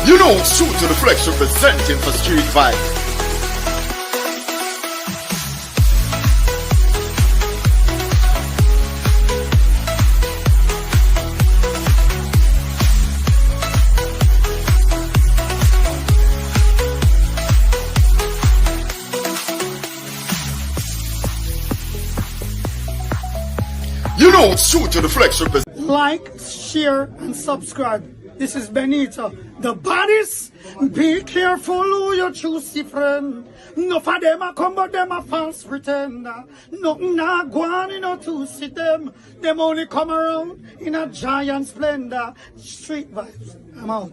You know, Shoot to the Flex representing for Street Vibe. You know, Shoot to the Flex representing. Like, share, and subscribe. This is Benito, the baddest. Be careful who you choose, your friend. No for them a come, but them a false pretender. Nothing not go on, you know, to see them. Them only come around in a giant splendor. Street vibes. I'm out.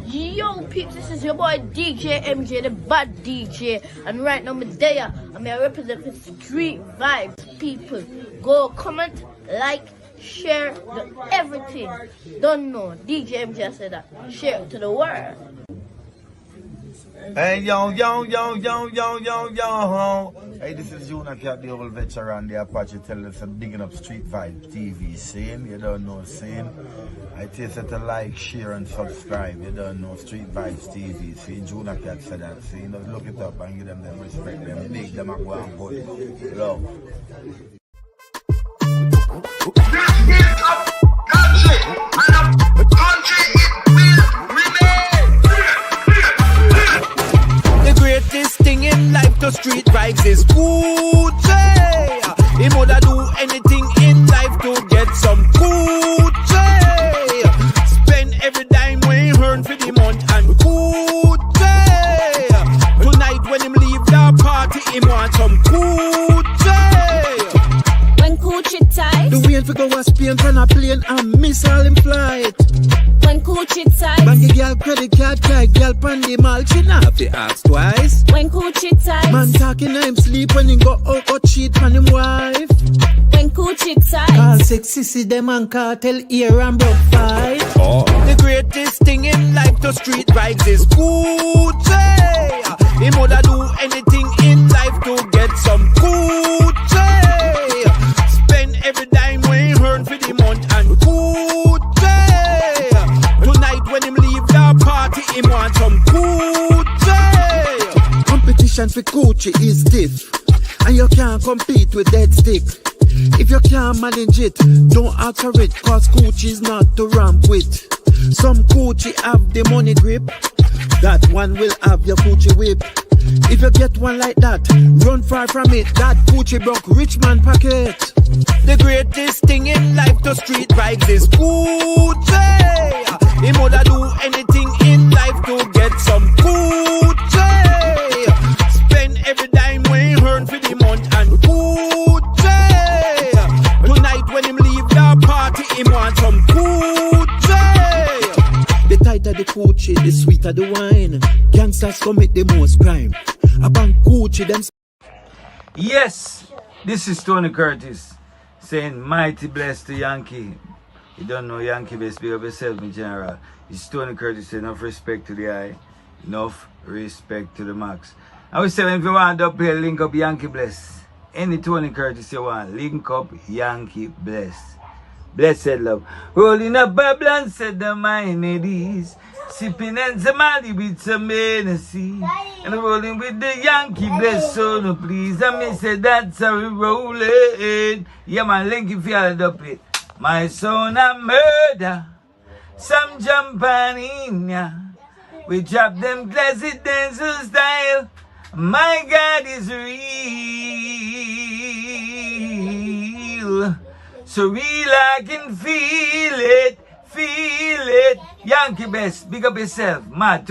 Yo peeps, this is your boy DJ MJ, the bad DJ, and right now I'm there. I'm here representing Street Vibes. People, go comment, like, share, do everything. Don't know, DJ MJ said that. Share it to the world. Hey yo yo yo yo yo yo yo. Hey, this is Juna Cat, the old veteran, the Apache tell us I'm digging up Street Vibe TV scene. You don't know scene. I tell you to like, share and subscribe. You don't know Street Vibes TV scene. Juna Cat said that scene. Just look it up and give them respect them. Big them and go and put love. The greatest thing in life to Street Vibes is Gucci. He woulda do anything in life to get some Gucci. Spend every dime when he earn for the month and Gucci. Tonight when him leave the party, him want some Gucci. When Gucci tight, The way to go a Spain on a plane and miss all him flight. when Gucci tight, Bank a girl credit card, try girl pan the mall, she not have to ask twice. when Gucci tight, Man talking him sleep when he go out or cheat on him wife. when Gucci Call tight, sexy, see them and cartel ear and broke fight. The greatest thing in life to Street Vibes is Gucci. He woulda do anything in life to get some Gucci. Spend every dime when he earn for the month and Gucci. Tonight when him leave the party, him want some Gucci. Competition for Gucci is stiff, and you can't compete with dead stick. If you can't manage it, don't ask for it, cause Gucci's not to ramp with. Some Gucci have the money grip, that one will have your Gucci whip. If you get one like that, run far from it, that Gucci broke rich man pocket. The greatest thing in life to Street Vibes is Gucci. He woulda do anything in life to get some Gucci. Spend every dime when he earn for the month and Gucci. Tonight when him leave the party, him want some Gucci. The tighter the Gucci, the sweeter the wine. Gangsters commit the most crime. About Gucci, them. Yes, this is Tony Curtis saying mighty bless to Yankee. You don't know Yankee best, big up yourself, my general. It's Tony Curtis saying enough respect to the eye, enough respect to the max. I would say if you want to play, link up Yankee bless. Any Tony Curtis you want, link up Yankee bless. Blessed love. Rolling up Babylon, said the mine ladies. Sipping and Somali with some Hennessy. And rolling with the Yankee bless, so no please. I me say that's how we rolling. Yeah man, link if you had up it. My son a murder. Some jump on in ya. We drop them classic dancer style. My God is real. So real I can feel it, feel it. Yankee best, big up yourself, mad.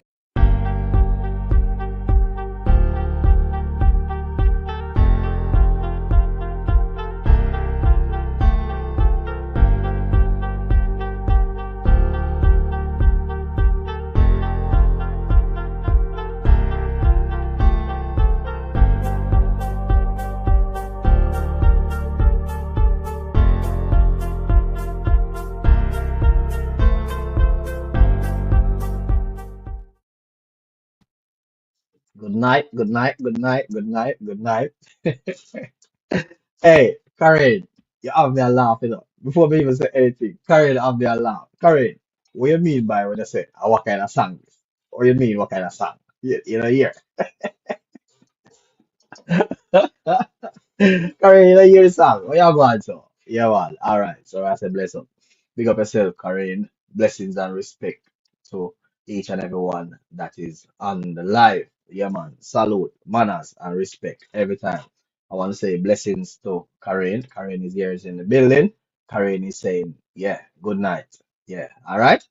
Good night, good night, good night, good night, good night. Hey, Karen, you have me a laugh, you know. Before me even say anything, Karen have me a laugh. Karen, What you mean by when I say, what kind of song? What you mean, what kind of song? You know, here. Karen, you know, hear the song. What you going to? Yeah, man. All right. So I said, bless up. Big up yourself, Karen. Blessings and respect to each and every one that is on the live. Yeah, man. Salute, manners, and respect every time. I want to say blessings to Karen. Karen is here, is in the building. Karen is saying, yeah, good night. Yeah, all right.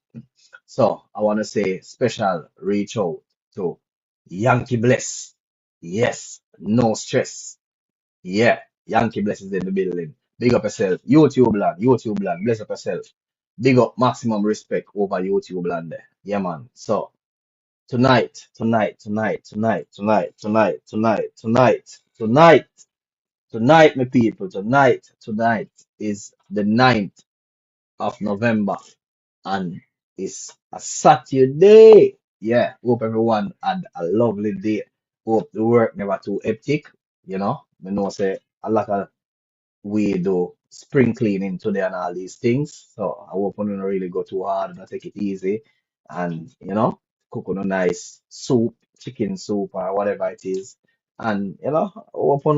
So I want to say special reach out to Yankee Bless. Yes, no stress. Yeah, Yankee Bless is in the building. Big up yourself. YouTube land, bless up yourself. Big up maximum respect over YouTube land there. Yeah, man. So tonight, my people, tonight is the 9th of November and it's a Saturday. Yeah, hope everyone had a lovely day. Hope the work never too hectic. You know, I know say a lot of we do spring cleaning today and all these things. So I hope we don't really go too hard and take it easy and cook on a nice soup, chicken soup or whatever it is. And I hope we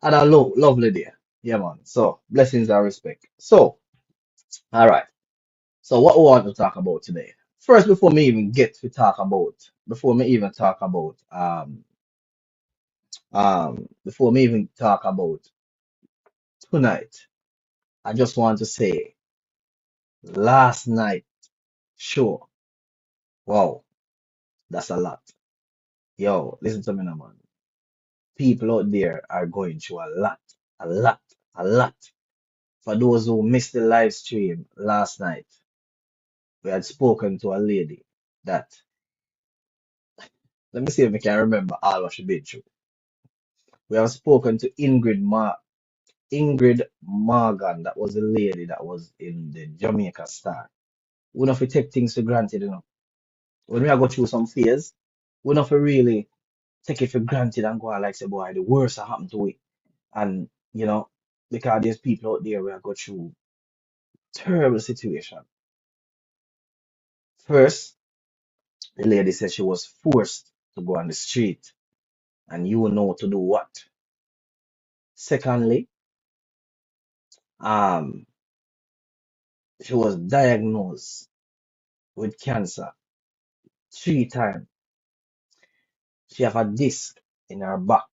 had a lovely day. Yeah man. So blessings and respect. So all right. So what we want to talk about today? First, before me even talk about before me even talk about tonight, I just want to say last night show. Wow, that's a lot. Yo, listen to me now, man. People out there are going through a lot, a lot, a lot. For those who missed the live stream last night, we had spoken to a lady that let me see if I can remember all what she been through. We have spoken to Ingrid Morgan, that was the lady that was in the Jamaica Star. We don't have to take things for granted, When we are go through some fears, we don't have to really take it for granted and go on like say, boy, the worst that happened to it. And because there's people out there who are go through terrible situation. First, the lady said she was forced to go on the street and you know to do what. Secondly, um, she was diagnosed with cancer 3 times. She have a disc in her back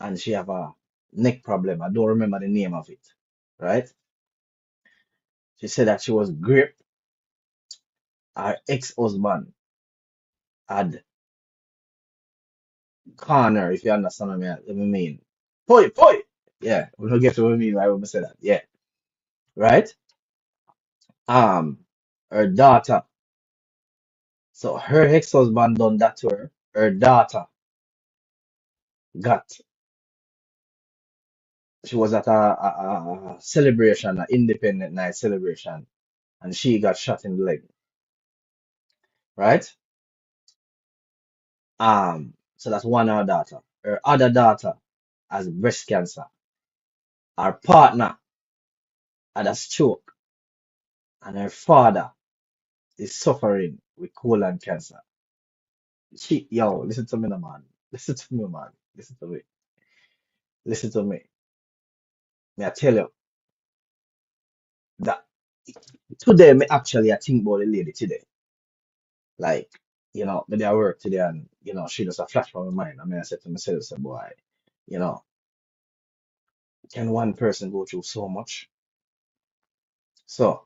and she have a neck problem. I don't remember the name of it. Right? She said that she was gripped. Her ex-husband had corner, if you understand what I mean. Poi. Yeah, we don't get what I mean when I say that. Yeah. Right? Um, her daughter. So her ex-husband done that to her. Her daughter got she was at a celebration, an independent night celebration, and she got shot in the leg. Right? So that's one of her daughter. Her other daughter has breast cancer. Her partner had a stroke, and her father is suffering with colon cancer. Yo, listen to me, now, man. Listen to me, man. Listen to me. Listen to me. May I tell you that today, me actually I think about the lady today. Like, maybe I work today and she just a flash from my mind. I mean, I said to myself, say, boy, you know, can one person go through so much? So,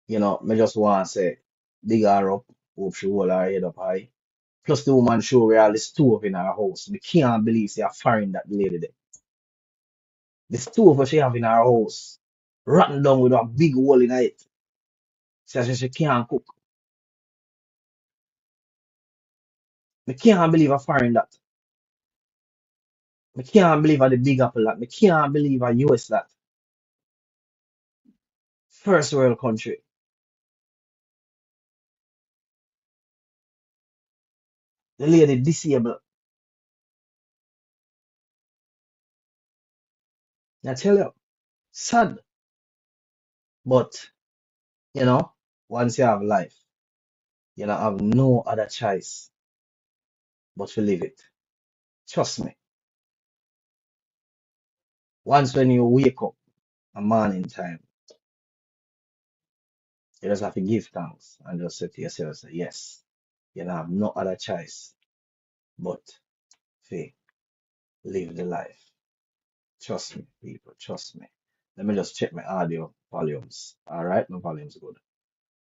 me just want to say, dig her up, hope she hold her head up high. Plus the woman show where all the stove in her house. Me can't believe she a foreign that lady there. The stove she have in her house, rotten down with a big hole in it. She says she can't cook. Me can't believe a foreign that. Me can't believe a the big apple that. Me can't believe a US that. First world country. The lady disabled. I tell you, sad. But You know, once you have life, you don't have no other choice but to live it. Trust me. Once when you wake up a morning time, you just have to give thanks and just say to yourself, say, yes, you don't have no other choice but to live the life. Trust me, people, trust me. Let me just check my audio volumes. All right, my volume's good.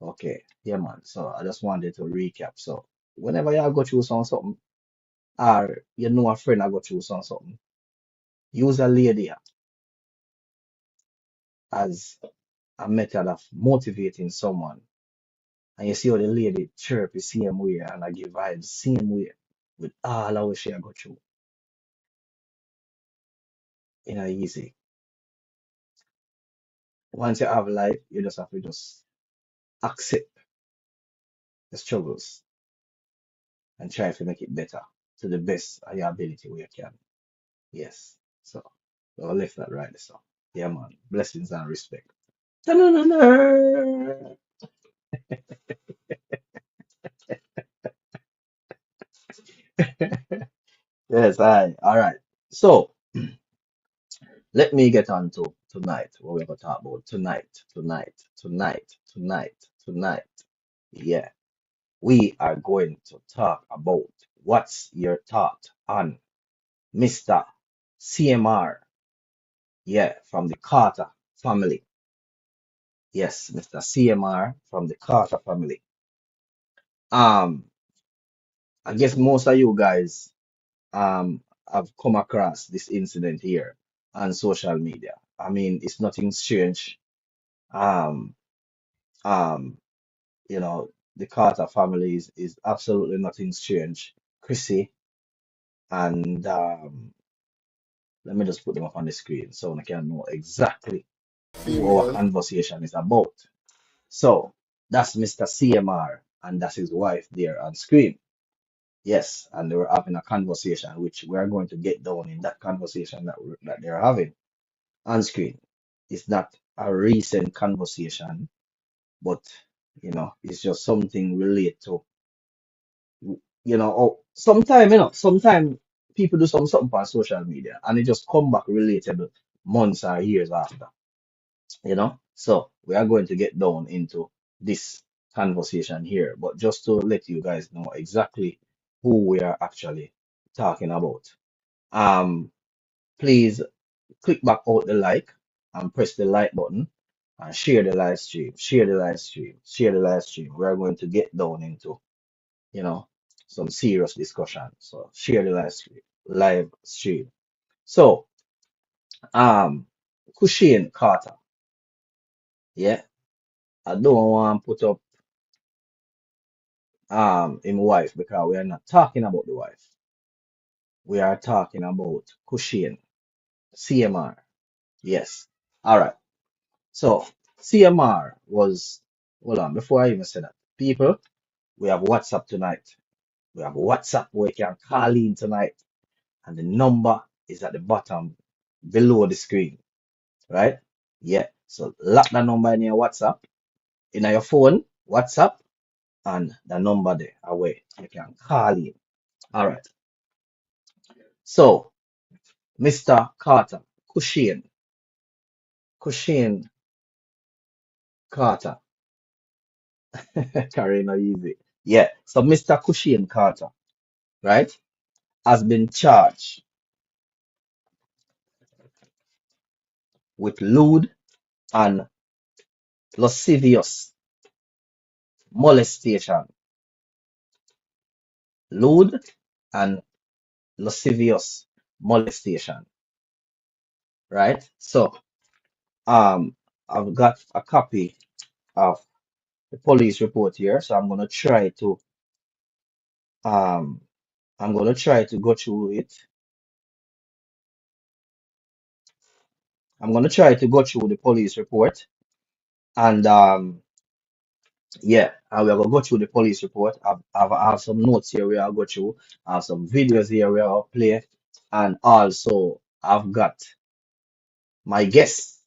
Okay, yeah, man. So I just wanted to recap. So whenever you go through something, or you know a friend I go through something, use a lady as a method of motivating someone. And you see how the lady chirp the same way and I give vibes same way with all our she I go through. You know, easy. Once you have life, you just have to just accept the struggles and try to make it better to the best of your ability where you can. Yes. So I'll left that right there. So yeah, man. Blessings and respect. Ta-na-na-na. Yes, all right. So let me get on to tonight. What we're gonna talk about tonight. Yeah. We are going to talk about what's your thought on Mr. CMR. Yeah, from the Carter family. Yes, Mr. CMR from the Carter family. Um, I guess most of you guys have come across this incident here on social media. I mean, it's nothing strange. Um, um, you know, the Carter family is absolutely nothing strange. Chrissy and let me just put them up on the screen so I can know exactly who our Female. conversation is about. So that's Mr. CMR and that's his wife there on screen. Yes, and they were having a conversation, which we are going to get down in that conversation that they're having on screen. It's not a recent conversation, but it's just something related to, sometime people do something on social media and it just come back relatable months or years after. So we are going to get down into this conversation here, but just to let you guys know exactly who we are actually talking about. Um, Please click back out the like and press the like button and share the live stream. Share the live stream. Share the live stream. We are going to get down into, you know, some serious discussion. So share the live stream. Live stream. So, um, Kushine Carter. Yeah, I don't want to put up him wife because we are not talking about the wife. We are talking about Kushine, CMR. Yes. All right. So CMR was, hold on, before I even say that, people, we have WhatsApp tonight. We have WhatsApp where you can call in tonight, and the number is at the bottom below the screen, right? Yeah. So lock the number in your WhatsApp, in your phone, WhatsApp, and the number there away. You can call in. All right. So Mr. Carter, Kushine Carter, Karina easy. Yeah. So Mr. Kushine Carter, right, has been charged with lewd and lascivious molestation. Lewd and lascivious molestation, right? So, um, I've got a copy of the police report here, so um, I'm gonna try to go through it. I'm gonna try to go through the police report, and yeah, and we're gonna go through the police report. I have some notes here where I'll go through. I have some videos here where I'll play, and also I've got my guest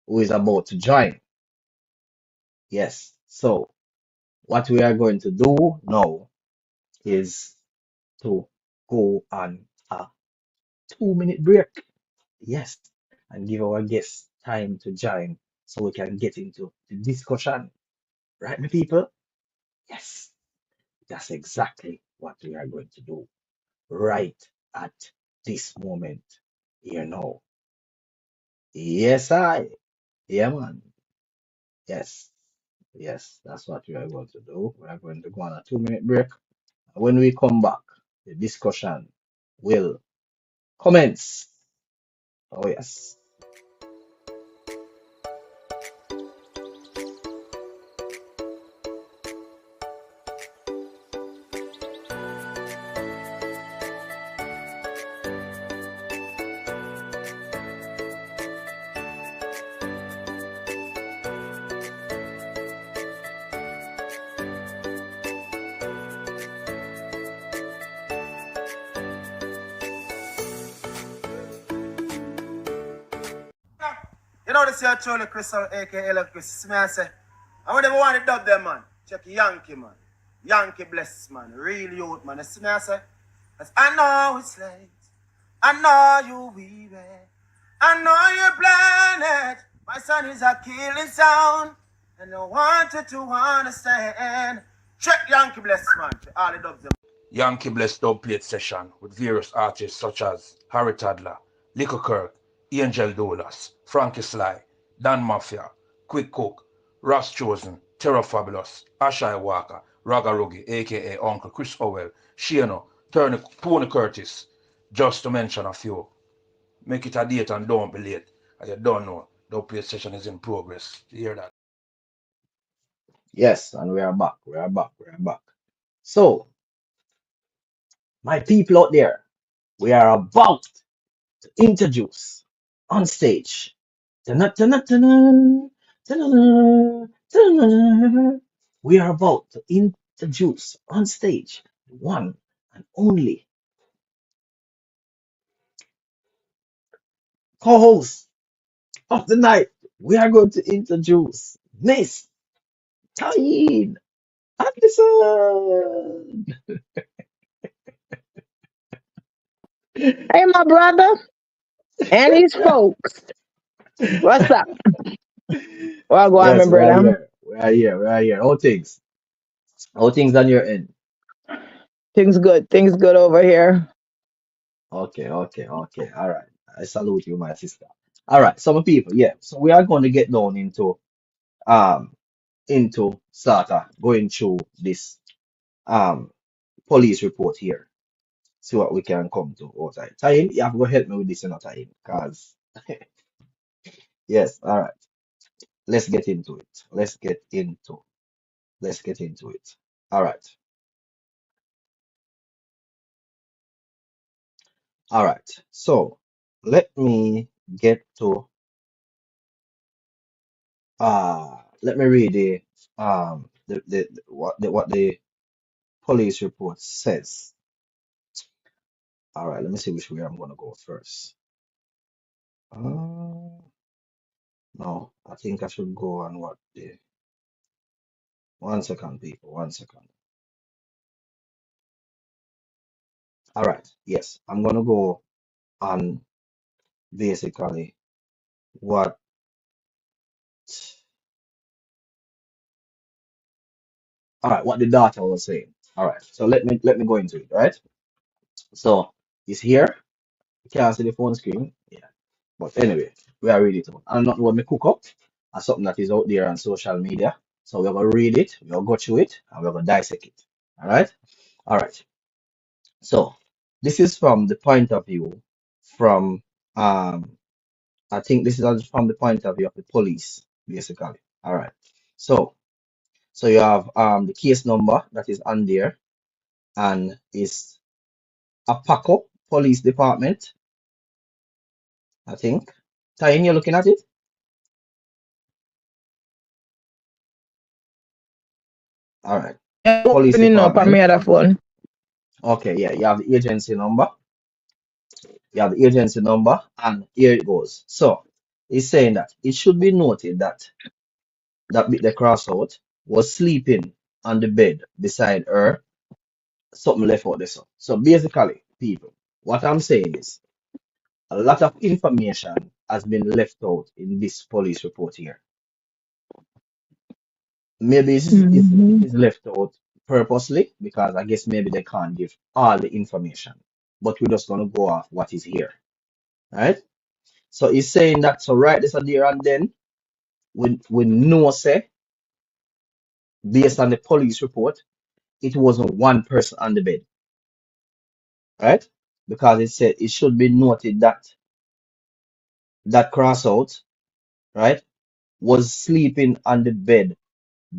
who is about to join. Yes. So what we are going to do now is to go on a 2 minute break. Yes. And give our guests time to join so we can get into the discussion. Right, my people? Yes. That's exactly what we are going to do right at this moment. You know. Yes, I. Yeah, man. Yes. Yes, that's what we are going to do. We are going to go on a 2 minute break. When we come back, the discussion will commence. Oh, yes. You know this here truly Crystal aka Love Chris. See me I say. I want them want to dub them man. Check Yankee man. Yankee bless man. Real youth man. You see me I say. 'Cause I know it's late. I know you weary. I know you're blinded. My son is a killing sound. And I want you to understand. Check Yankee bless man. All the dubs them. Yankee Bless dubplate session with various artists such as Harry Tadler, Lico Kirk, Angel Dolas, Frankie Sly, Dan Mafia, Quick Cook, Ross Chosen, Terror Fabulous, Ashai Walker, Raga Ruggy, aka Uncle Chris Howell, Shiano, Tony Curtis, just to mention a few. Make it a date and don't be late. As you don't know, dubplate session is in progress. You hear that? Yes, and we are back. We are back. We are back. So, my people out there, we are about to introduce on stage. Dun-dun-dun-dun-dun, dun-dun-dun, dun-dun-dun. We are about to introduce on stage one and only co-host of the night. We are going to introduce Miss Tyne Anderson. Hey, my brother and his folks. What's up? Well, go on, my Yes, we are brother. here. We are here. We are here. All things. All things on your end. Things good. Things good over here. Okay, okay, okay. All right. I salute you, my sister. All right, some people, yeah. So we are going to get down um into sort of going through this um police report here. See what we can come to all time. Time, you have to go help me with this, you know, time. Cause yes, all right. Let's get into it. Let's get into it. All right. All right. So let me get to let me read what the police report says. All right, let me see which way I'm gonna go first. No, I think I should go on what the 1 second, people, 1 second. All right, yes, I'm gonna go on basically what what the data was saying. All right, so let me go into it, right? So it's here. You can't see the phone screen. Yeah. But anyway, we are reading it out. I'm not what me cook up as something that is out there on social media. So we're gonna read it, we're gonna go through it, and we're gonna dissect it. All right? All right. So this is from the point of view from I think this is from the point of view of the police, basically. All right. So you have the case number that is on there and is Apaco Police Department, I think. Tyne, you're looking at it? All right. Police Opening up on Department. my other phone. Okay, yeah, you have the agency number. You have the agency number, and here it goes. So it's saying that it should be noted that that bit the cross out was sleeping on the bed beside her. Something left out there. So basically, people, what I'm saying is a lot of information has been left out in this police report here. Maybe it Mm-hmm. is left out purposely because I guess maybe they can't give all the information. But we're just gonna go off what is here. Right? So he's saying that so right this and there and then we know say based on the police report, it wasn't one person on the bed, right? Because it said it should be noted that that cross out, right, was sleeping on the bed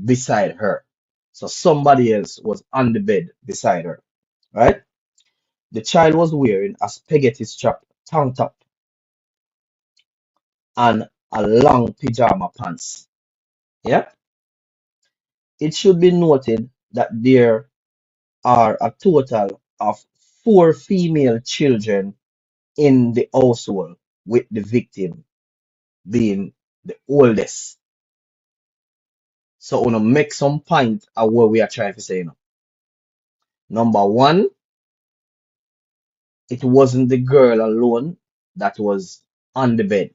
beside her. So somebody else was on the bed beside her, right? The child was wearing a spaghetti strap tank top and a long pajama pants. Yeah. It should be noted that there are a total of 4 female children in the household, with the victim being the oldest. So, I want to make some point of what we are trying to say. Number one, it wasn't the girl alone that was on the bed,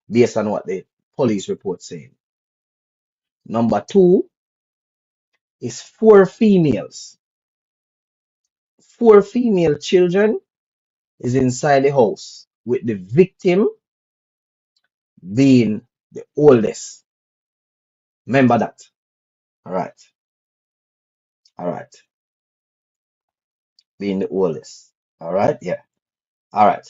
based on what the police report saying. Number two is 4 females. 4 female children is inside the house, with the victim being the oldest. Remember that. All right. All right. Being the oldest. All right. Yeah. All right.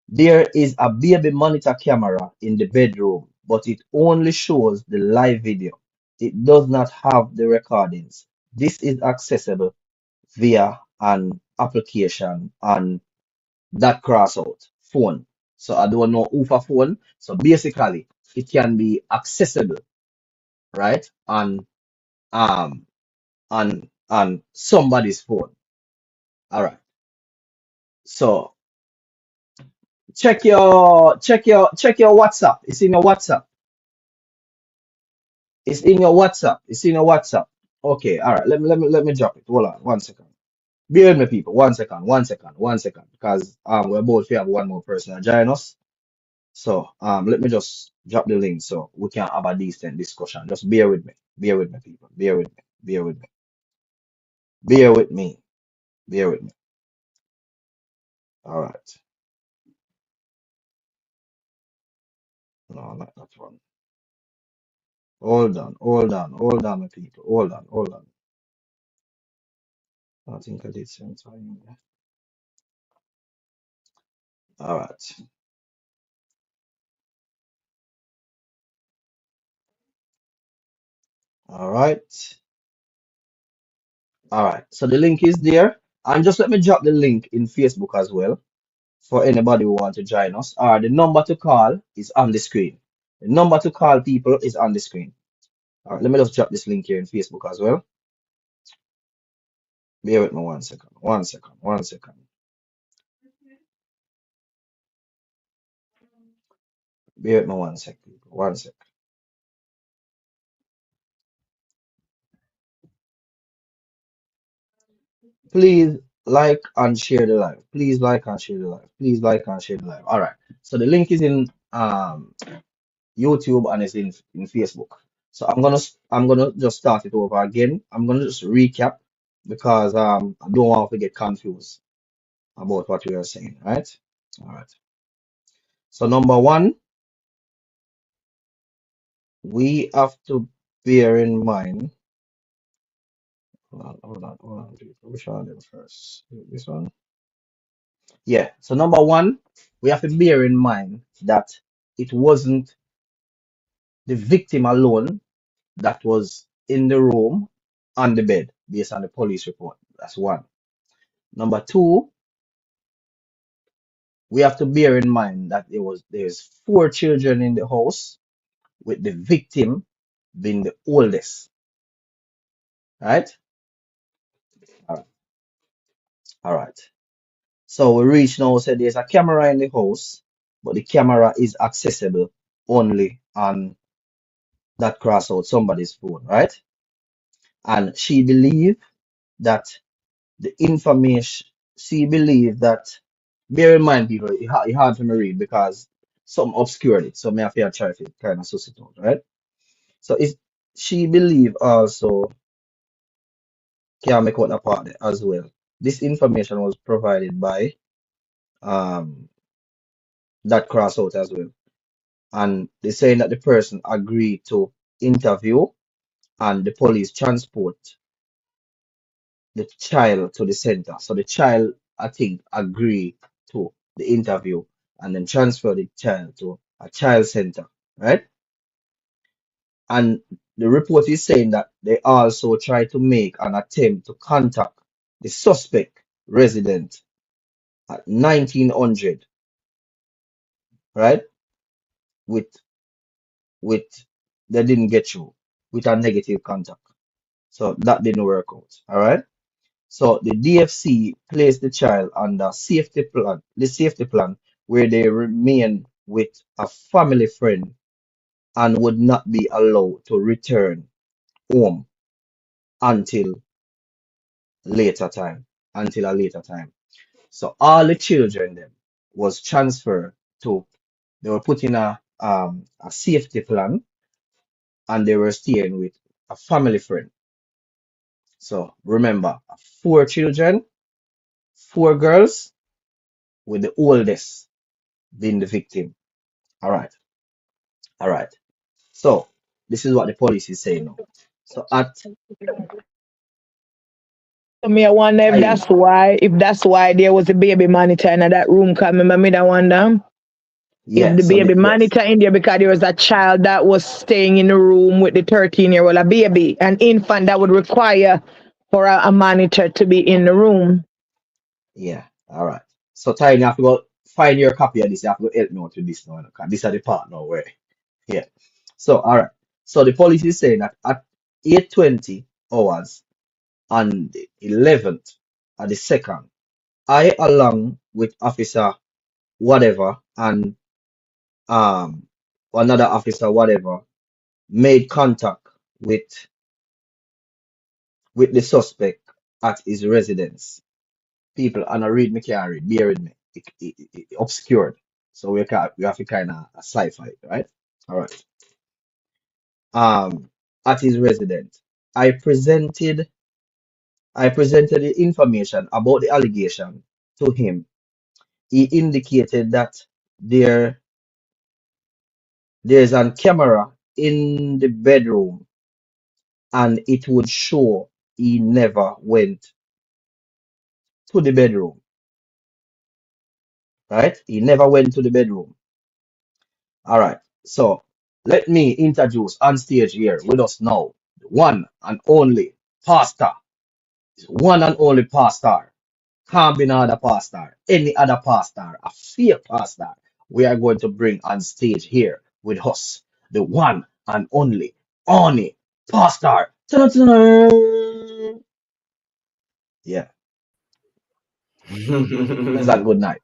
There is a baby monitor camera in the bedroom, but it only shows the live video. It does not have the recordings. This is accessible via an application on that crossout phone. So I don't know who for phone. So basically, it can be accessible, right, um on somebody's phone. All right. So check your WhatsApp. It's in your WhatsApp. It's in your WhatsApp. It's in your WhatsApp. Okay, all right. Let me drop it. Hold on, 1 second. Bear with me, people. 1 second, 1 second, 1 second. Because we're both here have one more person to join us. So let me just drop the link so we can have a decent discussion. Just bear with me. Bear with me, people. Bear with me. Bear with me. Bear with me. Bear with me. All right. No, not that one. Hold on, hold on, hold on, my people. Hold on, hold on. I think I did same time. All right. All right. All right. So the link is there. And just let me drop the link in Facebook as well for anybody who want to join us. All right. The number to call is on the screen. The number to call people is on the screen. All right. Let me just drop this link here in Facebook as well. Bear with me 1 second. 1 second. 1 second. Bear with me 1 second, people. 1 second. Please like and share the live. Please like and share the live. Please like and share the live. All right. So the link is in YouTube and it's in Facebook. So I'm gonna just start it over again. I'm gonna just recap because I don't want to get confused about what we are saying, right? All right. So number one, we have to bear in mind. Hold on. Which one then first? This one? Yeah. So number one, we have to bear in mind that it wasn't the victim alone that was in the room on the bed based on the police report. That's one. Number two, we have to bear in mind that there's 4 children in the house, with the victim being the oldest. Right? All right. All right. So we reach now, said there's a camera in the house, but the camera is accessible only on that crossed out somebody's phone, right? And she believed that the information, she believed that, bear in mind, people, it hard for me read because some obscured it, so me have to try to kind of suss it out, right? So if she believed also, can make out a part there as well. This information was provided by um that cross out as well. And they're saying that the person agreed to interview and the police transport the child to the center. So the child, I think, agreed to the interview and then transfer the child to a child center, right? And the report is saying that they also tried to make an attempt to contact the suspect resident at 1900, right? With with they didn't get through with a negative contact. So that didn't work out. All right. So the DFC placed the child under the safety plan where they remain with a family friend and would not be allowed to return home until later time, until a later time. So all the children then was transferred to, they were put in a safety plan and they were staying with a family friend. So remember, 4 children, 4 girls, with the oldest being the victim. All right, all right. So this is what the police is saying now. So at So me, I wonder time, if that's why there was a baby monitor in that room. Cause remember me, I wonder if yeah. the So baby yes, monitor in there because there was a child that was staying in the room with the 13-year-old, a baby, an infant that would require for a monitor to be in the room. yeah. All right. So time you have to go find your copy of this. You have to go help me out with this now, because this is the part now where yeah. So all right. So the police is saying that at 8:20 hours on the 11th at the second, I along with officer whatever and um another officer whatever made contact with the suspect at his residence. People, and I read me can't read, bear with me. It obscured. So we have to kind of sci-fi, right? All right. At his residence. I presented I presented the information about the allegation to him. He indicated that there there's a camera in the bedroom and it would show he never went to the bedroom, right? He never went to the bedroom. All right. So let me introduce on stage here with us now, the one and only pastor. One and only pastor. Can't be another pastor. Any other pastor, a fake pastor, we are going to bring on stage here with us. The one and only Oni Pastor. Ta-da-ta-da. Yeah. Pleasant good night.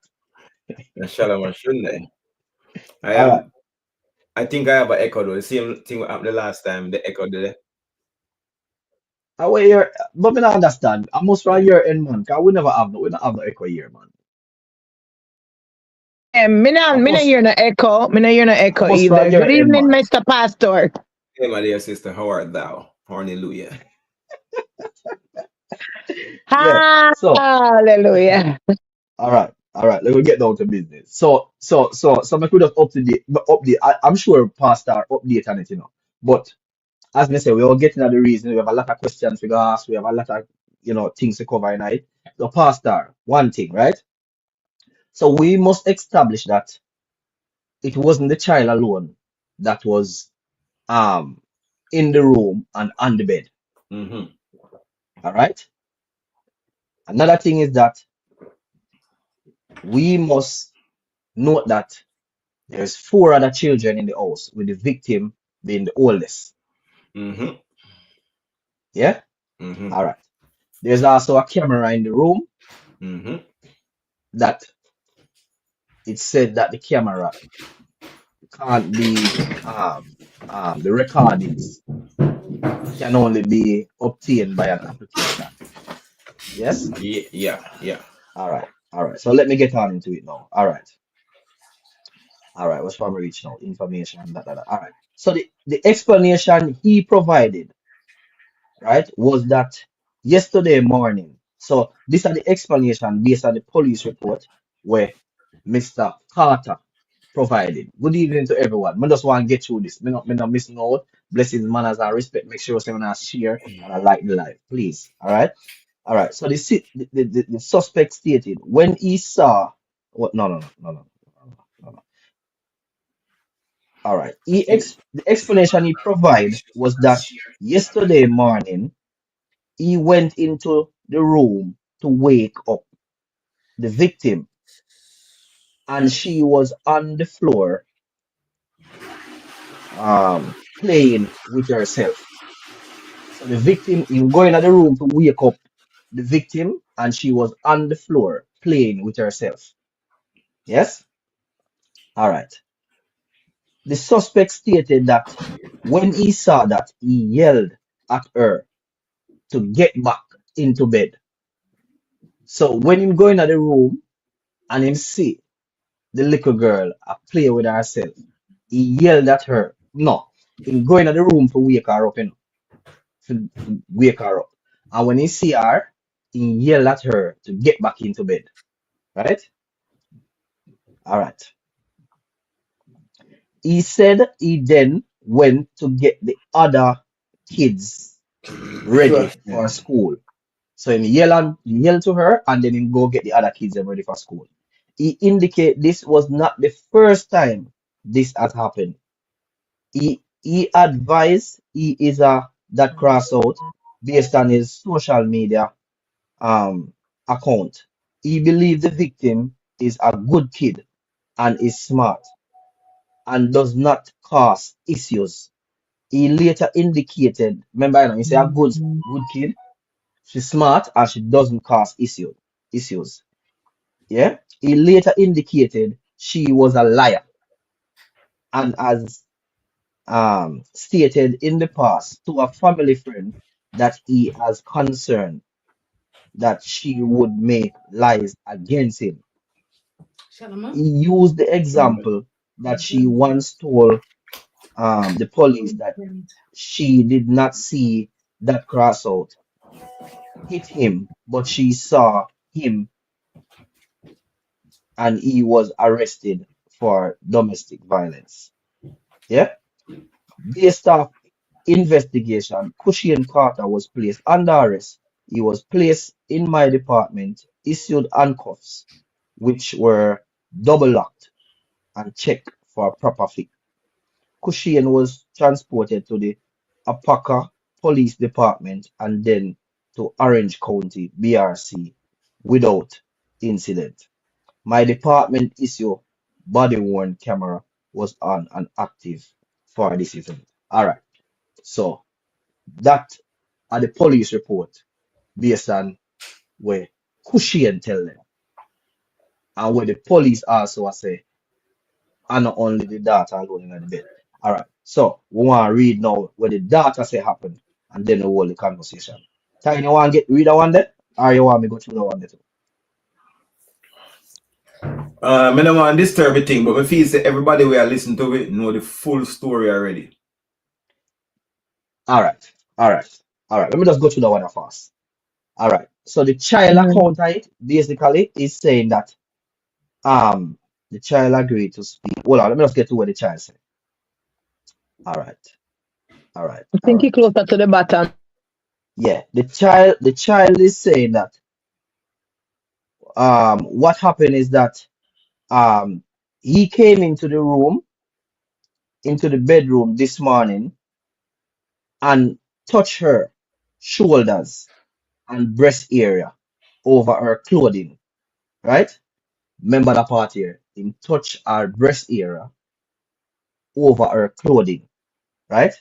Shalom and Shunde. All right. I think I have an echo though. The same thing happened the last time, the echo there. Away here, but me not understand. I must from your end, man. Cause we not have no echo here, man. I Me not must hear no echo. Me not hear no I echo must either. from your Good end, evening, man. Mr. Pastor. Hey, my dear sister, how art thou? Hallelujah. Yeah. So Hallelujah. all right. Let me get down to business. So I could have update. I'm sure Pastor update on it, But as I say, we all getting at the reason. We have a lot of questions we got ask. We have a lot of things to cover in it. So Pastor, one thing, right? So we must establish that it wasn't the child alone that was um in the room and on the bed. Mm-hmm. All right. Another thing is that we must note that there's 4 other children in the house, with the victim being the oldest. Mm-hmm. Yeah? Mm-hmm. All right. There's also a camera in the room Mm-hmm. that it said that the camera can't be The recordings can only be obtained by an application. Yes? Yeah, yeah, yeah. All right. All right. So let me get on into it now. All right. All right. What's from reach now? Information. All right. So the explanation he provided, right, was that yesterday morning. So these are the explanation based on the police report where Mr. Carter provided. Good evening to everyone. I just want to get through this. Me not missing out. Blessings, manners, and respect. Make sure someone share and I like the live, please. All right. All right. So the suspect stated when he saw what? No. All right. The explanation he provided was that yesterday morning he went into the room to wake up the victim, and she was on the floor playing with herself. So the victim, he going to the room to wake up the victim, and she was on the floor playing with herself. Yes? All right. The suspect stated that when he saw that, he yelled at her to get back into bed. So when him go into the room and him see the little girl play with herself, he yelled at her. No, him go into the room to wake her up, to wake her up. And when he see her, he yelled at her to get back into bed. Right? All right. He said he then went to get the other kids ready for school. So he yell to her and then he go get the other kids ready for school. He indicate this was not the first time this has happened. He advised he is that cross out based on his social media account. He believed the victim is a good kid and is smart and does not cause issues. He later indicated, remember, he said a good kid, she's smart and she doesn't cause issues. Yeah. He later indicated she was a liar and as stated in the past to a family friend that he has concern that she would make lies against him. He used the example that she once told the police that she did not see that cross out hit him, but she saw him and he was arrested for domestic violence. Yeah. Based off investigation, Cushion Carter was placed under arrest. He was placed in my department, issued handcuffs, which were double locked and checked for proper fit. Cushion was transported to the Apaka Police Department and then to Orange County BRC without incident. My department issue body worn camera was on and active for this event. All right. So that are the police report based on where Cushion tell them and where the police also say and not only the data alone in the bed. All right. So we want to read now what the data say happened and then we hold the conversation. Tiny, you want to read that one there? Or you want me go through that one there too? I don't want to disturb the thing, but I feel say everybody we are listening to it know the full story already. All right. All right. All right. Let me just go through that one first. All right. So the child account of it basically is saying that the child agreed to speak. Hold on, let me just get to what the child said. All right. All right. I All think he right. closer to the bottom. Yeah, the child is saying that what happened is that he came into the room, into the bedroom this morning and touched her shoulders and breast area over her clothing, right? Remember that part here. He touched her breast area over her clothing, right?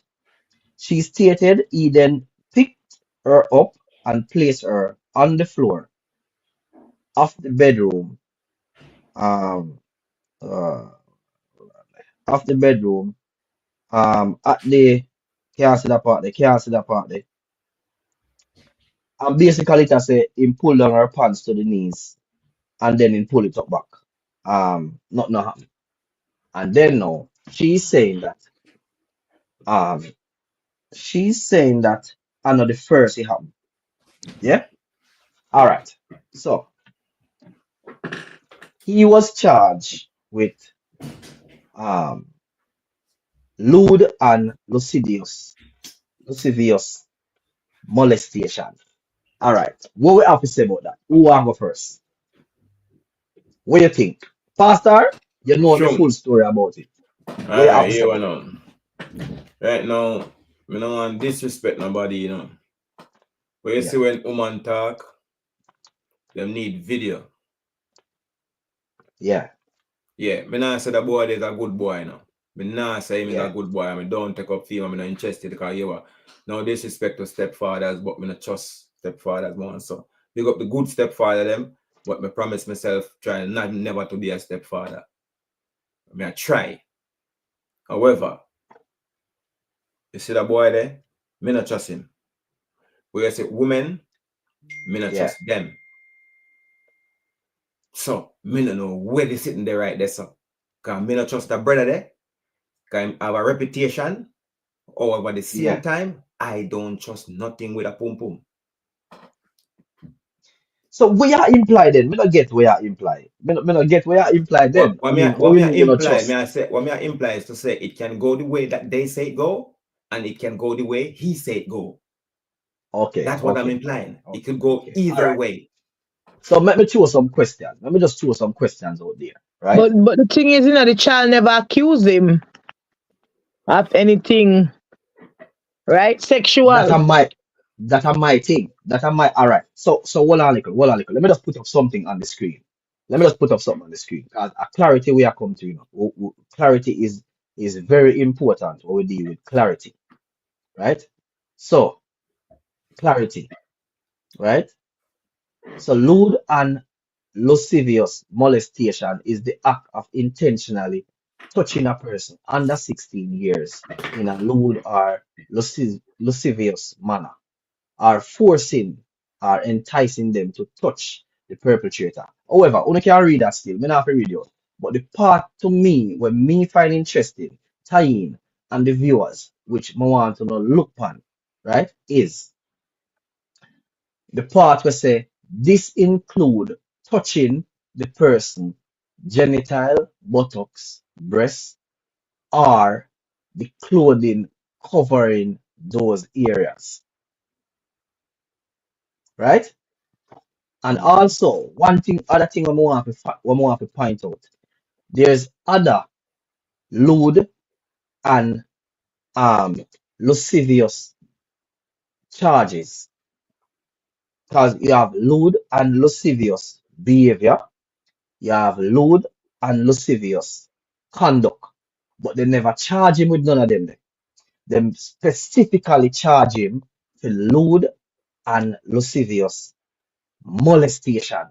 She stated he then picked her up and placed her on the floor of the bedroom, um, uh, of the bedroom, at the can't see that part there, can't see that part there. And basically it say him pull down her pants to the knees and then him pull it up back. Nothing happen. And then now um she's saying that I know the first it happened. Yeah? Alright. So he was charged with um lewd and lascivious molestation. Alright. What we have to say about that? Who want to go first? What do you think? Pastor, you know the Sure. full story about it. What you have Alright, to say here we about it? know. Right now, I don't want disrespect nobody, you know. But you Yeah, see when woman talk, them need video. yeah, Yeah, me not say the boy is a good boy now. Me not say him is a yeah. good boy. I mean, don't take up fame. I'm not interested because you are no disrespect to stepfathers, but me not trust stepfathers more. So big up the good stepfather them, but me promise myself try not never to be a stepfather. I mean, I try. However, you see the boy there, me not trust him. Where you say women, me not Yeah. trust them. So me not know where they sitting there right there. So, cause me not trust the brother there. Cause him have a reputation. However, at the same Yeah. time, I don't trust nothing with a pum pum. So we are implied then. We don't get where you imply. Me not get where you imply then. I mean, what What we me I mean we not imply, trust. what me I imply is to say it can go the way that they say it go, and it can go the way he say it go. Okay, That's what I'm okay, implying. It okay, could go okay. All either right. way. So let me throw some questions. Let me just throw some questions out there, right? But the thing is, the child never accused him of anything, right? That Sexual. are my that are my thing. That are my all right. So hold on, little. Let me just put up something on the screen. Let me just put up something on the screen. Because a clarity we are come to, you know. Clarity is very important when we deal with clarity, right? So clarity, right? So lewd and lascivious molestation is the act of intentionally touching a person under 16 years in a lewd or lascivious manner, or forcing or enticing them to touch the perpetrator. However, you can read that still, me not have to read it out. But the part to me, when me find interesting, tying and the viewers, which I want to know look on, right, is the part where say this include touching the person genital, buttocks, breast, or the clothing covering those areas, right? And Mhm. also other thing we want to point out, there's other lewd and um lascivious charges because you have lewd and lascivious behavior. You have lewd and lascivious conduct, but they never charge him with none of them. Them specifically charge him for lewd and lascivious molestation.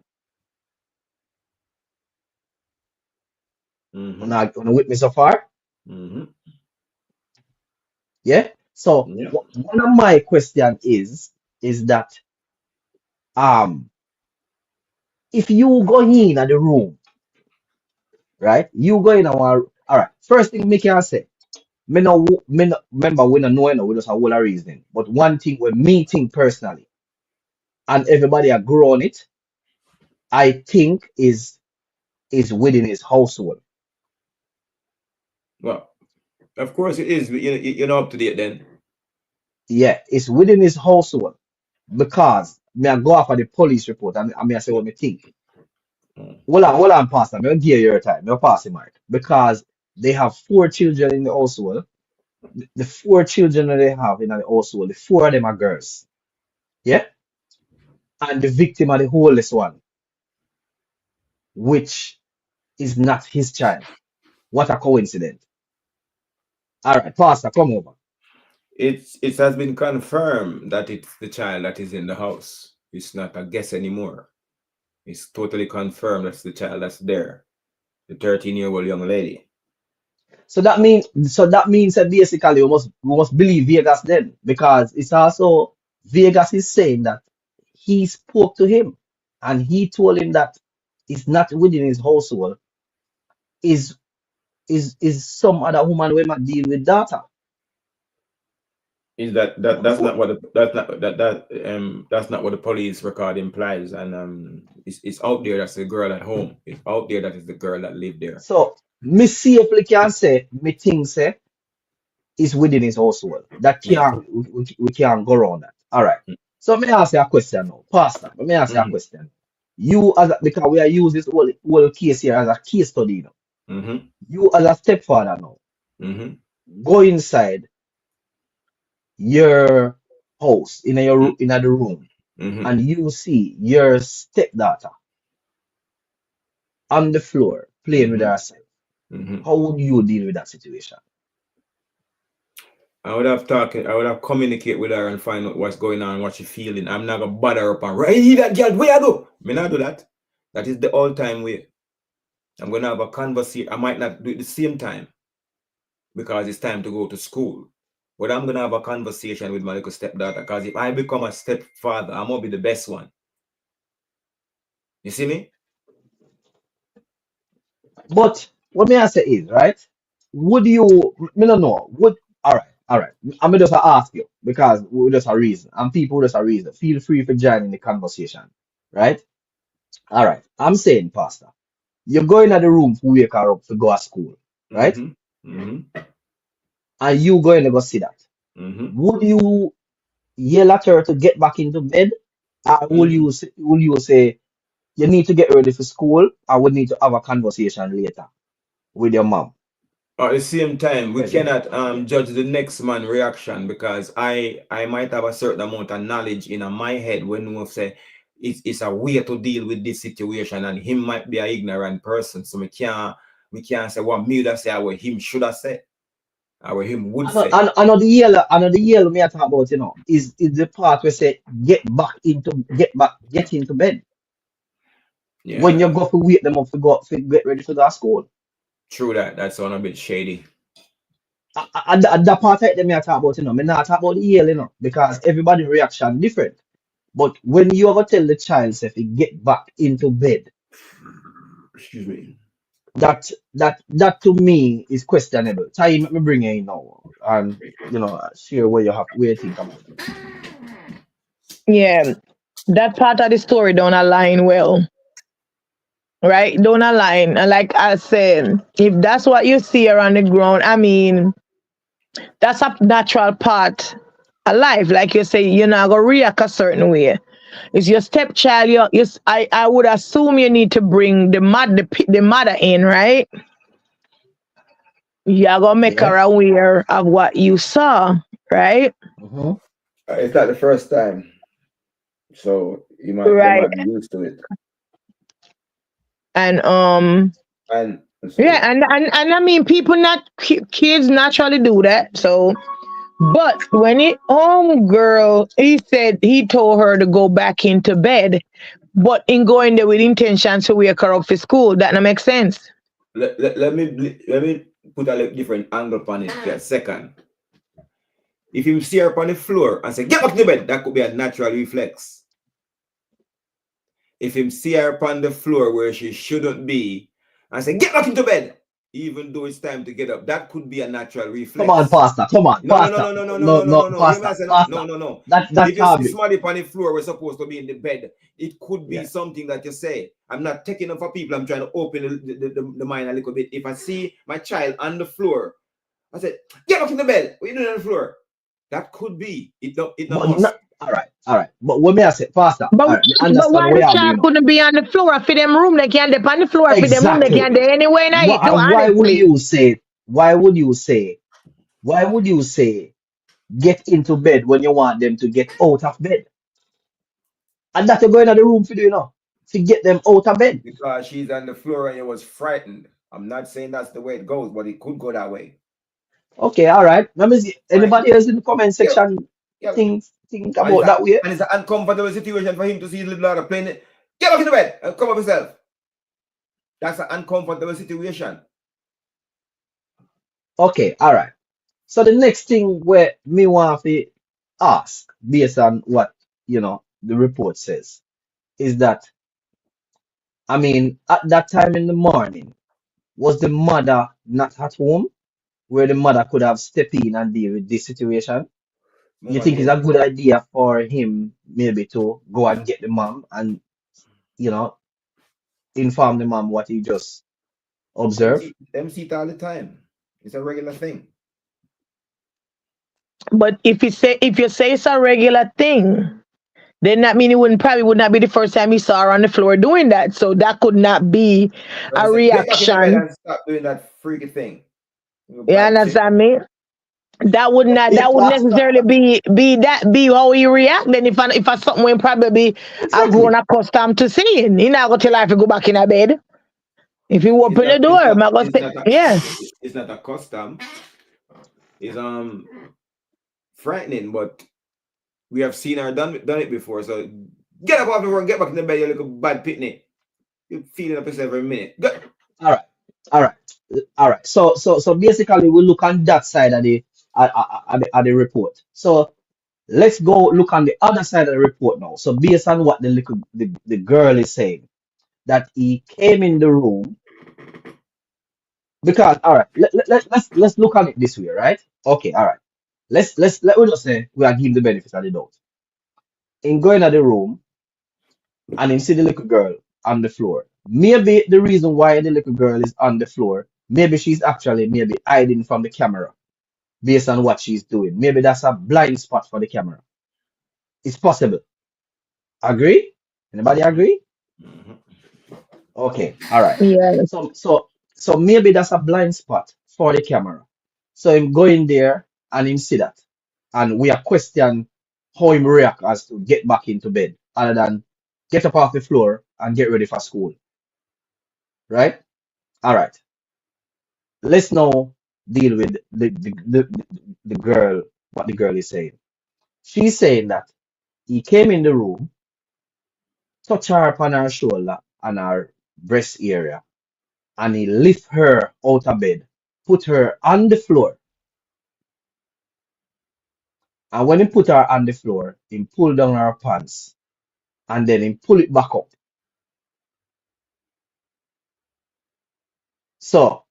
Mhm. Una with me so far? Mhm. Yeah. So Yeah. one of my question is that if you go in at the room, right? You go in our all right. First thing me can say, me no remember we no know, you know, we just have whole of reasoning. But one thing we me think personally, and everybody agree on it, I think is within his household. Well, of course it is. You're not up to date then. Yeah, it's within his household because me I go off of the police report and me I say what me think. Mm. Hold on, Pastor. I'm gonna give you your time. You're passing mark. Because they have four children in the household. The four children that they have in the household, the four of them are girls. Yeah? And the victim are the oldest one, which is not his child. What a coincidence. All right, Pastor, come over. It has been confirmed that it's the child that is in the house. It's not a guess anymore. It's totally confirmed that's the child that's there. The 13-year-old young lady. So that means that basically we must believe Vegas then, because it's also Vegas is saying that he spoke to him and he told him that it's not within his household, is some other woman will not deal with data. Is that's not what that's not what the police record implies, and it's out there that's the girl at home. It's out there that is the girl that lived there. So me safely can say me think say is within his household. That Yes. we can't go around that. All right. So let me ask you a question now, Pastor. Let me ask you a question. You because we are using this whole case here as a case study now. Mm-hmm. You as a stepfather now, Mm-hmm. go inside your house in the room, Mm-hmm. and you see your stepdaughter on the floor playing with herself. Mm-hmm. How would you deal with that situation? I would have communicate with her and find out what's going on, what she's feeling. I'm not gonna bother her up and hey, that girl, where I do? Me not do that. That is the all-time way. I'm gonna have a conversation. I might not do it at the same time because it's time to go to school. But I'm gonna have a conversation with my little stepdaughter, because if I become a stepfather, I'm gonna be the best one. You see me? But what may I say is, right? Would you, me no know, all right. I'm just ask you because we just a reason and people just a reason. Feel free to join in the conversation, right? All right. I'm saying, Pastor, you're going to the room to wake her up to go to school, right? Mm-hmm. Mm-hmm. And you going to go see that. Mm-hmm. Would you yell at her to get back into bed? Or will you say you need to get ready for school? I would need to have a conversation later with your mom. At the same time, we Present. cannot judge the next man reaction, because I might have a certain amount of knowledge in my head when we say it's a way to deal with this situation, and him might be an ignorant person. So we can't say what me would say or what him should have said or what him would say. I know the yellow me I talk about, is the part where say get into bed. Yeah, When you go to wake them up to get ready to go to school. true that. That's one a bit shady. And that part of me I talk about, me not talk about the yellow, because everybody reaction different. But when you ever tell the child say to get back into bed, Excuse me. that to me is questionable. Time let me bring you in now and share where you think about it. Yeah, that part of the story don't align well, right? Don't align. And like I said, if that's what you see around the ground, I mean, that's a natural part of life. Like you say, you're not gonna react a certain way. It's your stepchild. I would assume you need to bring the mother in, right? You're gonna make her Yeah. aware of what you saw, right? Mm-hmm. It's not the first time, so they Right. might be used to it. And And yeah, and I mean, people kids naturally do that. So, but when girl, he told her to go back into bed, but in going there with intention to wake her up for school. That don't make sense. let me put a little different angle on it for a second. If you see her on the floor and say, get back to bed, that could be a natural reflex. If you see her on the floor where she shouldn't be and say, get back into bed, even though it's time to get up, that could be a natural reflex. Come on, Pastor. Come on, No, Pastor. no. Pastor. No. That If you can't see be. somebody on the floor, we're supposed to be in the bed. It could be something that you say. I'm not taking up for people. I'm trying to open the mind a little bit. If I see my child on the floor, I said, get up in the bed. What are you doing on the floor? That could be. It not must. All right. But what may I say, Pastor? But All right, me but understand why what the you child do. couldn't be on the floor for them room? They can't dip on the floor for them room. They Exactly. can't do anywhere in it. No, Why would honestly. you say? Why would you say? Get into bed when you want them to get out of bed, and that you're going to the room for to get them out of bed. Because she's on the floor and you was frightened. I'm not saying that's the way it goes, but it could go that way. Okay, all right. Let me see. Anybody else in the comment section Yeah. think about that way? And it's an uncomfortable situation for him to see his little daughter playing it. Get back in the bed and come up yourself. That's an uncomfortable situation. Okay, all right. So the next thing where me want to ask, based on what the report says, is that I mean, at that time in the morning, was the mother not at home, where the mother could have stepped in and deal with this situation? You Woman, think it's yes. a good idea for him maybe to go and get the mom and you know inform the mom what he just observed? Them see it all the time. It's a regular thing. But if you say it's a regular thing, then that mean it would not be the first time you saw her on the floor doing that. So that could not be When I a say, get back in the bed reaction. and stop doing that freaky thing. You You bad chick. understand me? That would not Hey, that would Pastor, necessarily be how you react. Then if I something we probably a grown exactly. accustomed to seeing, he not gonna tell her to go back in her bed. If you It's open the not. door, It's I'm not. gonna It's say, not a. yeah. It's not a custom. It's frightening, but we have seen her done it before. So get up off the floor, get back in the bed, you little bad pitney. You're feeling up yourself every minute. Go. All right, all right, all right. So basically, we look on that side of the report. So let's go look on the other side of the report now. So based on what the girl is saying, that he came in the room because all right, let's look at it this way, right? Okay, all right. Let me just say we are giving the benefit of the doubt. In going to the room and him see the little girl on the floor. Maybe the reason why the little girl is on the floor, maybe she's actually maybe hiding from the camera based on what she's doing. Maybe that's a blind spot for the camera. It's possible. Agree? Anybody agree? Mhm. Okay, all right. Yeah. So maybe that's a blind spot for the camera. So him go in there and him see that. And we are question how him react as to get back into bed other than get up off the floor and get ready for school. Right? All right. Let's now deal with the girl, what the girl is saying. She's saying that he came in the room, touched her upon her shoulder and her breast area, and he lift her out of bed, put her on the floor. And when he put her on the floor, he pulled down her pants and then he pull it back up. So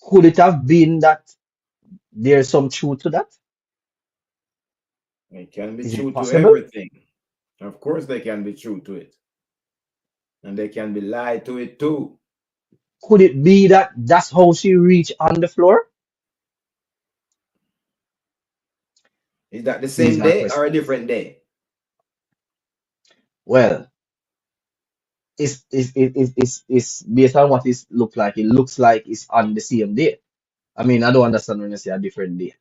could it have been that there's some truth to that? It can be Is it true to possible? everything. Of course, they can be true to it, and they can be lied to it too. Could it be that that's how she reached on the floor? Is that the These same are day or a questions. different day? Well, it's based on what it look like. It looks like it's on the same day. I mean, I don't understand when you say a different day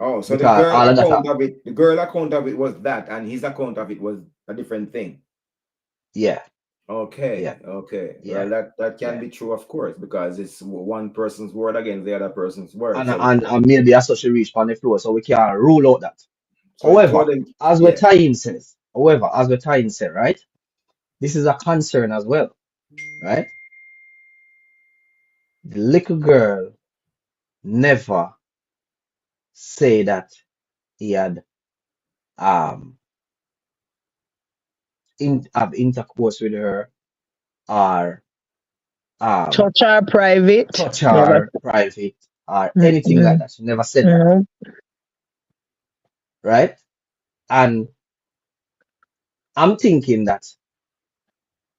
Oh, so the because girl all of that, account of it, the girl account of it was that, and his account of it was a different thing. yeah, Okay, yeah, okay. yeah, Well, that can yeah, be true, of course, because it's one person's word against the other person's word. and So, and maybe that's how she reached on the floor, so we can rule out that. so it However, couldn't. as we Yeah. tying says, right, this is a concern as well, right? The little girl never say that he had um have intercourse with her or um Touch her private. touch Never. her private or anything like Mm-mm. that. She never said that, No. right? And I'm thinking that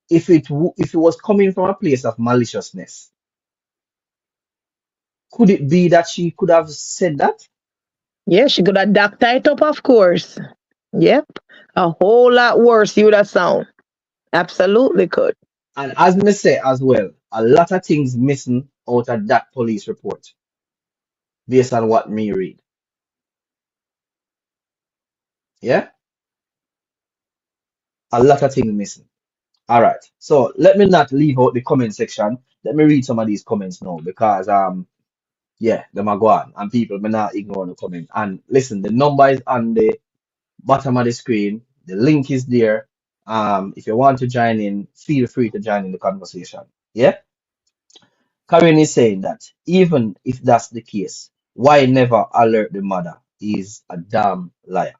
if it was coming from a place of maliciousness, could it be that she could have said that? Yeah, she could have ducked it up, of course. Yep. A whole lot worse you would have sound. Absolutely could. And as me say as well, a lot of things missing out of that police report based on what me read. Yeah, a lot of things missing. All right. So let me not leave out the comment section. Let me read some of these comments now because yeah, them are go on and people may not ignore the comment. And listen, the number is on the bottom of the screen. The link is there. If you want to join in, feel free to join in the conversation. Yeah. Karen is saying that even if that's the case, why never alert the mother? Is a damn liar.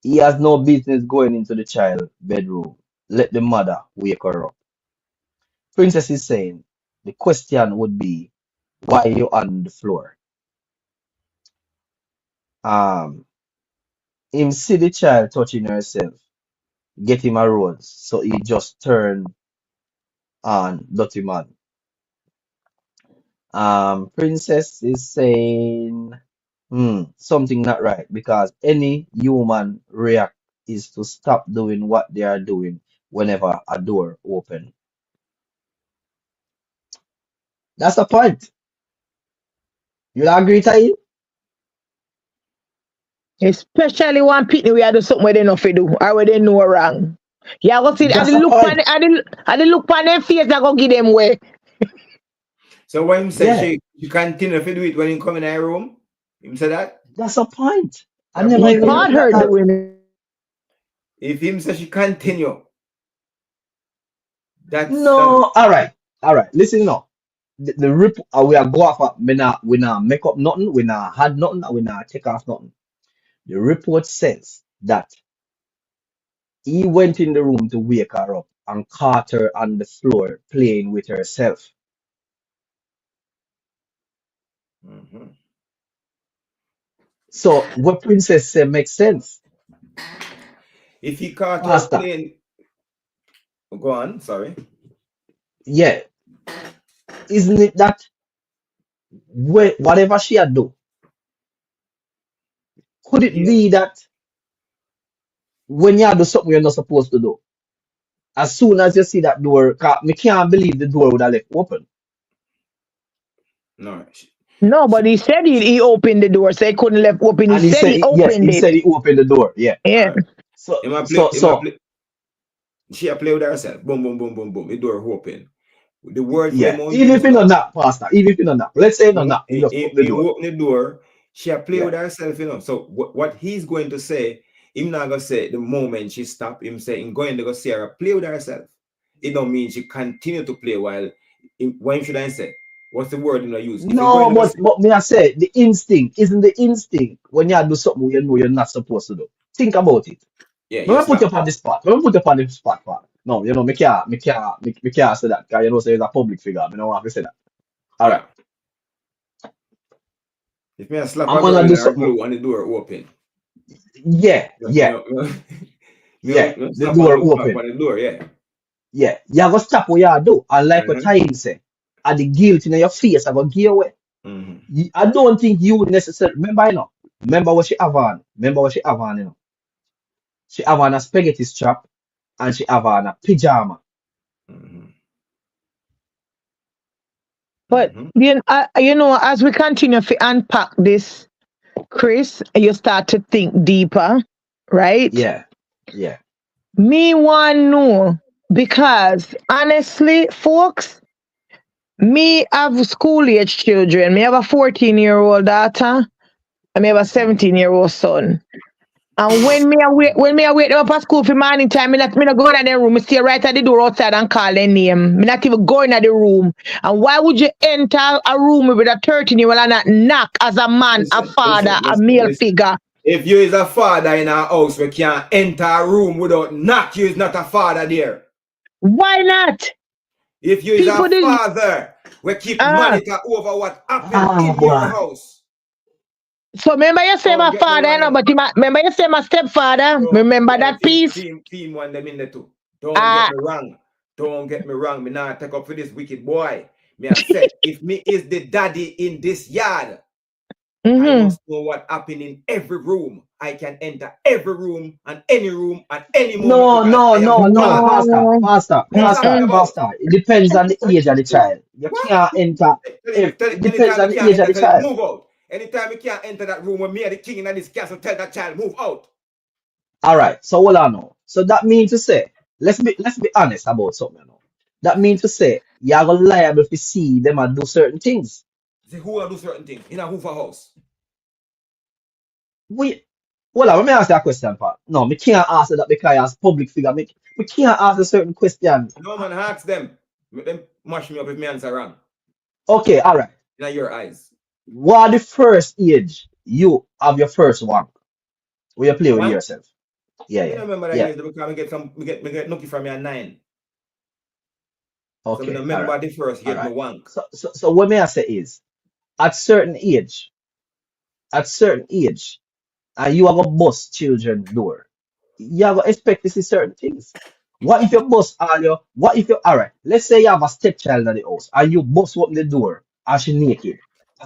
He has no business going into the child bedroom. Let the mother wake her up. Princess is saying the question would be why you on the floor. Um, him see the child touching herself, get him a rose, so he just turn on dirty man. Princess is saying something not right because any human react is to stop doing what they are doing whenever a door open. That's the point. You agree, Tai? Especially one pitney we do something where they know fi do or where they know wrong. Yeah, go see, I That's did the look point. I did look on them face that go give them way. So when him say Yeah, she continue to do it when he come in her room, him say that? that's the point. I Yeah, never He even caught looked at her that. doing it. if him say she continue, that's No, all right. Listen now. The rip we are go off. We not make up nothing. We not had nothing. We not take off nothing. The report says that he went in the room to wake her up and caught her on the floor playing with herself. Mhm. So what Princess said makes sense. If he caught her Pastor, playing, go on, sorry. yeah, isn't it that whatever she had do, could it Yeah, be that when you do something you're not supposed to do, as soon as you see that door, 'cause me can't believe the door would have left open. no, No, but he said he opened the door, so he couldn't left open. He And he said said, he yes, opened he said it. he opened the door. Yeah. Yeah. all right. So, Him a play, so, him a so, play. She a play with herself. Boom, boom, boom, boom, boom. The door open. The words yeah. them won't Even if use you now. don't knock, Pastor, even if you don't knock, let's say you don't He, knock, you he, just he, open the he door. open the door. She a play Yeah. with herself, So what he's going to say, him not gonna say the moment she stop. Him say him going to go see her play with herself. It don't mean she continue to play while. When should I say? What's the word you know use? If you're going No, to go see, but me I say the instinct isn't the instinct when you do something you know you're not supposed to do. Think about it. yeah, Let you me put you stop. up on the spot. Let me put you up on the spot, Pat. No, me can't say that because you know say it's a public figure. I don't want to say that. All right. Yeah. If me a slap I'm a girl gonna in do her something. glue and the door open. Yeah, Me, yeah, yeah. me The slap a door glue back open. on the door, yeah. Yeah, you have to stop what you do. And like what Uh-huh. time say, and the guilt in your face, I go give away. Mm-hmm. I don't think you would necessarily remember, you know. Remember what she have on. Remember what she have on, you know. She have on a spaghetti strap and she have on a pajama. Mm-hmm. But Mm-hmm. you know, as we continue to unpack this, Chris, you start to think deeper, right? Yeah, yeah, Me want know because honestly, folks, me have school age children. Me have a 14-year-old daughter and me have a 17-year-old son. And when me wake them up at school for morning time, me not go in their room. Me stay right at the door outside and call their name. Me not even go in the room. And why would you enter a room with a 13-year-old and not knock as a man, a Listen, father, listen, a listen, male listen. figure? If you is a father in a house, we can't enter a room without knock. You is not a father there. Why not? If you is a People this father, we keep ah. monitor over what happened ah, in your boy. house. So remember you say Don't my get me father, wrong, you know, but remember you say my stepfather. Remember that piece? Team one them in there too. Don't get Ah, me wrong. Don't get me wrong. Me not take up for this wicked boy. Me I said, if me is the daddy in this yard, I mm-hmm. must know what happened in every room. I can enter every room and any room at any moment No, because no, I am no, the no, father. No. What you talking about? Pastor. It depends on the age of the child. You What? can't enter. It depends Anytime on you the can't age of enter, the tell it child. move out. Anytime you can't enter that room with me and the king in this castle, tell that child move out. All right. So hold on now. So that means to say, let's be honest about something now. That means to say you're gonna liable to see them and do certain things. Say who will do certain things in a Hoover house. We Hold on, let me ask you a question, Pat. No, me can't answer that because as public figure, me can't ask a certain question. No man, ask them. Make them mash me up if me answer wrong. Okay, all right. In your eyes. What the first age you have your first one? Where you play with One? yourself? Yeah, Me yeah, don't remember that yeah. age because me get nookie from me at 9. So me don't Okay, all right, remember the first all get me right. wank. So what may I say is, at certain age, and you have a bust children door, you have to expect to see certain things. What if you bust all your, what if you, all right, let's say you have a stepchild in the house and you bust open the door and she naked.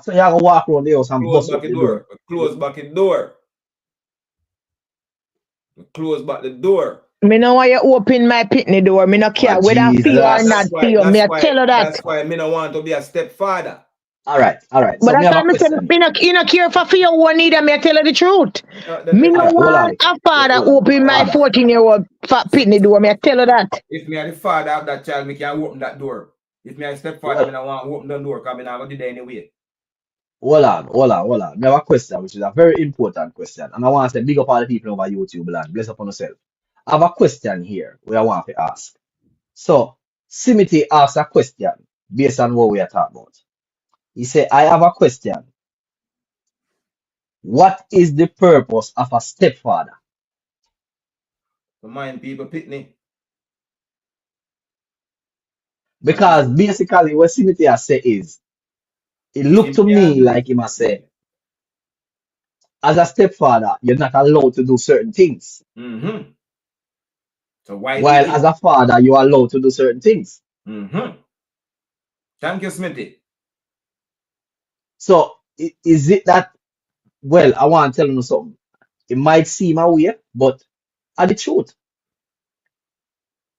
So you have to walk around the house and Close bust back the open the door. door. Close back the door. Close back the door. Me know why you open my pitney door. Me no Oh, care whether I feel or not Jesus. feel. Me I tell her that. That's why me don't want to be a stepfather. All right, all right. But So me that's have why a me say question me here. no, you no care for fear one either. Me I tell her the truth. Me no All right, hold on. want a father Hold on, open my father. 14-year-old fat pitney door. Me I tell her that. If me are the father of that child, me can open that door. If me are a stepfather, me Well, don't want to open the door because me not going to do that anyway. hold on. Me have a question, which is a very important question. And I want to say big up all the people over YouTube land. Bless upon yourself. I have a question here where I want to ask. So, Simity asked a question based on what we are talking about. He said, I have a question. What is the purpose of a stepfather? To mind people pitney. Because basically what Simity has said is, it looked to Him me can do like it. he must say, as a stepfather, you're not allowed to do certain things. Mm-hmm. So why do While it? as a father, you are allowed to do certain things. Mm-hmm. Thank you, Smithy. So is it that, well, I want to tell you something. It might seem a way, but are the truth.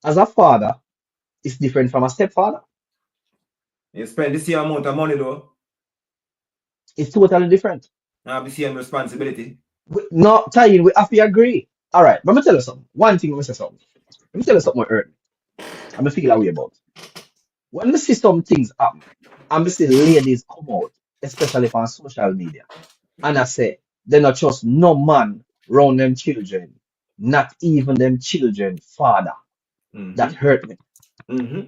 As a father, it's different from a stepfather. You spend the same amount of money though. It's totally different. Have the same responsibility. No, Tayin, we have to agree. All right, but let me tell you something. One thing, let me say something. Let me tell you something what hurt me. I'm feel a way about. When we see some things happen, and we see ladies come out, especially on social media, and I say, they not trust no man round them children, not even them children father. That Mm-hmm. hurt me. Mm-hmm.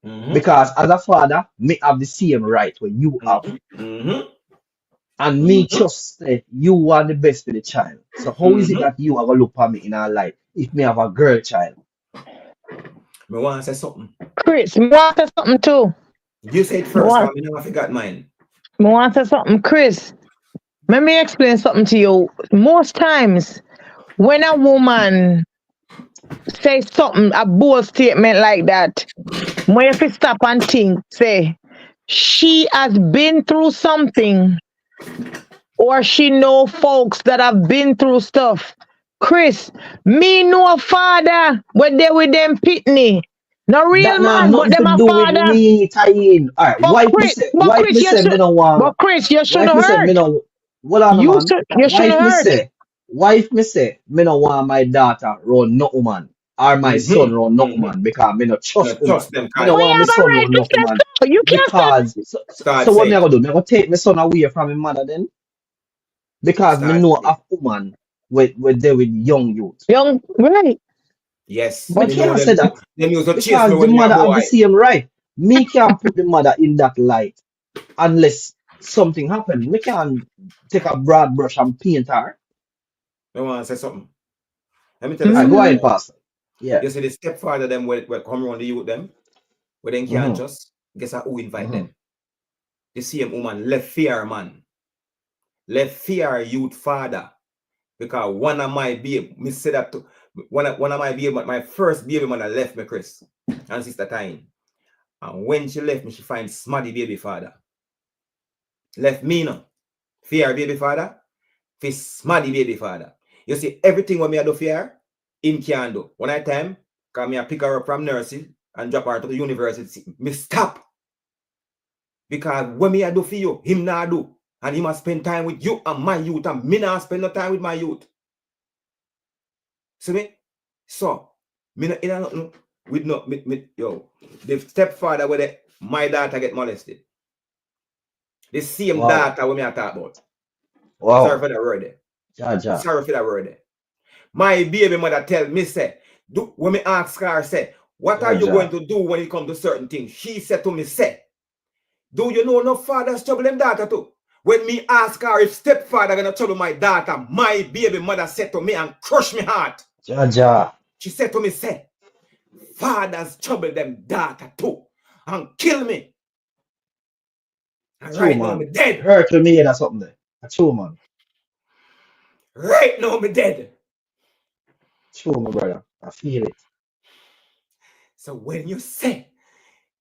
Mm-hmm. Because as a father, me have the same right when you have. Mm-hmm. And me just say you are the best for the child. So how is it Mm-hmm. that you are gonna look at me in our life if me have a girl child? Me want to say something. Chris, me want to say something too. You say it Me first, want, because me never forgot mine. me want to say something, Chris. Let me explain something to you. Most times, when a woman say something, a bold statement like that, when you fi stop and think, say, she has been through something, or she know folks that have been through stuff. Chris, me know a father when they with them pitney. No real That nah man, but nothing to them a do with father. me tying. Alright, But wife me Chris, you say me should, no want, you wife shouldn't me say me hurt. no, hold on man. You shouldn't hurt. Wife me say me no want my daughter run no woman or my son run Mm-hmm. no Mm-hmm. woman because me no No, trust woman. trust them Me no kind. But you want my have a son right run to no say woman so. You can't say because Start so what me I saying. gonna do? Me I gonna take my son away from his mother then because me Start know saying. a woman with there with young youth. young, right? Yes. Me But Me know can't them. say that Them used to chase me because the when me a mother have the boy. same right. Me can't put the mother in that light unless something happen. Me can't take a broad brush and paint her. Me want to say something. Let me tell you Alright, something. go mm, ahead, Pastor. Yeah. You see the stepfather them when come around the youth them, where they can't Mm-hmm. trust. Guess who invite Mm-hmm. them? The same woman left fear man. Left fear youth father. Because one of my baby, me say that to one of my baby, my first baby mother left me, Chris, and sister Time. And when she left me, she find smarty baby father. Left me no. Fear baby father, for smarty baby father. You see, everything when me I do fear, him can do. One night time, come me I pick her up from nursing and drop her to the university. Me stop. Because when me I do for you, him not do. And he must spend time with you and my youth, and me not spend no time with my youth. See me? So, me no in nothing with no yo. The stepfather where my daughter get molested. The same Wow. daughter when me I talk about. Sorry Wow. for that word there. Ja. Sorry for that word there. My baby mother tell me say, when me ask her say, what are you Ja. going to do when it comes to certain things? She said to me, say, Do you know no fathers trouble them daughter too? When me ask her if stepfather gonna trouble my daughter, my baby mother said to me and crush me heart. Jaja. She said to me, say, fathers trouble them daughter too and kill me. And True, right now man. me dead. Hurt to me or something there. True, man. Right now me dead. True, my brother. I feel it. So when you say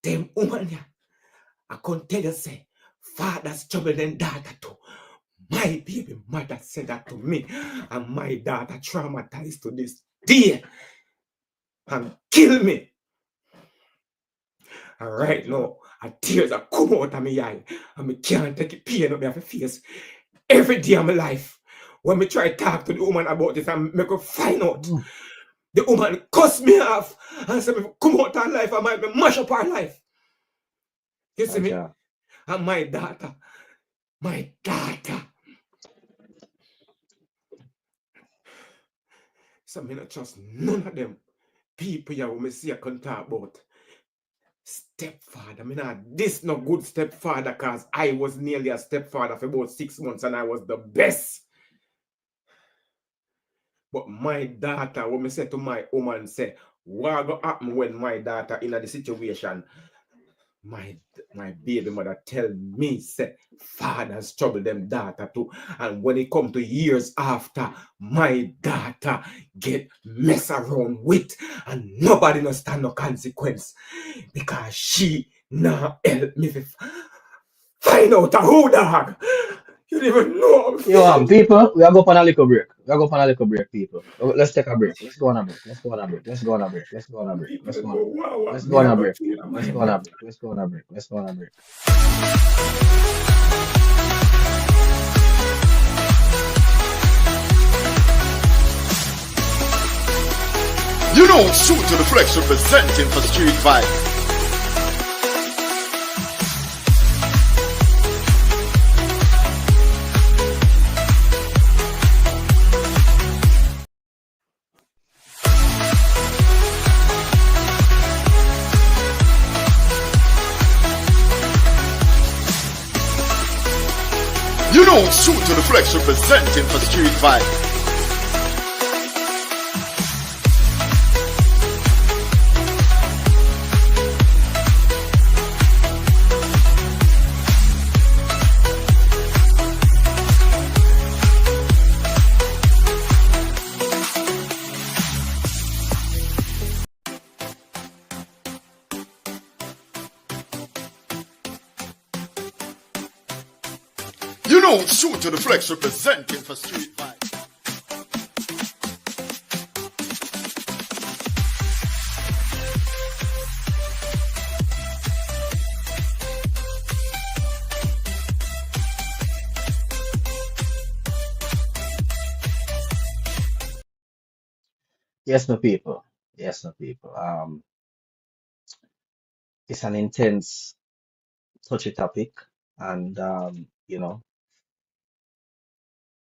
them woman, I can tell you say, fathers trouble them daughter too. My baby mother said that to me, and my daughter traumatized to this day and kill me. And right now, tears are come out of my eye, and I can't take it pain up my face every day of my life. When I try to talk to the woman about this and make her find out, the woman cuss me off and say, come out of her life, I might mash up her life. You see me? And my daughter, so I not trust none of them people here when I see I can talk about stepfather. I mean, this no good stepfather because I was nearly a stepfather for about 6 months and I was the best. But my daughter, when I say to my woman, say, what going to happen when my daughter in the situation? My baby mother tell me, say, fathers trouble them daughter too. And when it come to years after, my daughter get mess around with and nobody no stand no consequence because she not help me find out who dog. You don't even know. Yo, people, we are going on a little break. We are going on a little break, people. Let's take a break. Let's go on a break. Let's go on a break. Let's go on a break. Let's go on a break. Let's go on a break. Let's go on a break. Let's go on a break. Let's go on a break. Let's go on a break. You know it's Shoot to the Flex representing for Street Vibe. You know it's Shoot to the Flex representing for Street Vibe. You know it's Shoot to the Flex representing for Street Vibe. Yes, my people. Yes, my people. It's an intense, touchy topic, and you know,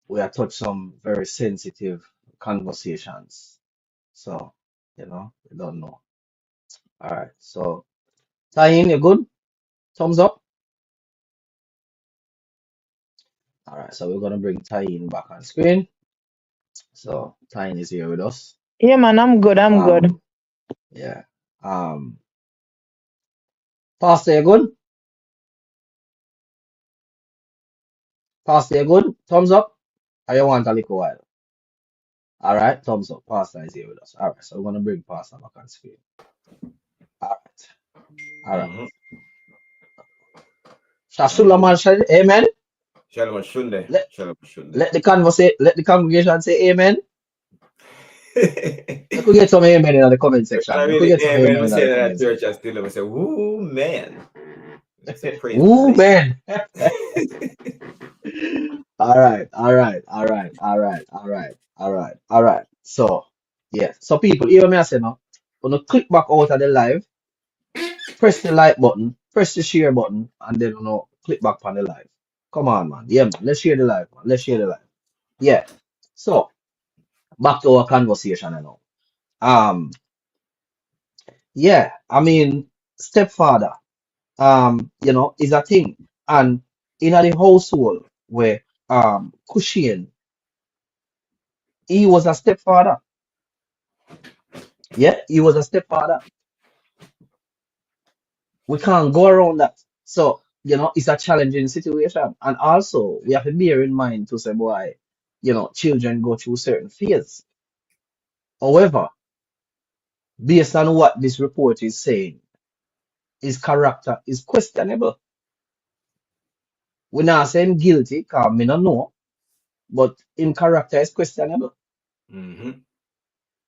we have touched some very sensitive conversations. So, you know, we don't know. All right. So, Tahin, you good? Thumbs up. All right. So we're gonna bring Tahin back on screen. So Tahin is here with us. Yeah, man, I'm good. I'm good. Yeah. Pastor, you good? Pastor, you good? Thumbs up. Or you want a little while? All right. Thumbs up. Pastor is here with us. All right. So we're gonna bring Pastor back on screen. All right. All right. Shasulaman said, Amen. Let the congregation say Amen. You could get some amen in the comment section. You could get some amen in the comment section. Still, I say, ooh, man. Ooh, man. All right, all right, all right, all right, all right, all right, all right. So, yeah. So, people, even me I say now, when you click back out of the live, press the like button, press the share button, and then click back on the live. Come on, man. Yeah, man. Let's share the live, man. Let's share the live. Yeah. So, back to our conversation now. Yeah, I mean, stepfather. is a thing. And in the household where Cushion, he was a stepfather. Yeah, he was a stepfather. We can't go around that. So, it's a challenging situation. And also, we have to bear in mind to say, boy, children go through certain fears. However, based on what this report is saying, his character is questionable. We're not saying guilty, because me not know, but in character is questionable. Mm-hmm.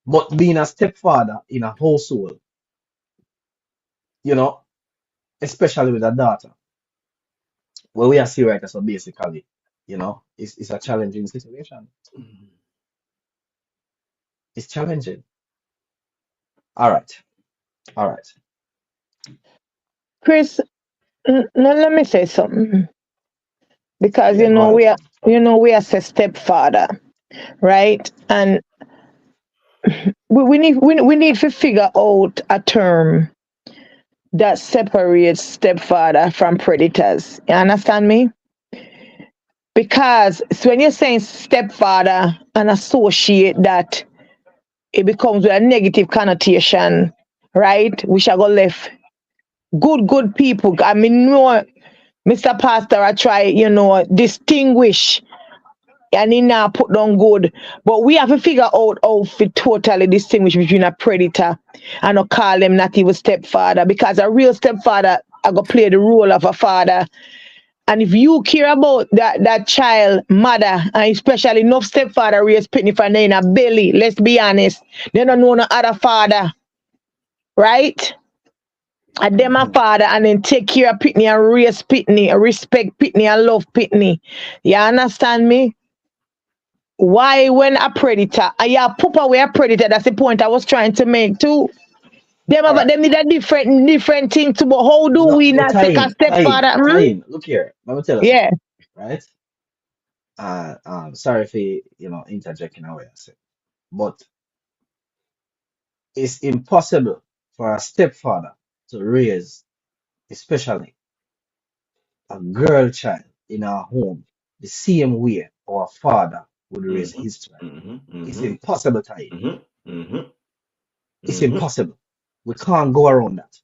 But being a stepfather in a household, you know, especially with a daughter, where we are see right, so basically, it's a challenging situation. It's challenging. All right. All right. Chris, now let me say something because Yeah, go ahead. we are a stepfather, right? And we need to figure out a term that separates stepfather from predators. You understand me? Because when you're saying stepfather and associate that, it becomes with a negative connotation, right? We shall go left. Good people. I mean, no, Mr. Pastor, I try, distinguish and he now put down good. But we have to figure out how to totally distinguish between a predator and not call them not even stepfather. Because a real stepfather I go play the role of a father. And if you care about that child, mother, and especially enough stepfather raised pitney for in a belly, let's be honest, they don't know no other father, right? And them a father and then take care of pitney and raise pitney, respect pitney and love pitney. You understand me? Why when a predator, and yeah, poop away a predator, that's the point I was trying to make too. All right. Them need a different thing too, but how do No, we but not take a stepfather? Look here. Let me tell you Yeah. something, right? Sorry for interjecting away, I say, but it's impossible for a stepfather to raise, especially a girl child in our home, the same way our father would raise Mm-hmm. his child. Mm-hmm. It's Mm-hmm. impossible, Ty. Mm-hmm. Mm-hmm. It's Mm-hmm. impossible. We can't go around that.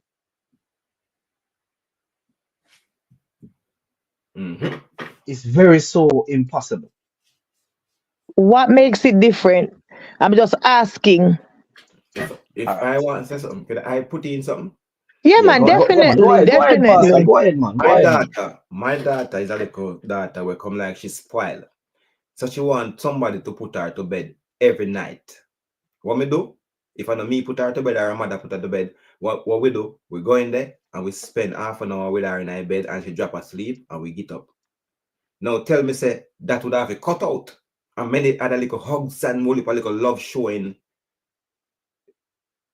Mm-hmm. It's very so impossible. What makes it different? I'm just asking. If All right. I want to say something, could I put in something? Yeah, Yeah, man, yeah, man. definitely, Go ahead, Pastor. definitely. Go ahead, man. Go ahead, man. My daughter is a little daughter will come like she's spoiled. So she want somebody to put her to bed every night. What me do? If I know me put her to bed or her mother put her to bed, what we do? We go in there and we spend half an hour with her in her bed and she drop asleep and we get up. Now tell me, say that would have a cut out. And many other little hugs and more little love showing.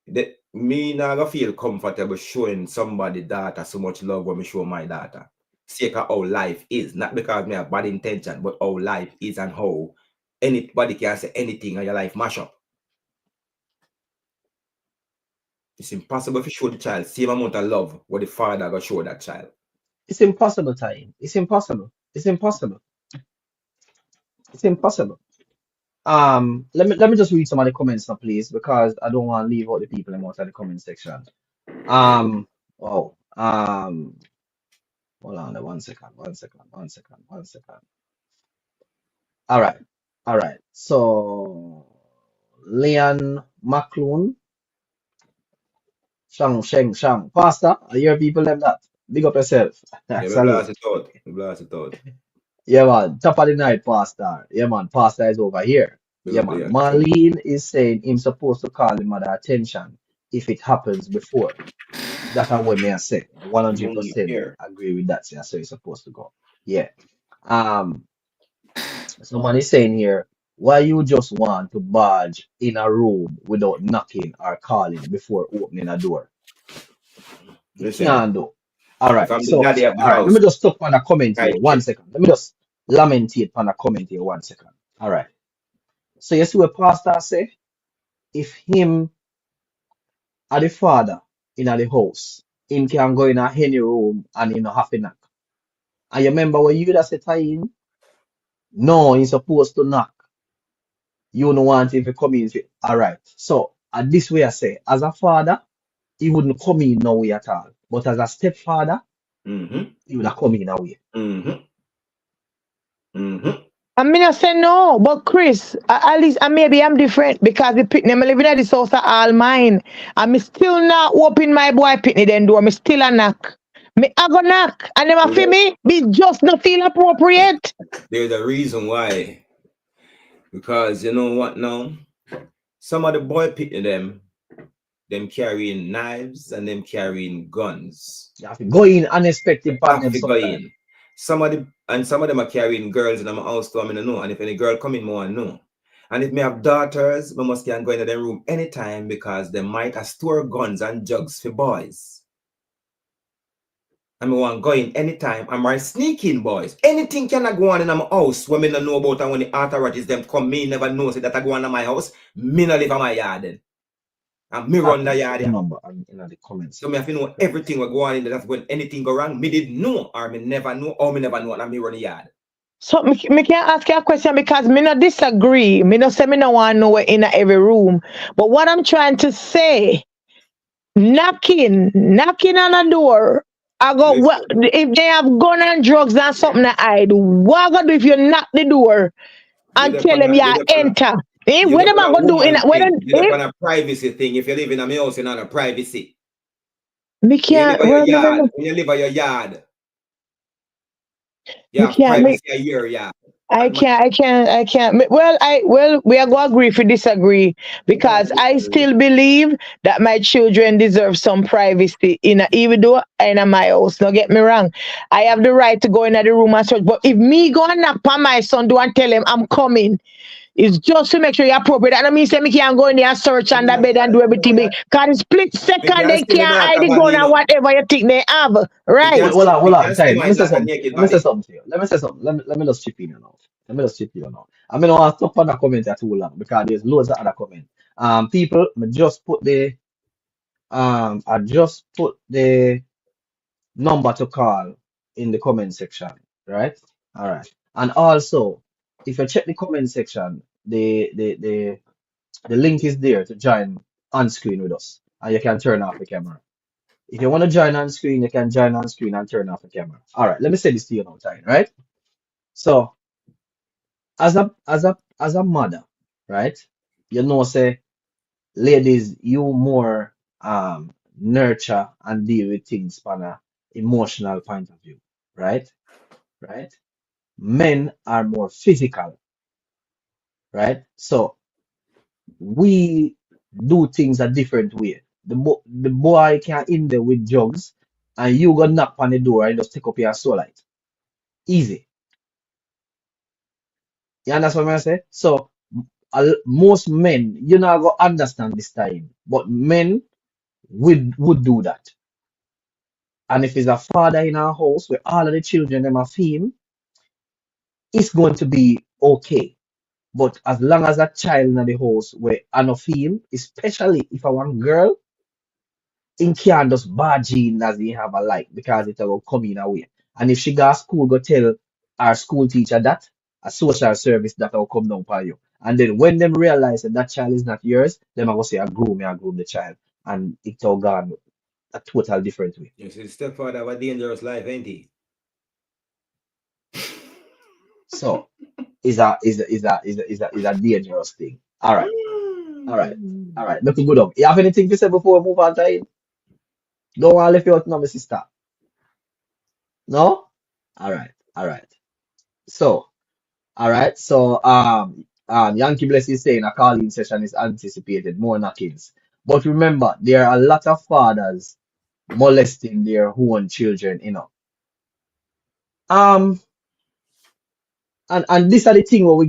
That me not gonna feel comfortable showing somebody daughter so much love when me show my daughter. Sake of how life is, not because me have bad intention, but how life is and how anybody can say anything and your life mash up. It's impossible to show the child same amount of love what the father gonna show that child. It's impossible, Ty. It's impossible. It's impossible. It's impossible. Let me just read some of the comments now, please, because I don't want to leave out the people in most of the comment section. Oh, hold on, 1 second, 1 second, 1 second, 1 second. All right, all right. So, Leon McClune, Shang, Pastor, I hear people them that. Big up yourself. Yeah, we Salute. blast it out. We blast it out. Yeah, man. Top of the night, Pastor. Yeah, man. Pastor is over here. Big Yeah, up the man. youngster. Marlene is saying him supposed to call him mother attention if it happens before. That's what may I say. You only 100% here. agree with that. Yeah, so it's supposed to go. Yeah. Um, Someone is saying here, why you just want to barge in a room without knocking or calling before opening a door? You Listen, can't do. All if right. I'm the So, daddy of the all right. Let house, me just stop on a comment I here. 1 second. Let me just lamentate on a comment here. 1 second. All right. So you see what pastor say? If him are the father in the house, him can go in any room and you know have to knock. And you remember when you just say in, no, he's supposed to knock. You don't want him to come in. Alright. So this way I say, as a father, he wouldn't come in no way at all. But as a stepfather, Mm-hmm. he would have come in a way. Mm-hmm. Mm-hmm. I mean, I say no, but Chris, at least maybe I'm different because the pitney, I'm living at this house are all mine. And me still not open my boy pitney then door. Me still a knock. Me I go knock. And them a feel me, me just not feel appropriate. There's a reason why. Because you know what now? Some of the boy picking them carrying knives and them carrying guns. You have to go in unexpected Have partner to go sometimes. in. Some of them are carrying girls in my house too, I mean, know. And if any girl come in more, I know. And if me have daughters, we must can go into their room anytime because they might have store guns and jugs for boys. And me want go in anytime. I'm right sneaking boys. Anything can go on in my house when me don't know about and when the authorities them come, me never know say that I go on in my house. Me not live in my yard then. And me run the yard. The number and in the comments. So me have to know everything will go on in there. When anything go wrong, me didn't know or me never know or me never know and me run the yard. So me can ask you a question because me not disagree. Me not say me no want to know in every room. But what I'm trying to say, knocking on a door. I go, what if they have gun and drugs and something to hide? What I gonna do if you knock the door and tell them you enter? What am I gonna do in You're on a privacy thing. If you live in a house, you're not a privacy. Me can't. When you live at your yard, you have privacy at your yard. I can't. Well, we are going to agree if we disagree because I still believe that my children deserve some privacy even though in my house. Don't get me wrong. I have the right to go in the room and search. But if me go and knock on my son, do and tell him I'm coming, it's just to make sure you're appropriate. And I mean, say me can't go in there and search on the bed and do everything. Because split second they can't hide the gun or whatever you think they have. Right? Hold on. Let me say something to you. Let me just chip in now. I mean, I want to stop on the comment too long because there's loads of other comments. People, I just put the number to call in the comment section, right? All right. And also, if you check the comment section, the link is there to join on screen with us, and you can turn off the camera. If you want to join on screen, you can join on screen and turn off the camera. All right. Let me say this to you now, time, right? So, as a mother, right? You know, say, ladies, you more nurture and deal with things from a emotional point of view, right? Right? Men are more physical, right? So we do things a different way. The boy can in there with drugs, and you go knock on the door and just take up your soul light. Easy. You understand what I say? So most men, you not go understand this time, but men would do that. And if it's a father in our house where all of the children them are him, it's going to be okay. But as long as a child in the house where I no him, especially if I want girl, in can't just barge in as he have a like because it will come in a way. And if she go to school, go tell our school teacher that a social service that will come down for you. And then when them realize that that child is not yours, them are going to say, I groom the child. And it all gone a total different way. You see, the stepfather have a dangerous life, ain't he? So is a dangerous thing. All right. Looking good up. You have anything to say before we move on to it? Don't want to leave you out now, my sister. No? All right. So, Yankee Bless is saying a calling session is anticipated, more knockings. But remember, there are a lot of fathers molesting their own children, you know. And these are the thing where we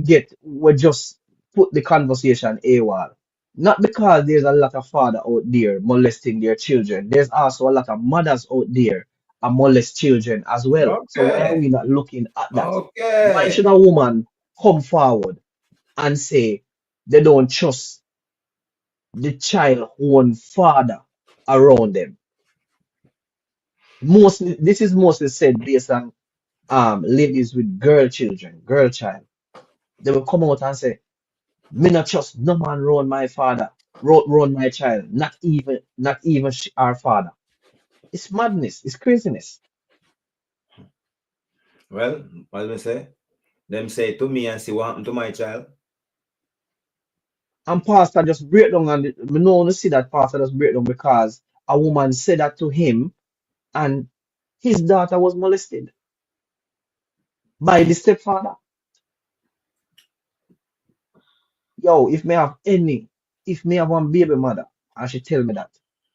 just put the conversation AWOL. Not because there's a lot of father out there molesting their children. There's also a lot of mothers out there and molest children as well. So why are we not looking at that? Why should a woman come forward and say they don't trust the child own father around them? Mostly, this is mostly said based on ladies with girl children, girl child. They will come out and say, "Me not trust no man round my father, round my child, not even our father." It's madness. It's craziness. Well, what me say? Them say to me and see what happened to my child. And pastor just break down, and we know to see that pastor just break down because a woman said that to him, and his daughter was molested by the stepfather. Yo, if me have one baby mother, and she tell me that,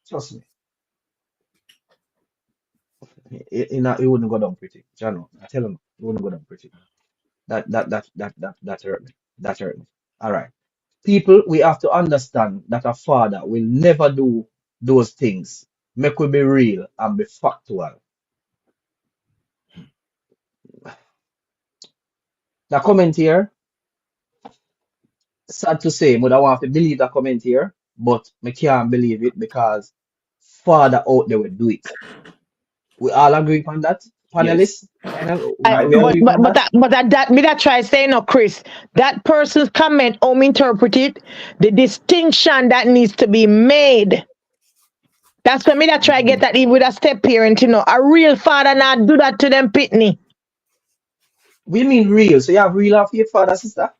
trust me, it wouldn't go down pretty. Jano, I tell him, it wouldn't go down pretty. That hurt me. That hurt me. All right. People, we have to understand that a father will never do those things. Make we be real and be factual. The comment here, sad to say, but I want to believe the comment here, but I can't believe it because father out there will do it. We all agree on that, Yes. panelists. Panel, I, I we mean, but agree but on but that. that me that try say no, Chris. That person's comment, me interpret it, the distinction that needs to be made. That's when me that try get that even with a step parent, a real father not do that to them pitney. We mean real. So you have real of your father, sister?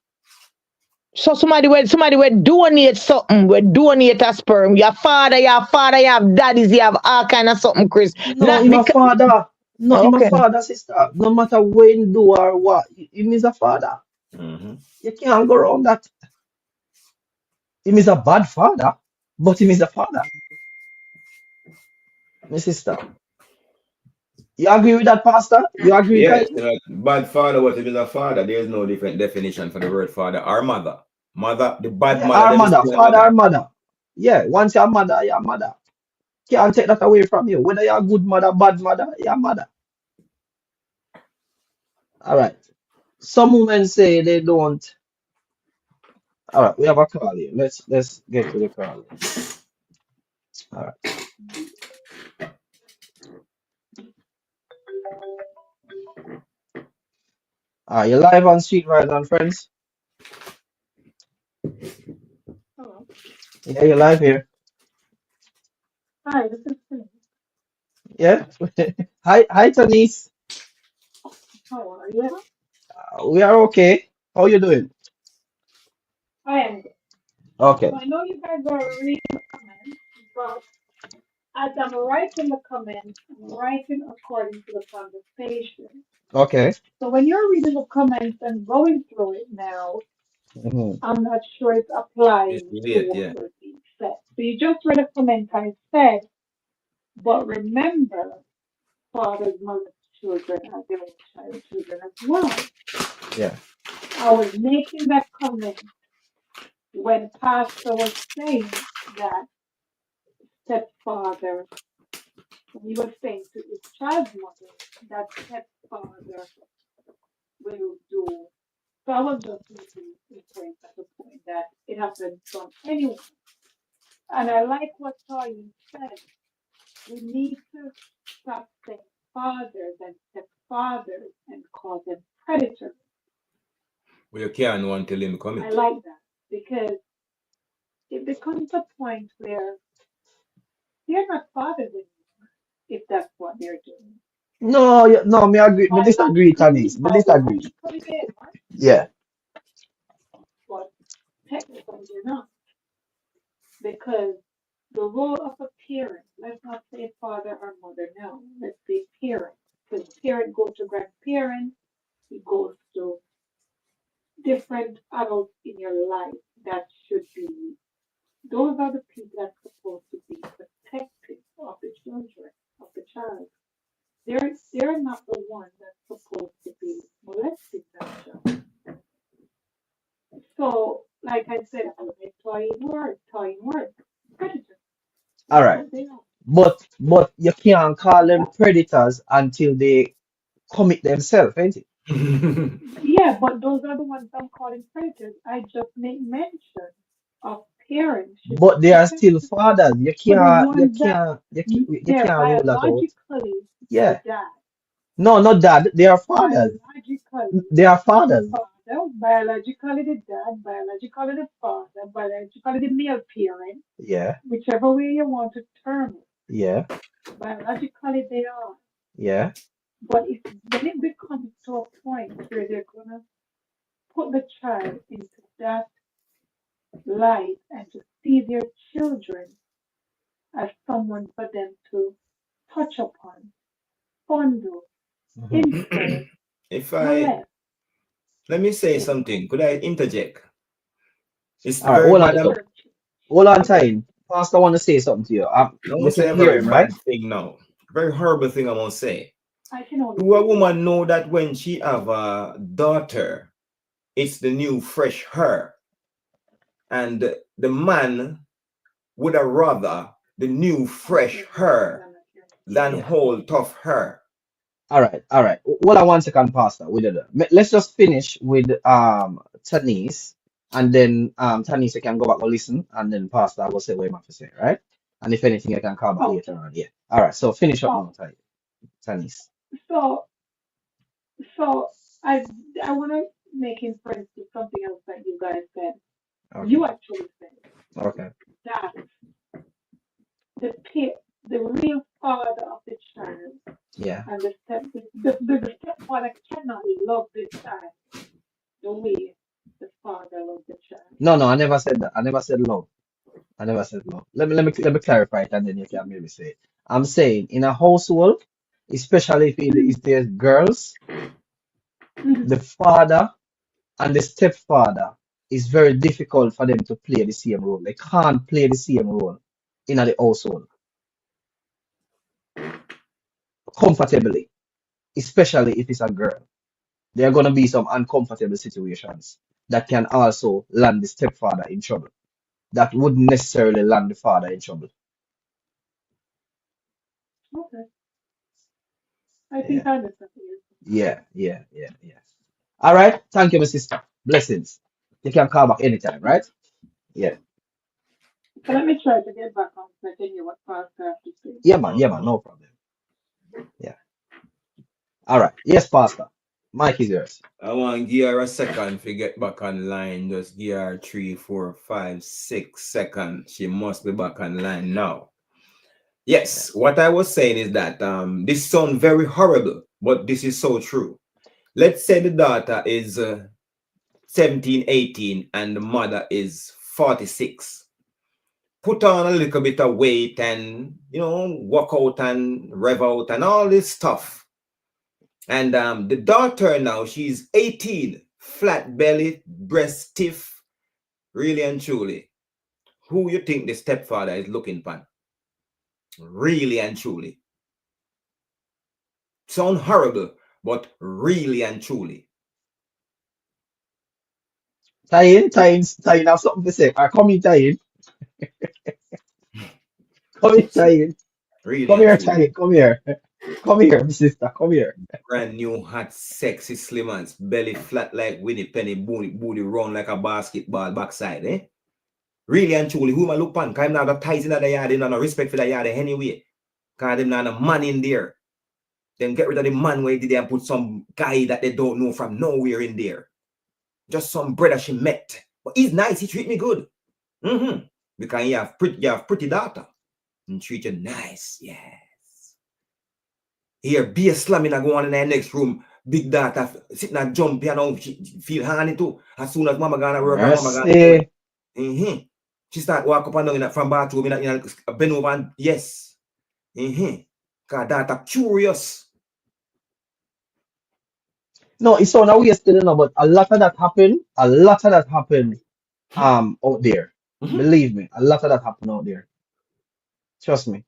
So somebody would donate something, would donate a sperm. Your father, you have daddies, you have all kind of something, Chris. No, Not him a because father. No, him a okay. father, sister. No matter when you do or what, him is a father. mhm. You can't go around that. Him is a bad father, but him is a father. My sister. You agree with that, Pastor? You agree, Yes, Kai? bad father, what if it's a father? There is no different definition for the word father or mother. Mother, the bad Yeah, mother, our them is mother, still a father mother. or mother. Yeah, once you're mother, you're mother. Can't take that away from you. Whether you're a good mother, bad mother, you're mother. All right. Some women say they don't. All right, we have a call here. Let's get to the call. All right. You're live on Street Vibes and Friends. Hello. Yeah, you're live here. Hi, this is Cindy. Yeah. Hi, Tanis. How are you? We are okay. How you doing? I am good. Okay. So I know you guys are reading the comments, but as I'm writing the comments, I'm writing according to the conversation. Okay. So when you're reading the comments and going through it now, Mhm. I'm not sure it's It's applying to late, what yeah. was being said. So you just read a comment I said, but remember, fathers, mothers, children are their own child children as well. Yeah. I was making that comment when Pastor was saying that stepfather, when he was saying to his child's mother, that stepfather will do. So I was just making a point at the point that it happens from anyone. And I like what Toyin said. We need to stop saying fathers and stepfathers and call them predators. Well, you can't want till him I commit. like that because it becomes a point where they're not fathers anymore if that's what they're doing. No, no, me agree. Me disagree, Biologically, Tanis. Me disagree. they are, Yeah. but technically they're not. Because the role of a parent, let's not say father or mother, no, let's say parent. Because parent goes to grandparents, it goes to different adults in your life that should be, those are the people that's supposed to be protective of the children, of the child. They're not the one that's supposed to be molesting that child. So, like I said, I was toying word, predator. All That's right. what they are. But you can't call them predators until they commit themselves, ain't it? Yeah, but those are the ones I'm calling predators. I just make mention of parents should But they are protect still them. fathers. You But the can't, you ones that can't, you they're can't rule that out. biologically the Yeah. dad, No, not dad. They are fathers. biologically They are the fathers. father, biologically the dad, biologically the father, biologically the male parent, Yeah. whichever way you want to term it. Yeah. Biologically they are. Yeah. But if when it becomes to a point where they're gonna put the child into that light and to see their children as someone for them to touch upon, fondle, Mhm. insult, If I molest, let me say it something, could I interject? It's All right, very hold on, bad. so church. hold on, time. Pastor want to say something to you. I You won't say can a hear very him, right? bad thing now. Very horrible thing I won't say. I can only Do a say this. woman know that when she have a daughter, it's the new fresh her, and the man would have rather the new I'm fresh so sorry, but her I'm not hearing than Yeah. whole tough her. All right, all right. Hold on 1 second, Pastor. We did it. Let's just finish with Tanis, and then Tanis you can go back and listen, and then Pastor I will say what you have to say, right? And if anything, you can come back you. later Okay. on. Yeah. All right. So finish up Oh, now, Tanis. so so I I want to make inference to something else that you guys said. Okay. You actually said Okay. that the real father of the child Yeah. and the stepfather cannot love the child the way the father loves the child. No, no, I never said that. I never said love. I never said love. Let me clarify it, and then you can maybe say it. I'm saying in a household, especially if there's girls, Mhm. the father and the stepfather is very difficult for them to play the same role. They can't play the same role in the household comfortably, especially if it's a girl. There are going to be some uncomfortable situations that can also land the stepfather in trouble. That wouldn't necessarily land the father in trouble. Okay, I Yeah, think I understand you. yeah. All right. Thank you, my sister. Blessings. You can call back anytime, right? Yeah. So let me try to get back on so I can hear what Pastor have to say. Yeah, man. Yeah, man. No problem. Yeah. All right. Yes, Pastor. Mike is yours. I want to give her a second to get back online. Just give her 3, 4, 5, 6 seconds. She must be back online now. Yeah. Yes, what I was saying is that this sounds very horrible, but this is so true. Let's say the daughter is 17, 18, and the mother is 46. Put on a little bit of weight and, walk out and rev out and all this stuff. And the daughter now, she's 18, flat belly, breast stiff, really and truly. Who you think the stepfather is looking for? Really and truly. Sound horrible, but really and truly. Tie in, have something to say. Come in, tie in. Come in, tie in. Really Come and here, truly. tie in. Come here. Come here, my sister. Come here. Brand new, hot, sexy, slim and belly flat like Winnie Penny, booty round like a basketball backside, eh? Really and truly, who am I look pan? Cause I'm not got ties in the yard, him not no respect for the yard anyway. Cause them not a man in there. Then get rid of the man where did they and put some guy that they don't know from nowhere in there. Just some brother she met. But he's nice, he treat me good. Because you have pretty daughter. And treat you nice, yes. Here, be a slamming and go on in the next room. Big daughter sitting and jump, she feel honey too. As soon as mama gonna work and mama gonna do Mercy. it. She start walk up and down from bathroom in a bend over and yes. Cause daughter curious. No, it's on our way still, but a lot of that happened. A lot of that happened out there. Believe me, a lot of that happened out there. Trust me.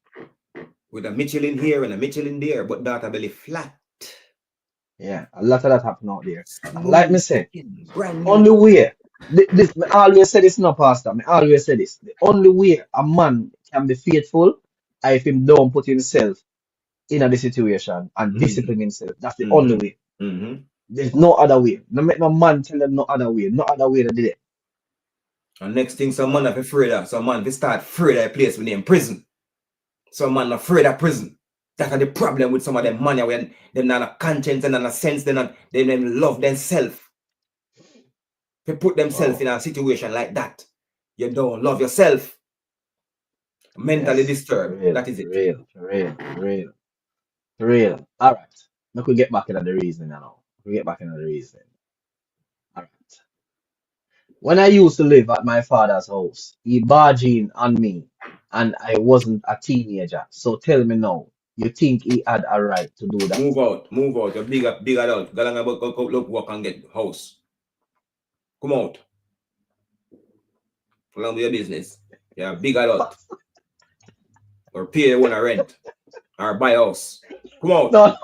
With a Michelin here and a Michelin there, but daughter belly flat. Yeah, a lot of that happened out there. And like me Smooth say, skin, brand new. only way this me always say this no pastor. Me always say this. The only way a man can be faithful is if him don't put himself in a situation and discipline himself. That's the only way. There's no other way. No make no man tell them no other way. No other way to do it. And next thing, some man have afraid of. Some man we start afraid of a place we name prison. Some man afraid of prison. That's the problem with some of them money when they not a conscience and not a sense, they love themselves. They put themselves in a situation like that. You don't love yourself. Mentally disturbed. Real, That is it. real. All right. We could get back into the reasoning now. We get back into the reasoning. All right. When I used to live at my father's house, he barged in on me, and I wasn't a teenager. So tell me now, you think he had a right to do that? Move out. You're big adult. Go look work and get house. Come out. Along with your business. You're a big adult. Or pay one a rent. Or buy house. Come out. No.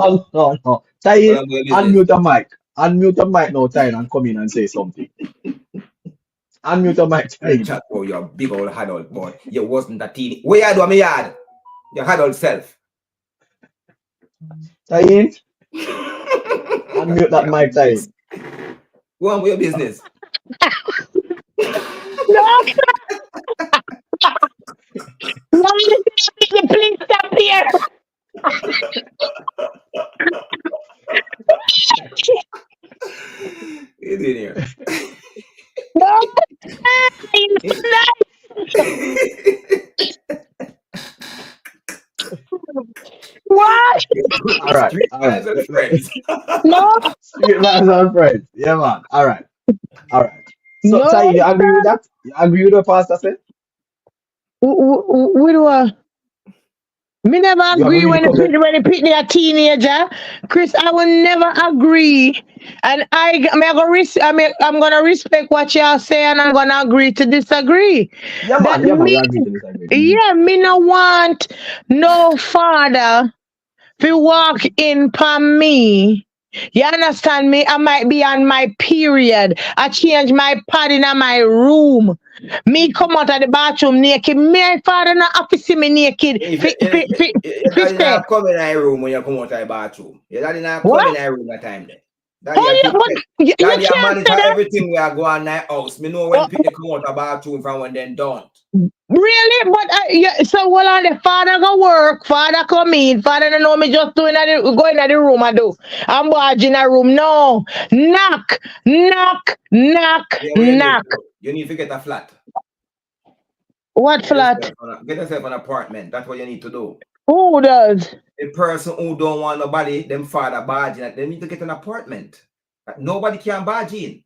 Tie in, unmute the mic. Unmute the mic now, Ty, and come in and say something. Unmute the mic, Ty. Chat, oh, you're a big old adult boy. You wasn't a teen. Where you do on my yard? Your adult self. Tie in. Unmute that mic, Ty. Go on with your business. No, please stop here. It's in here. No, what? All right. Friends. No. Street vibes and friends. Yeah, man. All right. So, No, Ty, you agree with that? You agree with what Pastor said? With what? Me never You agree agree with when the pitney a teenager. Chris, I will never agree. And I'm gonna respect what y'all say and I'm gonna agree to disagree. Yeah, man. You agree to disagree. Yeah, me no want no father to walk in for me. You understand me? I might be on my period. I change my pad in my room. Me come out of the bathroom naked. My father not happy see me naked. Your daddy not come in your room when you come out of the bathroom. Your daddy not come in your room that time there. Daddy a monitor everything we are going in the house. Me know when people come out of the bathroom from when they don't. Really? But so while all the father go work, father come in, father don't know me just go in the room I do. I'm watching a room. No. Knock. You need to get a flat. What flat? Get yourself an apartment. That's what you need to do. Who does? The person who don't want nobody, them father barging, they need to get an apartment. Nobody can barge in.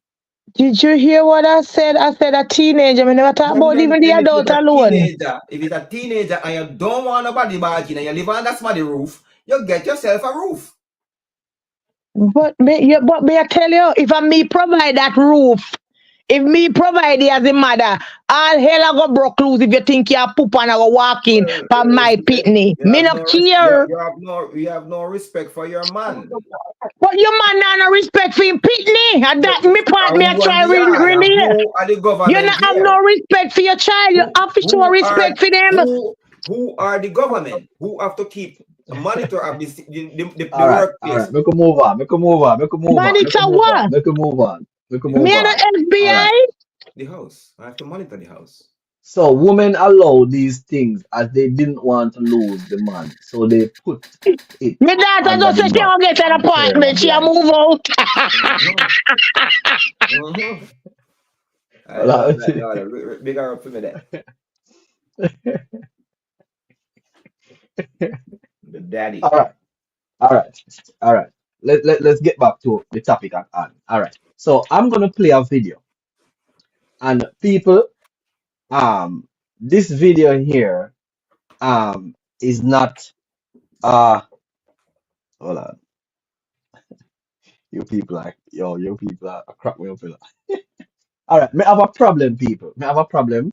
Did you hear what I said? I said a teenager. We never talk about even the adult alone. If it's a teenager and you don't want nobody barging and you live under somebody's roof, you get yourself a roof. But may I tell you, if me provide that roof, if me provide it as a mother, all hell I go broke loose if you think you're poop and I go walk in for my pitney. Me no care. You have no respect for your man. But your man not no respect for him pitney. And that me part me I try really. You not have no respect for your child. You have to show respect for them. Who are the government? Who have to keep a monitor of the all right, workplace? All right, make a move on. Monitor what? Make a move on. Me and the FBI? Right. The house. I have to monitor the house. So women allow these things as they didn't want to lose the man. So they put it. Me daughter just say she won't get an apartment. She move out. Big up for me there. The daddy. All right. Let's get back to the topic at hand. All right. So I'm gonna play a video, and people, this video here, is not hold on. You people are crap me up. All right. Me have a problem, people. Me have a problem,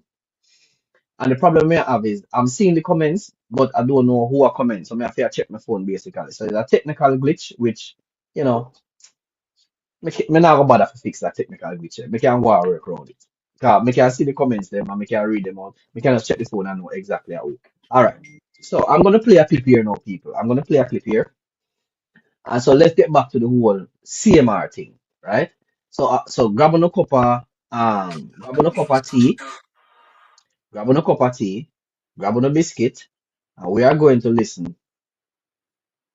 and the problem I have is I'm seeing the comments, but I don't know who are commenting. So I have to check my phone basically. So it's a technical glitch, which me not gonna bother to fix that technical glitch. Me can go and work around it. Cause me can see the comments them and me can read them out. Me can just check the phone and know exactly how. Alright. So I'm gonna play a clip here now, people. I'm gonna play a clip here. And so let's get back to the whole CMR thing, right? So grab on a cup of Grab on a cup of tea, grab on a cup of tea, grab on a biscuit, and we are going to listen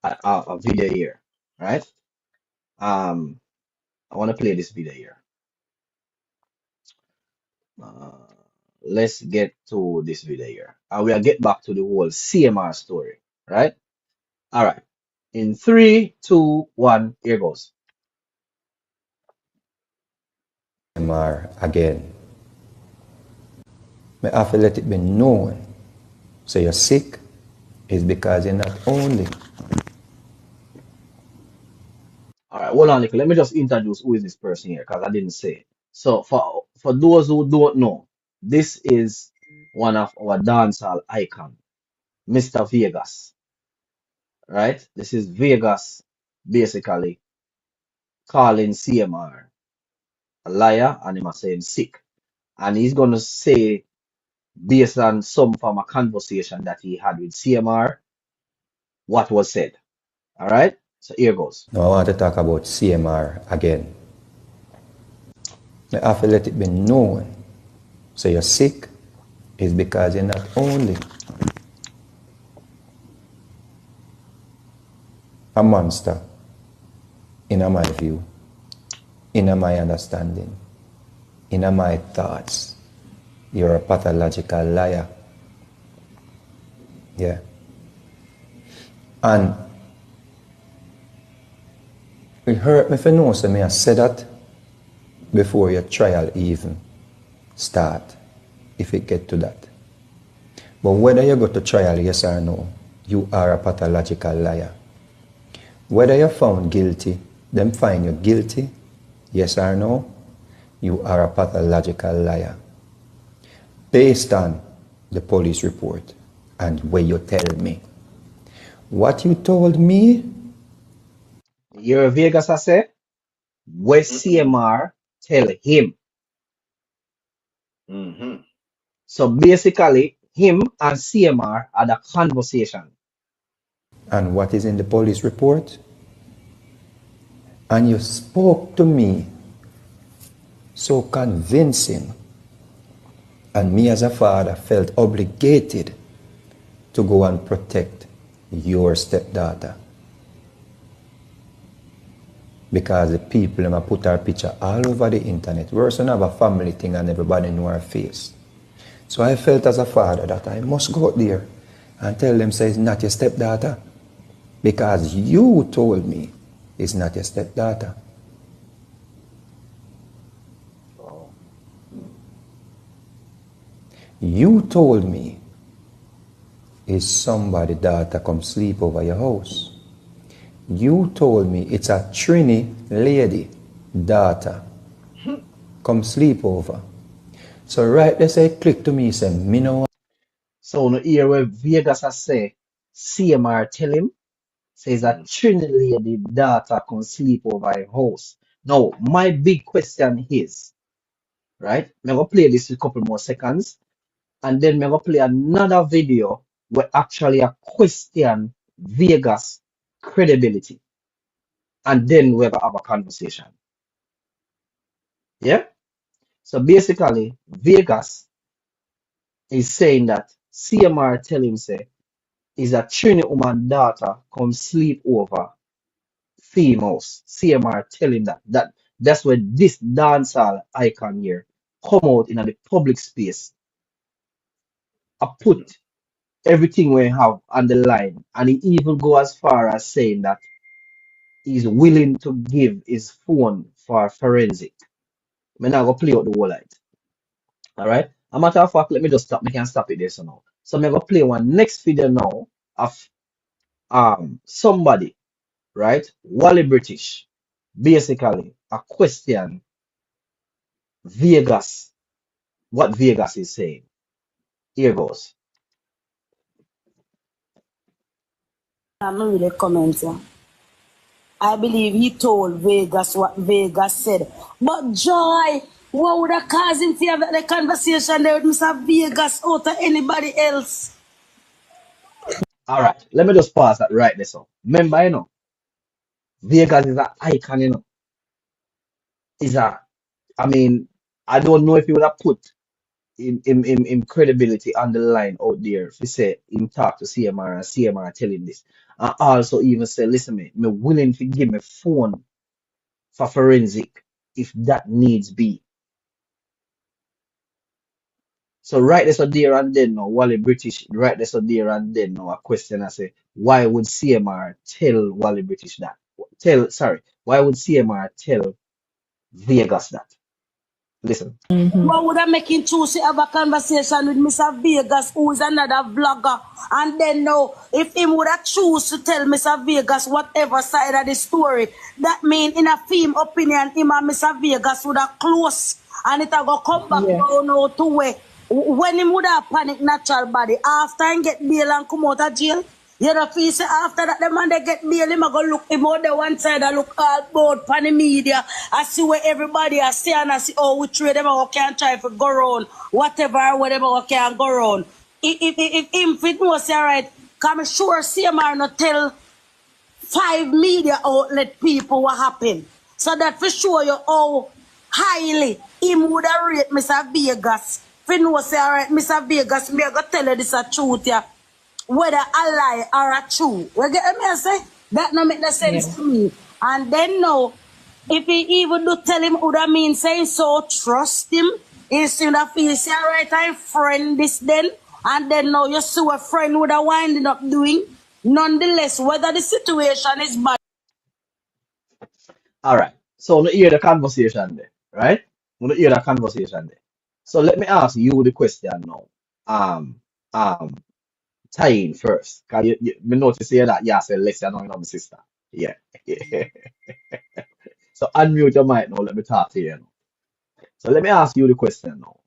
a video here, right? Um, I want to play this video here. Uh, let's get to this video here, and we'll get back to the whole CMR story, right? All right. In 3, 2, 1, here goes. CMR again. Me have to let it be known. So you're sick is because you're not only. All right, hold on, Nick. Let me just introduce who is this person here because I didn't say it. So for those who don't know, this is one of our dancehall icon, Mr. Vegas, right? This is Vegas basically calling CMR a liar and him a saying sick. And he's gonna say based on some form of conversation that he had with CMR, what was said. All right? So here goes. Now I want to talk about CMR again. I have to let it be known. So you're sick is because you're not only a monster, in my view, in my understanding, in my thoughts. You're a pathological liar. Yeah. And it hurt me for know, so me I said that before your trial even start, if it get to that. But whether you go to trial, yes or no, you are a pathological liar. Whether you're found guilty, them find you guilty, yes or no, you are a pathological liar. Based on the police report and what you tell me. What you told me? You're Vegas, I say, where CMR tell him. So basically, him and CMR had a conversation. And what is in the police report? And you spoke to me so convincing. And me as a father felt obligated to go and protect your stepdaughter. Because the people them put our picture all over the internet. We also have a family thing and everybody know our face. So I felt as a father that I must go out there and tell them, say, it's not your stepdaughter. Because you told me it's not your stepdaughter. You told me it's somebody's daughter come sleep over your house. You told me it's a Trini lady daughter come sleep over. So right there say click to me say me know. So no here where Vegas has say CMR tell him says a Trini lady daughter come sleep over your house. Now my big question is, right? I'm gonna play this a couple more seconds and then I'm gonna play another video where actually a question Vegas credibility. And then we're gonna have a conversation. Yeah? So basically, Vegas is saying that CMR tell him say is a Trini woman daughter come sleep over females. CMR tell him that's where this dancehall icon here come out in the public space. I put everything we have on the line, and he even go as far as saying that he's willing to give his phone for forensic. I'm not gonna play out the whole light. All right. A matter of fact, let me just stop. We can stop it there so now. So I'm gonna play one next video now of somebody, right? Wally British, basically a question Vegas, what Vegas is saying. Here goes. I'm not really commenting. I believe he told Vegas what Vegas said. But Joy, what would have caused him to have the conversation there with Mr. Vegas out of anybody else? All right, let me just pause that right there. So remember, Vegas is an icon, is I mean, I don't know if he would have put him credibility on the line out there if he say him talk to CMR and CMR tell him this. And also even say, listen, me willing to give me phone for forensic if that needs be. So right there so there and then now, Wally British, right there so there and then now a question I say, why would CMR tell Wally British that? Why would CMR tell Vegas that? Listen. What would I make him choose to have a conversation with Mr. Vegas, who is another vlogger? And then now, if him would have choose to tell Mr. Vegas whatever side of the story, that mean in a film opinion, him and Mr. Vegas would have close. And it go come back down now to where when him would have panic natural body, after him get bail and come out of jail, you know, feel say after that, the man they get bail, him a go look him out the one side and look all about pan the media. I see where everybody I see and I see, oh, we trade them or can try to go around, whatever can go around. If him fit no say right, come sure CMR not tell 5 media outlet people what happened. So that for sure you how highly him would have rate Mr. Vegas. If you know say alright, Mr. Vegas, me I go tell you this a truth, yeah. Whether a lie or a true. You get me I say? That no make no sense to me. And then now, if he even do tell him what I mean saying so trust him instead of he say alright I'm friend this then and then now you see what friend would have winding up doing. Nonetheless, whether the situation is bad. All right. So we hear the conversation there, right? We hear the conversation there. So let me ask you the question now. Um, um, Tying first. Cause me notice here that you say less you know my sister. Yeah. So unmute your mic now. Let me talk to you now. So let me ask you the question now.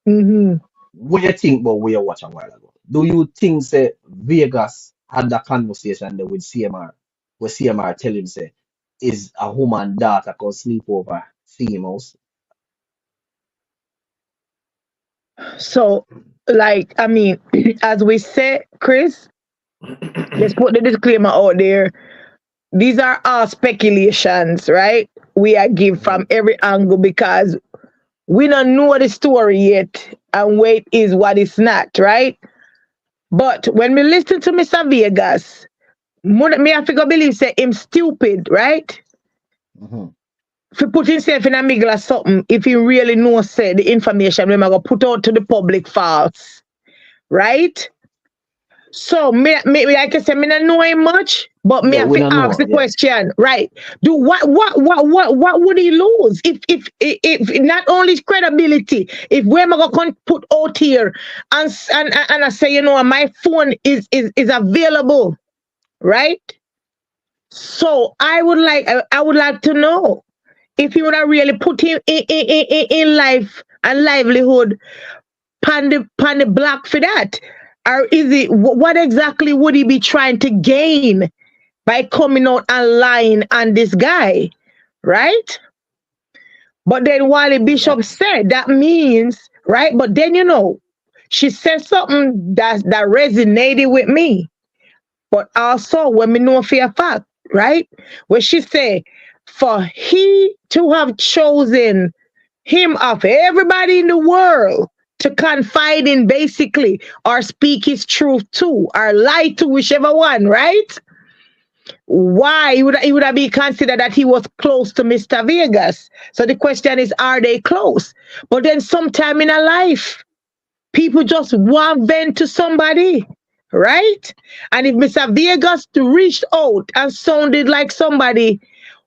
Mm-hmm. What you think about what you watched a while ago? Do you think say Vegas had that conversation there with CMR, where CMR tell him say is a woman daughter can sleep over females? So, like, I mean, as we said, Chris, let's put the disclaimer out there. These are all speculations, right? We are give from every angle because we don't know the story yet and what is what is not, right? But when we listen to Mr. Vegas, me I figure believe say him stupid, right? Mm-hmm. If he put himself in a middle of something, if he really knows say the information we're gonna put out to the public false, right? So me like I said, me not know him much, but me Yeah, have we to don't ask know. the Yeah. question, right? Do what would he lose if not only his credibility, if we're gonna put out here and I say, you know, my phone is available, right? So I would like to know if you would have really put him in life and livelihood pan the block for that, or is it what exactly would he be trying to gain by coming out and lying on this guy, right? But then Wally Bishop said that means, right? But then you know, she said something that resonated with me. But also when we know for a fact, right? Where she said, for he to have chosen him of everybody in the world to confide in basically or speak his truth to or lie to whichever one, right? Why would it be considered that he was close to Mr. Vegas? So the question is, are they close? But then sometime in a life, people just want vent to somebody, right? And if Mr. Vegas reached out and sounded like somebody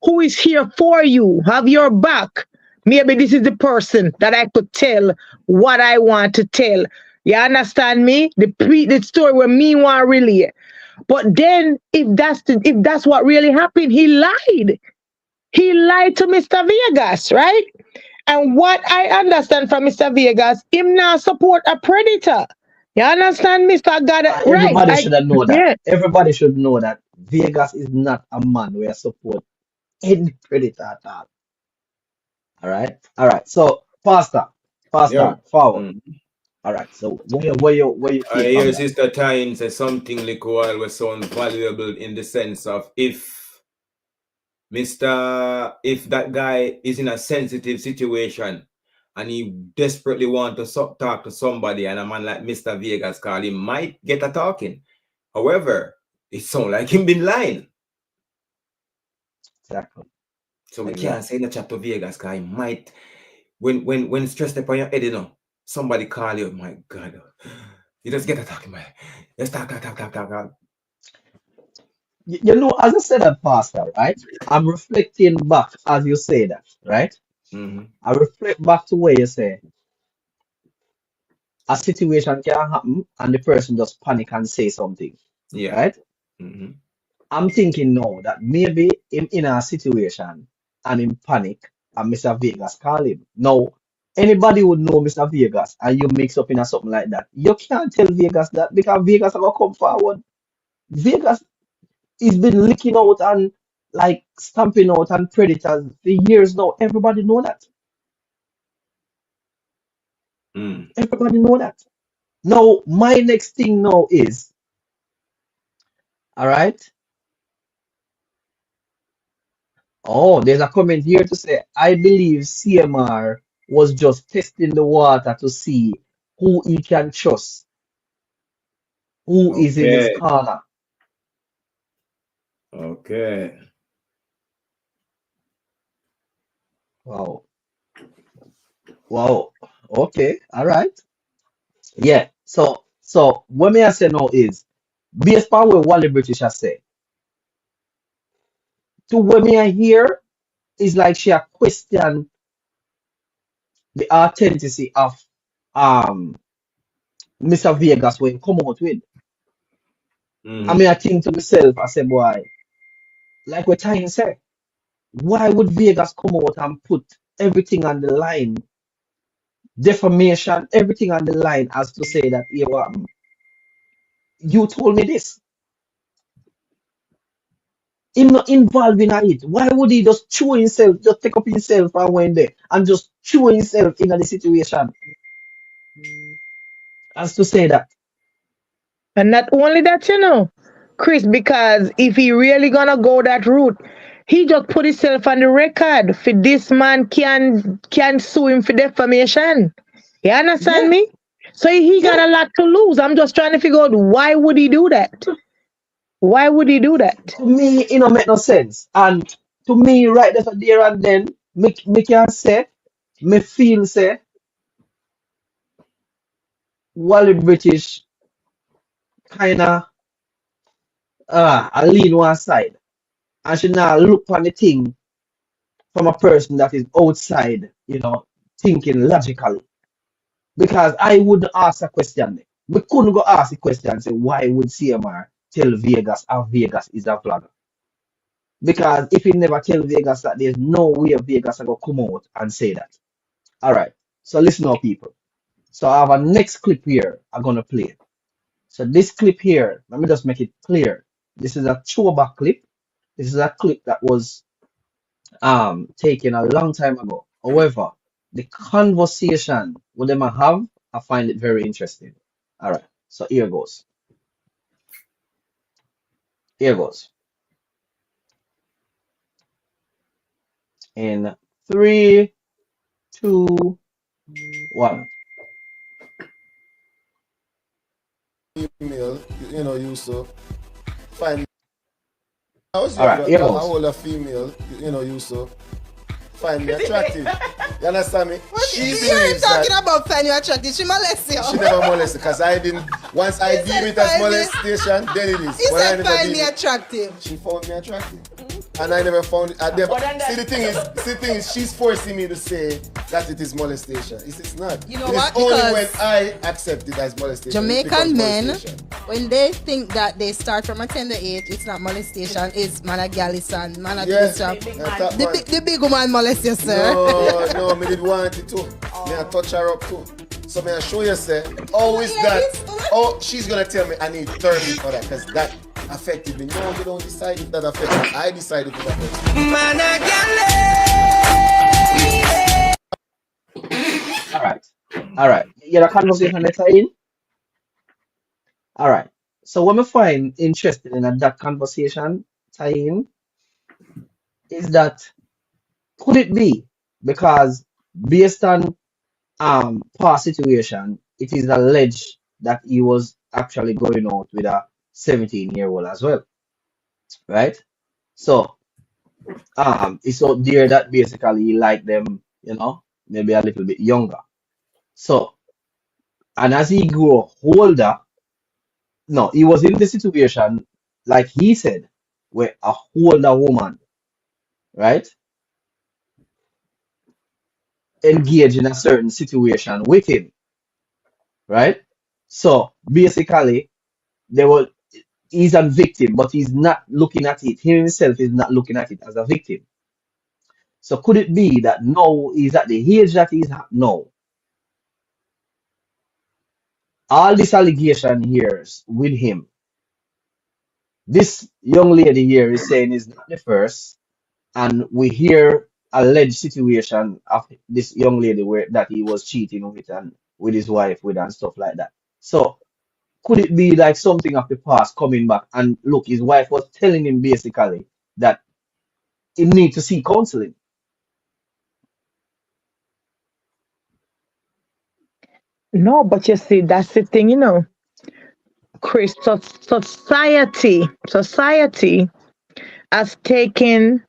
who is here for you, have your back, maybe this is the person that I could tell what I want to tell. You understand me? The story where me want really. But then if that's what really happened, he lied. He lied to Mr. Vegas, right? And what I understand from Mr. Vegas, him now support a predator. You understand, Mr. God? Right. Everybody should know that. Yeah. Everybody should know that Vegas is not a man where support any predator at all. All right. So Pastor, forward. All right. So where you I hear Sister Tyne say something like while was sound valuable in the sense of if Mr. If that guy is in a sensitive situation and he desperately want to talk to somebody, and a man like Mr. Vegas call him, might get a talking. However, it sounds like him been lying. Exactly. So we can't say in the chat to Vegas because he might, when stressed upon your head, you know, somebody call you, my God, you just get a talking, man. Let's talk. You know, as I said that, Pastor, right? I'm reflecting back as you say that, right? Mm-hmm. I reflect back to where you say a situation can happen and the person just panic and say something, Yeah. right? Mm-hmm. I'm thinking now that maybe him in a situation and in panic and Mr. Vegas call him. Now, anybody would know Mr. Vegas and you mix up in a something like that. You can't tell Vegas that because Vegas are gonna come forward. Vegas is been licking out and like stamping out and predators for years now. Everybody know that. Mm. Everybody know that. Now, my next thing now is, all right. Oh, there's a comment here to say, I believe CMR was just testing the water to see who he can trust, who is in his Okay. corner. Okay. Wow. Wow. Okay. All right. Yeah. So what may I say now is, based on what Wally British has said, to what me I hear is like she a question the authenticity of um Mr. Vegas when he come out with. I Mm-hmm. mean, I think to myself, I say, boy, like what Tiny said, why would Vegas come out and put everything on the line, defamation, everything on the line, as to say that you told me this. Him not involved in it. Why would he just chew himself, just take up himself and went there and just chew himself in the situation as to say that? And not only that, Chris, because if he really gonna go that route, he just put himself on the record for this man can sue him for defamation. You understand Yeah, me? So he yeah. got a lot to lose. I'm just trying to figure out why would he do that? Why would he do that? To me, it don't make no sense. And to me, right there and then, me can say, me feel say, Wally British kind of I lean one side. And she now look on the thing from a person that is outside, thinking logically. Because I wouldn't ask a question. We couldn't go ask the question and say, why would CMR tell Vegas how Vegas is a vlogger? Because if he never tell Vegas that, there's no way Vegas are going to come out and say that. All right. So listen now, people. So I have a next clip here I'm going to play. So this clip here, let me just make it clear. This is a throwback clip. This is a clip that was taken a long time ago. However, the conversation with them I have, I find it very interesting. All right. So here goes. Here goes. In 3, 2, 1. Female, Yusuf. Find I was All right. younger, Here I goes. hold a female, Yusuf. Find me attractive. You understand me? She You ain't believes talking that about find you attractive. She molest you. she never molested because I didn't. Once I He deem said it as find me- molestation, then it is. He But I said never find deem me it. attractive. She found me attractive. And I never found it. See the thing is, she's forcing me to say that it is molestation. It's not. You know It is what? only Because when I accept it as molestation. it Jamaican becomes men, molestation. when they think that they start from a tender age, it's not molestation, it's man a gallison, man a Yeah, this job. that The, man. the big woman molest you, sir. No, me did want it too. Me I touch her up too. So me I show you say, how is that? Oh, she's gonna tell me I need therapy for that because that affected me. No, you don't decide if that affected me. I decided if it affected me. Man a All right. All right. You get a conversation letter in? All right. So what I find interesting in that conversation, Taim, is that could it be because based on past situation, it is alleged that he was actually going out with a 17-year-old as well, right? So it's out there that basically he like them, maybe a little bit younger. So and as he grew older, no, he was in the situation like he said, where a older woman, right, engaged in a certain situation with him, right? So basically, they were he's a victim, but he's not looking at it. He himself is not looking at it as a victim. So could it be that now he's at the age that he's at now? All this allegation here is with him. This young lady here is saying is not the first, and we hear alleged situation of this young lady where that he was cheating with and with his wife with and stuff like that. So could it be like something of the past coming back? And look, his wife was telling him basically that he need to seek counseling. No, but you see, that's the thing, Chris. Society has taken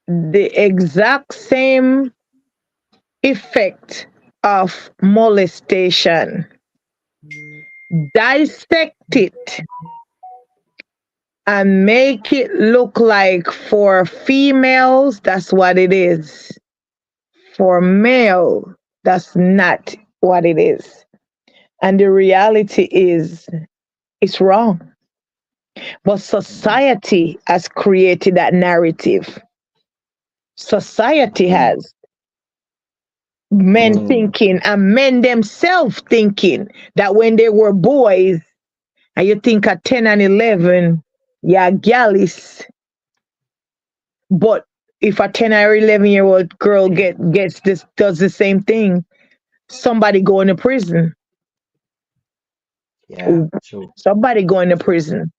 the exact same effect of molestation, dissect it, and make it look like for females, that's what it is. For male, that's not what it is. And the reality is, it's wrong. But society has created that narrative. Society Mm, has men mm, thinking and men themselves thinking that when they were boys, and you think at 10 and 11, yeah, gallus. But if a 10 or 11-year-old girl gets this, does the same thing, somebody going to prison. yeah, true, Somebody going to prison.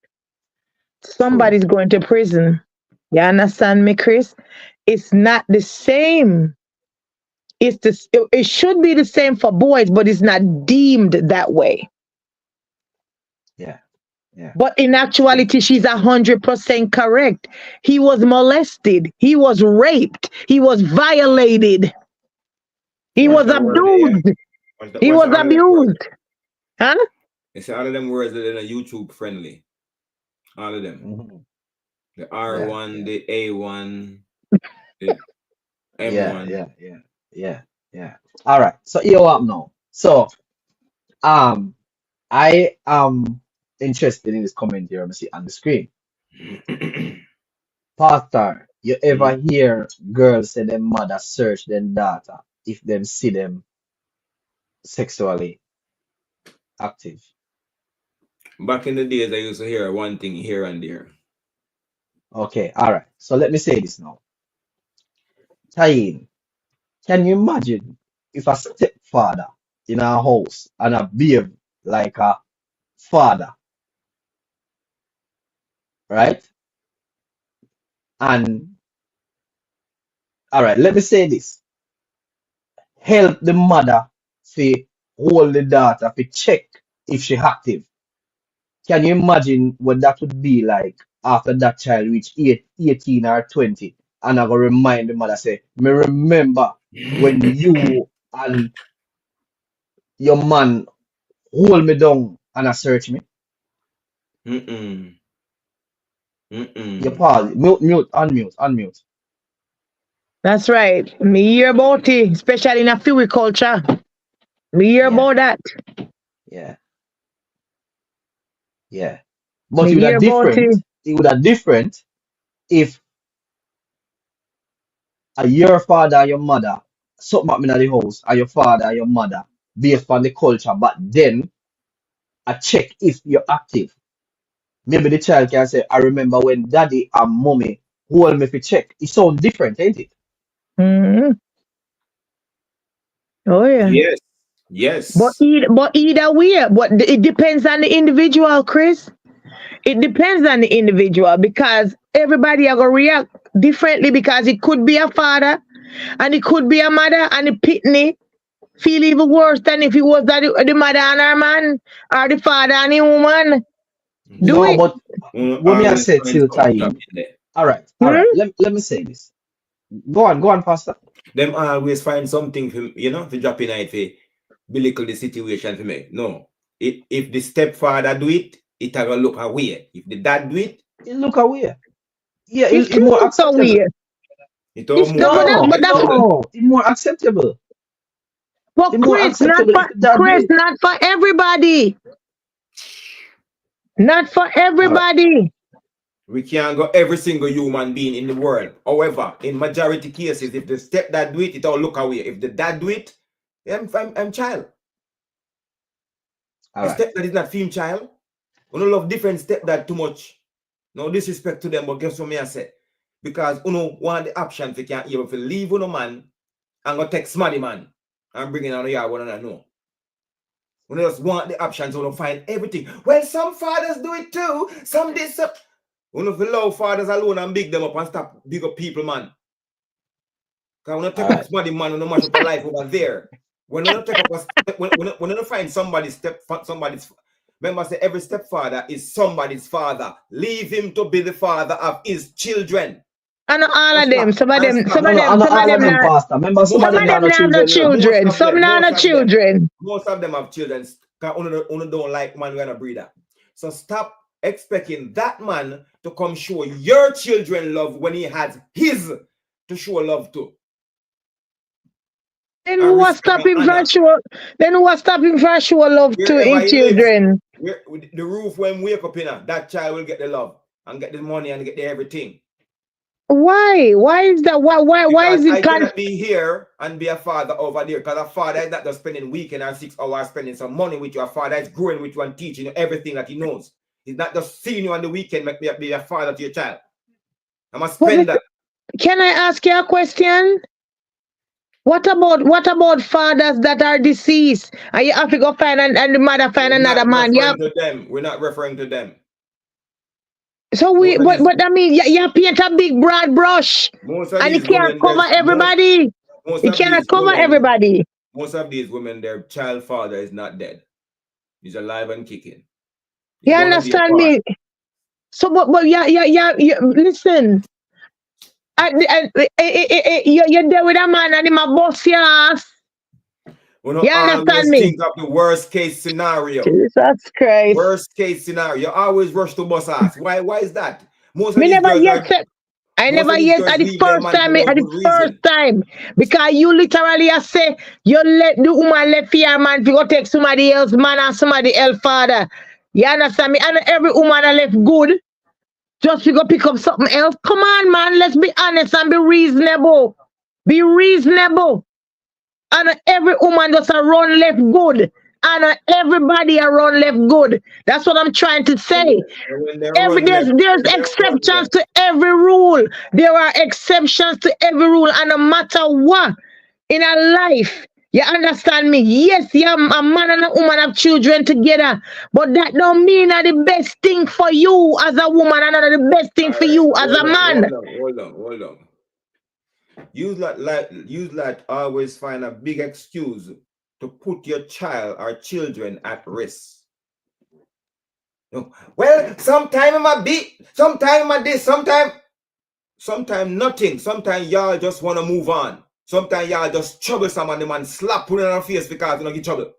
true. Somebody's going to prison. You understand me, Chris? It's not the same. It should be the same for boys, but it's not deemed that way. Yeah, yeah, But in true. actuality, she's 100% correct. He was molested. He was raped. He was violated. He Watch was the word there, yeah. abused. He Watch was all of them words. abused. Huh? They say all of them words that are YouTube friendly. All of them. Mhm. The Yeah, R1, yeah, the A1, the yeah, M1. yeah, yeah, yeah, yeah. All right. So you up now. So um, I am interested in this comment here. I'm see on the screen. Pastor, you ever Mm. hear girls say them mother search them daughter if them see them sexually active? Back in the days, I used to hear one thing here and there. Okay, all right. So let me say this now. Tayin, can you imagine if a stepfather in our house and a behave like a father, right? And all right, let me say this. Help the mother to hold the daughter to check if she active. Can you imagine what that would be like after that child reach 18 or 20? And I go remind the mother say, me remember when you and your man hold me down and I search me. Mm-mm. Your Mm-mm. pause. Unmute. That's right. Me hear about it, especially in a Fiwi culture. Me hear Yeah, about that. yeah, yeah. But Me it would hear have about different. it. It would have different if your father and your mother something happen in the house and your father and your mother based on the culture, but then I check if you're active. Maybe the child can say, I remember when daddy and mommy hold me for check. It sounds different, ain't it? Hmm. Oh yeah. Yes. But Yes. either way, it depends on the individual, Chris. It depends on the individual because everybody are gonna react differently because it could be a father and it could be a mother, and the pitney feel even worse than if it was that the mother and her man or the father and the woman. Do No, it. but what me I Always said find till something drop time. in there. All right, Let me say this. Go on, Pastor. Them always find something for, to drop in it for belittle the situation for me. No. If the stepfather do it, it will look away. If the dad do it look away. Yeah, It's it's more still so acceptable. weird. It all more But that's No, it's more acceptable. but It's more acceptable if the dad do Chris, it. not for everybody. Not for everybody. We can't go every single human being in the world. However, in majority cases, if the stepdad do it, it all look away. If the dad do it, I'm child. All the right. stepdad is not film child. We don't love different stepdad too much. No disrespect to them, but guess what me I say? Because you know want the option if you can't able to leave on a man and go take smarty man and bring it on the yard one and know. We just want the options to find everything. Well, some fathers do it too. Some this. We don't allow fathers alone and big them up and stop big up people, man. Because when you take up smarty man, when you mash up a life over there. When you take up when you find somebody's remember, say every stepfather is somebody's father. Leave him to be the father of his children. And all of them, some of them them, Pastor. Remember, some of them not have no children. Some not have children. Most of them have children. Because you don't like man when a breeder. So stop expecting that man to come show your children love when he has his to show love to. Then who was stopping for show? Then who was stopping for show love to his children? The roof when wake up in that child will get the love and get the money and get the everything. Why? Why is that? Why is it? I cannot be here and be a father over there because a father is not just spending weekend or 6 hours spending some money with you. A father is growing with you and teaching you everything that he knows. He's not just seeing you on the weekend make me be a father to your child. I'm a spender. Can I ask you a question? What about fathers that are deceased and you have to go find and the mother find another man? We're not referring to them. So but I mean, you paint a big broad brush, and it can't cover everybody. It cannot cover everybody. Most of these women, their child father is not dead; he's alive and kicking. You understand me? So, but listen. You're there with a man and him a bust your ass. You understand me? Think of the worst case scenario. Jesus Christ. Worst case scenario. You always rush to bust ass. Why is that? I never yet at the first time. Because you literally say you let the woman left your man to go take somebody else man and somebody else father. You understand me? And every woman that left good just to go pick up something else. Come on, man. Let's be honest and be reasonable. Be reasonable. And every woman just run left good. And everybody around left good. That's what I'm trying to say. There's exceptions to every rule. There are exceptions to every rule. And no matter what in a life, you understand me? Yes, a man and a woman have children together. But that don't mean that the best thing for you as a woman and not the best thing for you as a man. Hold on. You like always find a big excuse to put your child or children at risk. No. Well, sometime it might be, sometime it might this, sometime nothing. Sometimes y'all just want to move on. Sometimes y'all just trouble someone and slap put it on her face because you don't get trouble.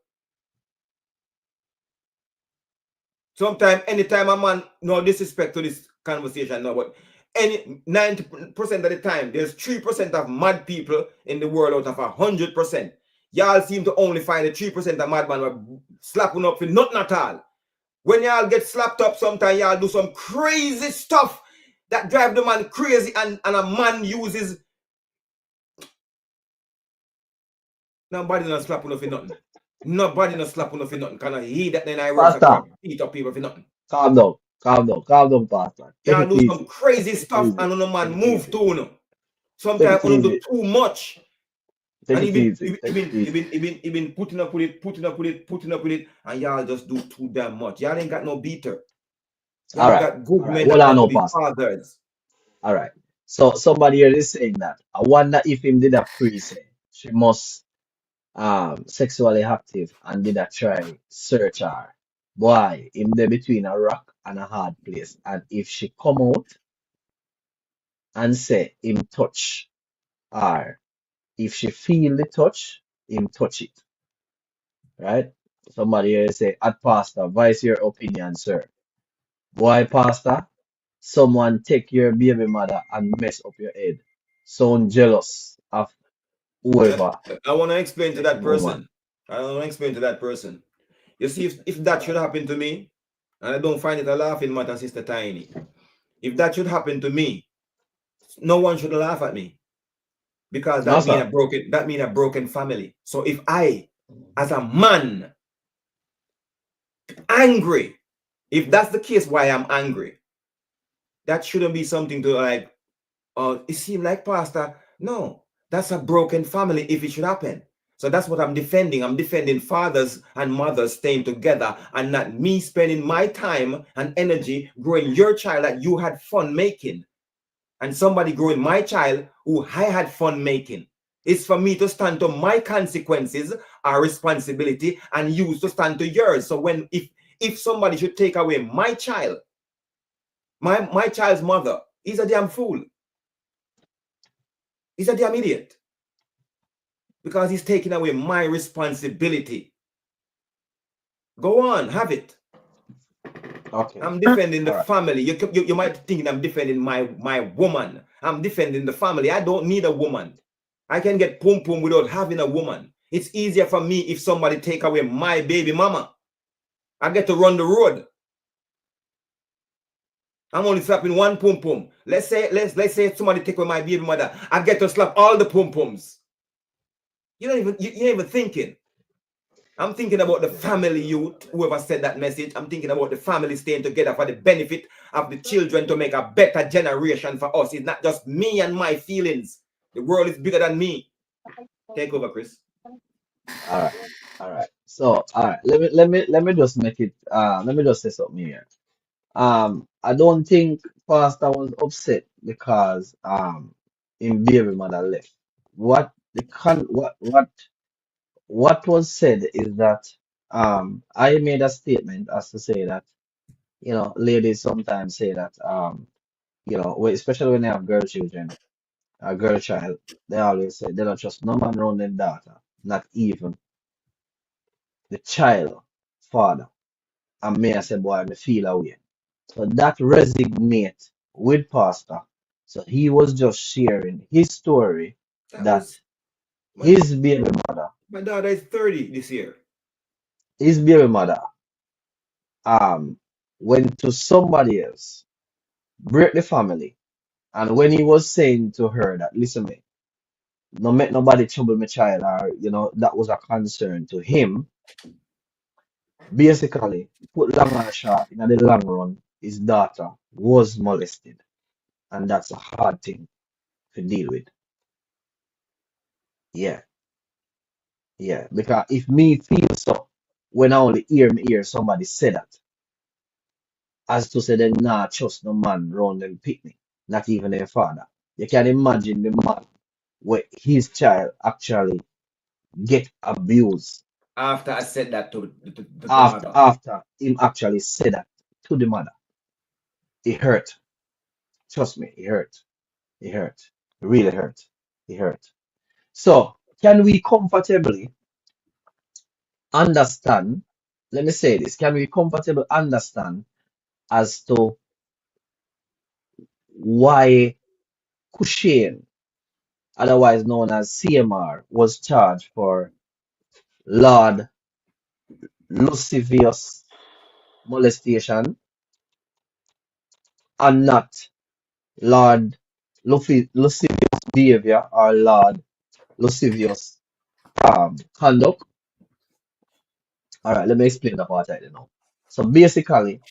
Sometimes, anytime a man, no disrespect to this conversation, no, but 90% of the time, there's 3% of mad people in the world out of 100%. Y'all seem to only find the 3% of madman who are slapping up for nothing at all. When y'all get slapped up, sometimes y'all do some crazy stuff that drive the man crazy, and a man uses. Nobody not slapping up for nothing. Nobody not slapping up for nothing. Can I hear that? Then I work eat up people for nothing. Calm down, Pastor. Y'all do some crazy stuff and no man move to you. Sometimes you do too much. And he been putting up with it, and y'all just do too damn much. Y'all ain't got no beater. Y'all got good men and fathers. All right. So somebody here is saying that. I wonder if him did a pre say she must sexually active and did a try search her. Boy, him there between a rock and a hard place. And if she come out and say him touch her, if she feel the touch, him touch it. Right? Somebody here say, at pastor, voice your opinion, sir. Why, pastor? Someone take your baby mother and mess up your head. Sound jealous of Yeah, whoever I want to explain to that woman. person. I want to explain to that person. You see, if that should happen to me, and I don't find it a laughing matter, Sister Tiny. If that should happen to me, no one should laugh at me because No, sir. that mean a broken family. So if I, as a man, angry, if that's the case, why I'm angry, that shouldn't be something to like. It seems like pastor. No, that's a broken family if it should happen. So that's what I'm defending. I'm defending fathers and mothers staying together and not me spending my time and energy growing your child that you had fun making and somebody growing my child who I had fun making. It's for me to stand to my consequences, our responsibility, and you to stand to yours. So when if somebody should take away my child, my child's mother, he's a damn fool. He's a damn idiot. Because he's taking away my responsibility. Go on, have it. Okay. I'm defending the All right. family. You might think I'm defending my woman. I'm defending the family. I don't need a woman. I can get pum pum without having a woman. It's easier for me if somebody take away my baby mama. I get to run the road. I'm only slapping one pum pum. Let's say somebody take away my baby mother. I get to slap all the pum pums. You're not even thinking. I'm thinking about the family youth, whoever said that message. I'm thinking about the family staying together for the benefit of the children to make a better generation for us. It's not just me and my feelings. The world is bigger than me. Take over, Chris. All right. All right. So, all right. Let me just make it. Let me just say something here. I don't think Pastor was upset because in baby mother left. What was said is that I made a statement as to say that ladies sometimes say that especially when they have girl children, a girl child, they always say they don't trust no man around their daughter, not even the child father. And me, I say, boy, me feel away. So that resonate with Pastor. So he was just sharing his story That that was my his baby mother, my daughter is 30 this year. his baby mother, um, went to somebody else, break the family. And when he was saying to her that, listen, me, no make nobody trouble my child, or that was a concern to him. Basically, put long and short, in the long run, his daughter was molested. And that's a hard thing to deal with. Yeah, yeah. Because if me feel so, when I only hear somebody say that, as to say they not trust no man round them picnic, not even their father. You can imagine the man where his child actually get abused After I said that to the after mother. after him actually said that to the mother. It hurt. Trust me, it hurt. It hurt. It really hurt. It hurt. So can we comfortably understand? Let me say this. Can we comfortably understand as to why Kushain, otherwise known as CMR, was charged for Lord lascivious molestation and not Lord lascivious behavior or Lord lascivious conduct? All right, let me explain that part right now. So basically,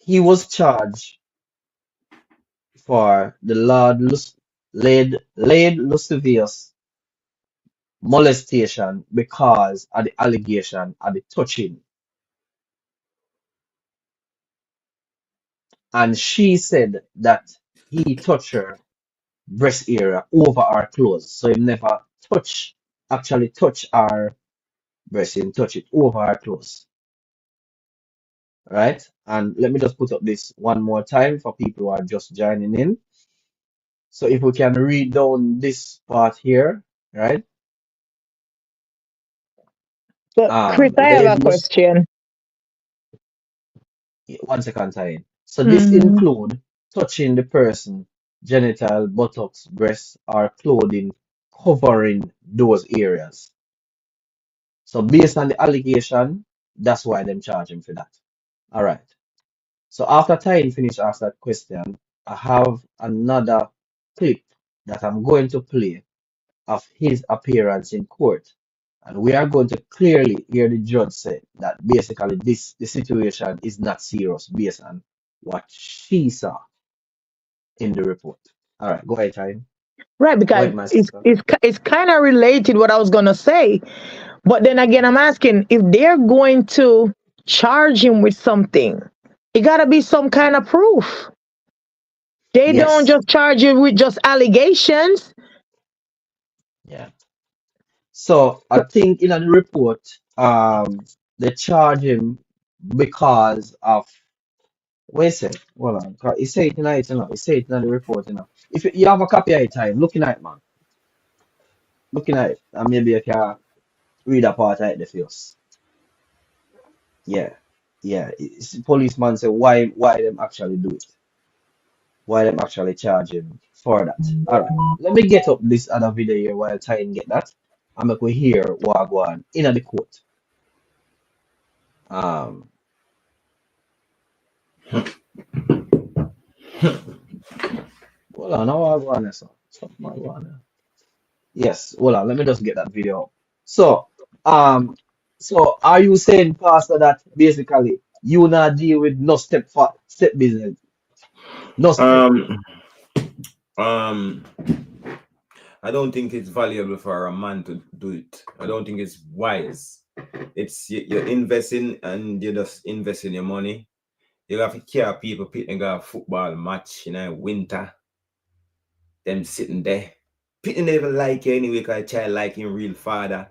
he was charged for the laid lascivious molestation because of the allegation of the touching. And she said that he touch her breast area over our clothes. So he never actually touch our breast, he touch it over our clothes. Right? And let me just put up this one more time for people who are just joining in. So if we can read down this part here, right? But Chris, I have Where a those question. 1 second time. So this Mm-hmm. include touching the person genital, buttocks, breasts, or clothing covering those areas. So based on the allegation, that's why them charge him for that. All right. So after Tyne finish ask that question, I have another clip that I'm going to play of his appearance in court. And we are going to clearly hear the judge say that basically the situation is not serious based on what she saw in the report. All right, go ahead, Tyne. Right, Go because ahead, my sister. it's kind of related what I was gonna say, but then again, I'm asking if they're going to charge him with something. It gotta be some kind of proof. They don't Yes. just charge you with just allegations. Yeah. So I think in the report, they charge him because of what is it? Hold on. 'Cause it say it tonight, you know. It say it in the report, you know. If you have a copy of it, Time, looking at it, man. Looking at it, and maybe you can read a part of it the first. Yeah. Yeah. Policeman say why them actually do it. Why them actually charge him for that. Alright. Let me get up this other video here while Time get that. And make we hear what go on in the court. Um hold on, now what go on there, so. Something go on there. Yes, hold on, let me just get that video up. So, so are you saying, Pastor, that basically you not deal with no step business, no step? Um, um, I don't think it's valuable for a man to do it. I don't think it's wise. It's you're investing and you just investing your money. You have to care people pitting a football match in the winter. Them sitting there. People never like you anyway because a child like him real father.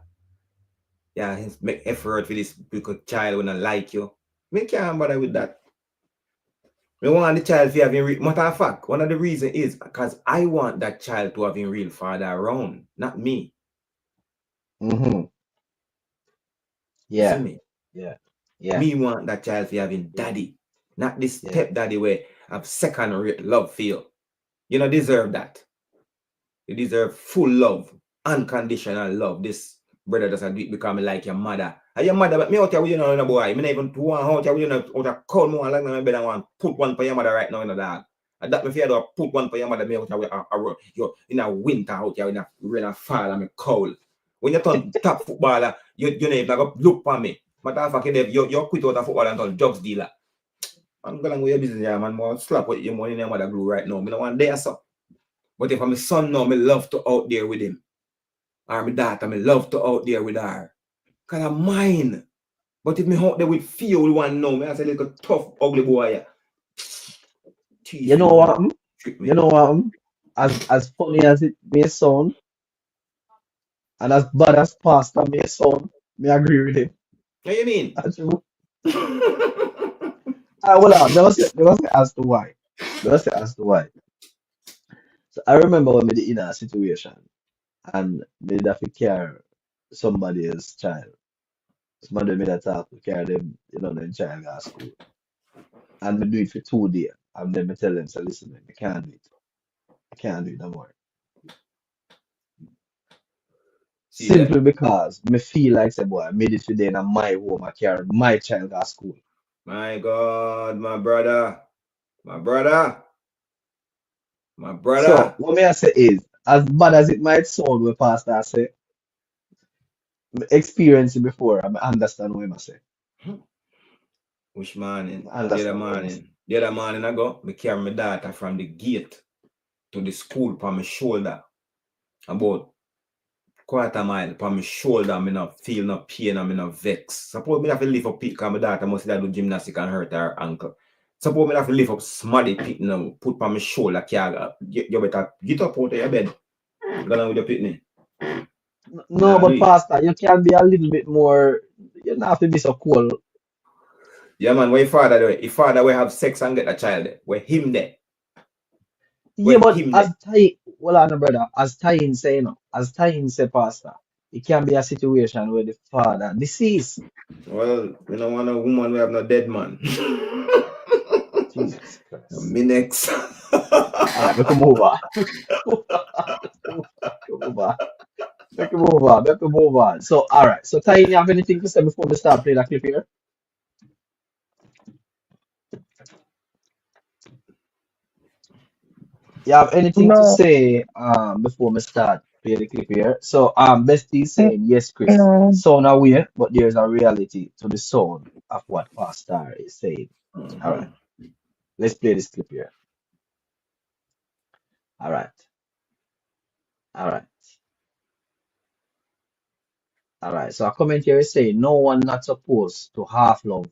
Yeah, he make effort for this because child when I like you. Me can't bother with that. Me want the child to have him matter of fact, one of the reasons is because I want that child to have him real father around, not me. Mm-hmm. You see Yeah, me? yeah, yeah, Me want that child to have him daddy, not this yeah. stepdaddy where have second rate love feel. You don't deserve that. You deserve full love, unconditional love. This brother doesn't do it because me like your mother. And your mother, but me out here with you know, boy. Me not even want out here with you know, out here call me like my bed and want put one for your mother right now in the dog. And that me fear to put one for your mother. Me out here with you in a winter out here in a rain and fall and me cold. When you turn top footballer, you not even go look for me. Matter of fact, you quit out of football and turn drugs dealer. I'm going with your business, yeah, man. More slap with your money in your mother glue right now. Me don't want there, so. But if I'm a son now, me love to out there with him. Or my daughter, me love to out there with her. Because I'm mine. But if me out there with few one now, me I say like a tough, ugly boy. Yeah. You Teeth know me, what? trick You me. know what? As funny as it may sound, and as bad as Pastor may sound, me agree with him. What you mean? That's true. Well, me was say as to why. Me was say as to why. So I remember when me did in a situation and me did have to care somebody else's child. Somebody made a talk to carry them, you know, them child at school. And me do it for 2 days. And then me tell them, so listen, man, I can't do it. I can't do it no more. See that? Simply because me feel like say boy, I made it today in my home, I carry my child at school. My God, my brother. My brother. My So brother. what may I say is, as bad as it might sound with Pastor say, me experience it before, I understand what I say. Which morning? I The other understand what I say. morning. The other morning I go, me carry my daughter from the gate to the school on my shoulder. About quarter mile on my shoulder, me not feel no pain and me not vex. Suppose me have to lift up because my daughter must do gymnastics and hurt her ankle. Suppose me have to lift up smarty pit now, put on my shoulder, carry. You better get up out of your bed. Go down with your pitney. No, Nah, do but it. Pastor, you can be a little bit more. You don't have to be so cool. Yeah, man, where your father do? Your father will have sex and get a child. Where him there? Yeah, Where but him there? as Ty, well, no, brother, as Tyin say, you know, as Tyin say, Pastor, it can be a situation where the father deceased. Well, we don't want a woman we have no dead man. Jesus Christ. Me next. All right, we can move on. Move on. We can move on. We can move on. So, all right. So, Tyin, you have anything to say before we start playing that clip here? You have anything to No, say before we start play the clip here? So Bestie is n- saying yes, Chris. no. Sound aware, but there's a reality to the sound of what Pastor is saying. All right, let's play this clip here. All right, all right, all right. So a comment here is saying no one not supposed to half love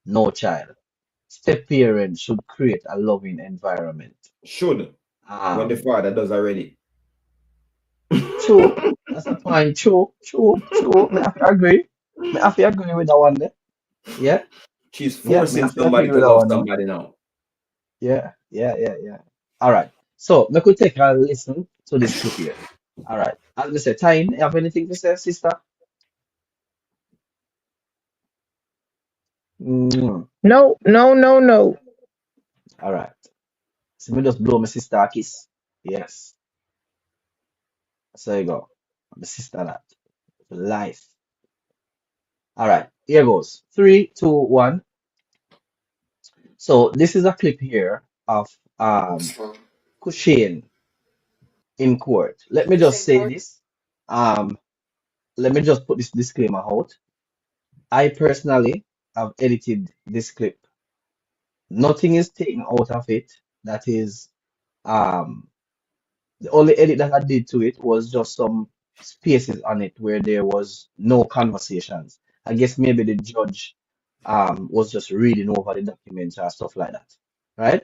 no child. Step parents should create a loving environment. Should. When the Um, father does already. true. That's a point. True, true, true. Me have to agree. Me have to agree with that one there. Yeah. She's Yeah, me forcing have to agree somebody to with that love one now. somebody now. Yeah, yeah, yeah, yeah. All right. So we could take a listen to this clip here. All right. As we say, Tyne, you have anything to say, sister? Mm. No, no, no, no. All right. So me just blow my sister a kiss. Yes. So there you go. My sister that. For life. All right. Here goes. Three, two, one. So this is a clip here of Kushane in court. Let me just say this. Um, let me just put this disclaimer out. I personally have edited this clip. Nothing is taken out of it. That is, um, the only edit that I did to it was just some spaces on it where there was no conversations. I guess maybe the judge was just reading over the documents or stuff like that. Right?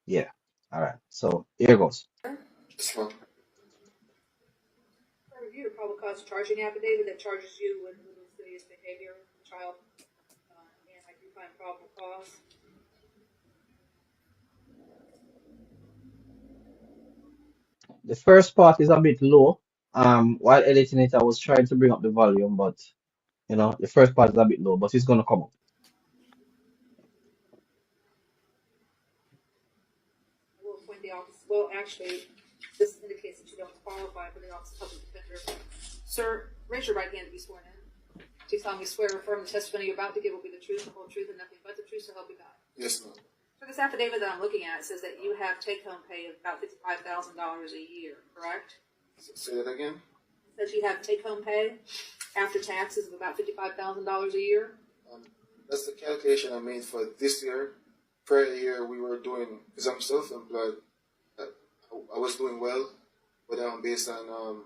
Yeah. All right. So here goes. Review a probable cause charging affidavit that charges you with lascivious behavior with the child, and I do find probable cause. The first part is a bit low. While editing it, I was trying to bring up the volume, but you know, the first part is a bit low, but it's gonna come up. I will appoint the office. Well, actually, this indicates that you don't qualify for the office of public defender. Sir, raise your right hand to be sworn in. Do you solemnly swear or affirm the testimony you're about to give will be the truth, the whole truth, and nothing but the truth, so help you God? Yes, ma'am. For this affidavit that I'm looking at, it says that you have take-home pay of about $55,000 a year, correct? Say that again. It says you have take-home pay after taxes of about $55,000 a year. That's the calculation I made for this year. Prior year, we were doing, because I'm self-employed, I was doing well, but based on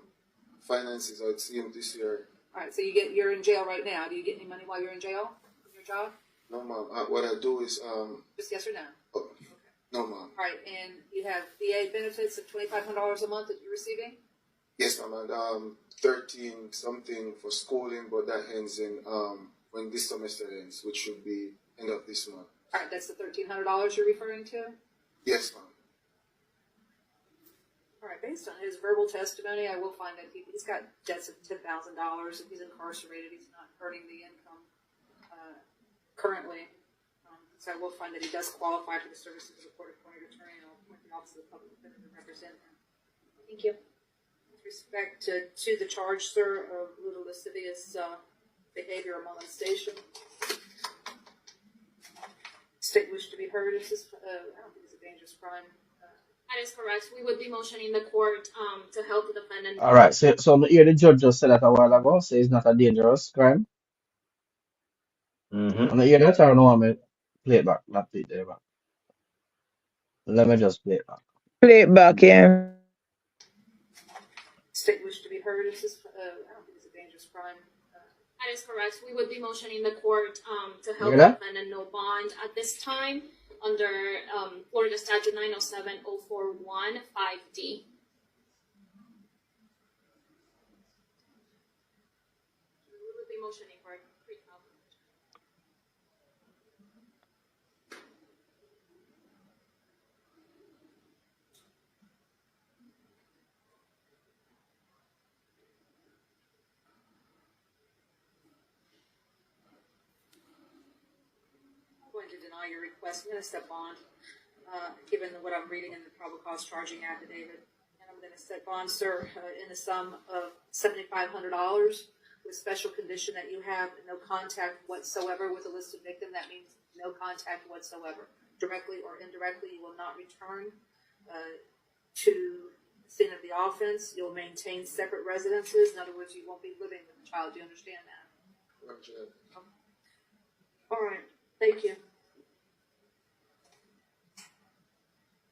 finances, I'd see him this year. All right, so you're in jail right now. Do you get any money while you're in jail from your job? No, ma'am. What I do is, Just yes or no? oh, no, ma'am. All right, and you have VA benefits of $2,500 a month that you're receiving? Yes, ma'am. And 13 something for schooling, but that ends in when this semester ends, which should be end of this month. All right, that's the $1,300 you're referring to? Yes, ma'am. All right, based on his verbal testimony, I will find that he's got debts of $10,000. If he's incarcerated, he's not earning the income currently. So I will find that he does qualify for the services of a court-appointed attorney, and I'll appoint the office of the public defender to represent him. Thank you. With respect to the charge, sir, of little lascivious behavior or molestation, state wish to be heard. Is this, I don't think it's a dangerous crime. That is correct. We would be motioning the court to help the defendant. All right. So here the judge just said that a while ago. Say it's not a dangerous crime. Mm-hmm. And hear that or no? I mean, play it back. Not play it there back. Let me just play it back. Play it back, yeah. State wish to be heard. Is this, I don't think it's a dangerous crime. That is correct. We would be motioning the court to help Hear the that? defendant no bond at this time. under Florida Statute 907041 5D. We would be motioning for pre-trial. I'm going to deny your request. I'm going to set bond, given what I'm reading in the probable cause charging affidavit. And I'm going to set bond, sir, in the sum of $7,500 with special condition that you have no contact whatsoever with a listed victim. That means no contact whatsoever. Directly or indirectly, you will not return to the scene of the offense. You'll maintain separate residences. In other words, you won't be living with the child. Do you understand that? All right. Thank you.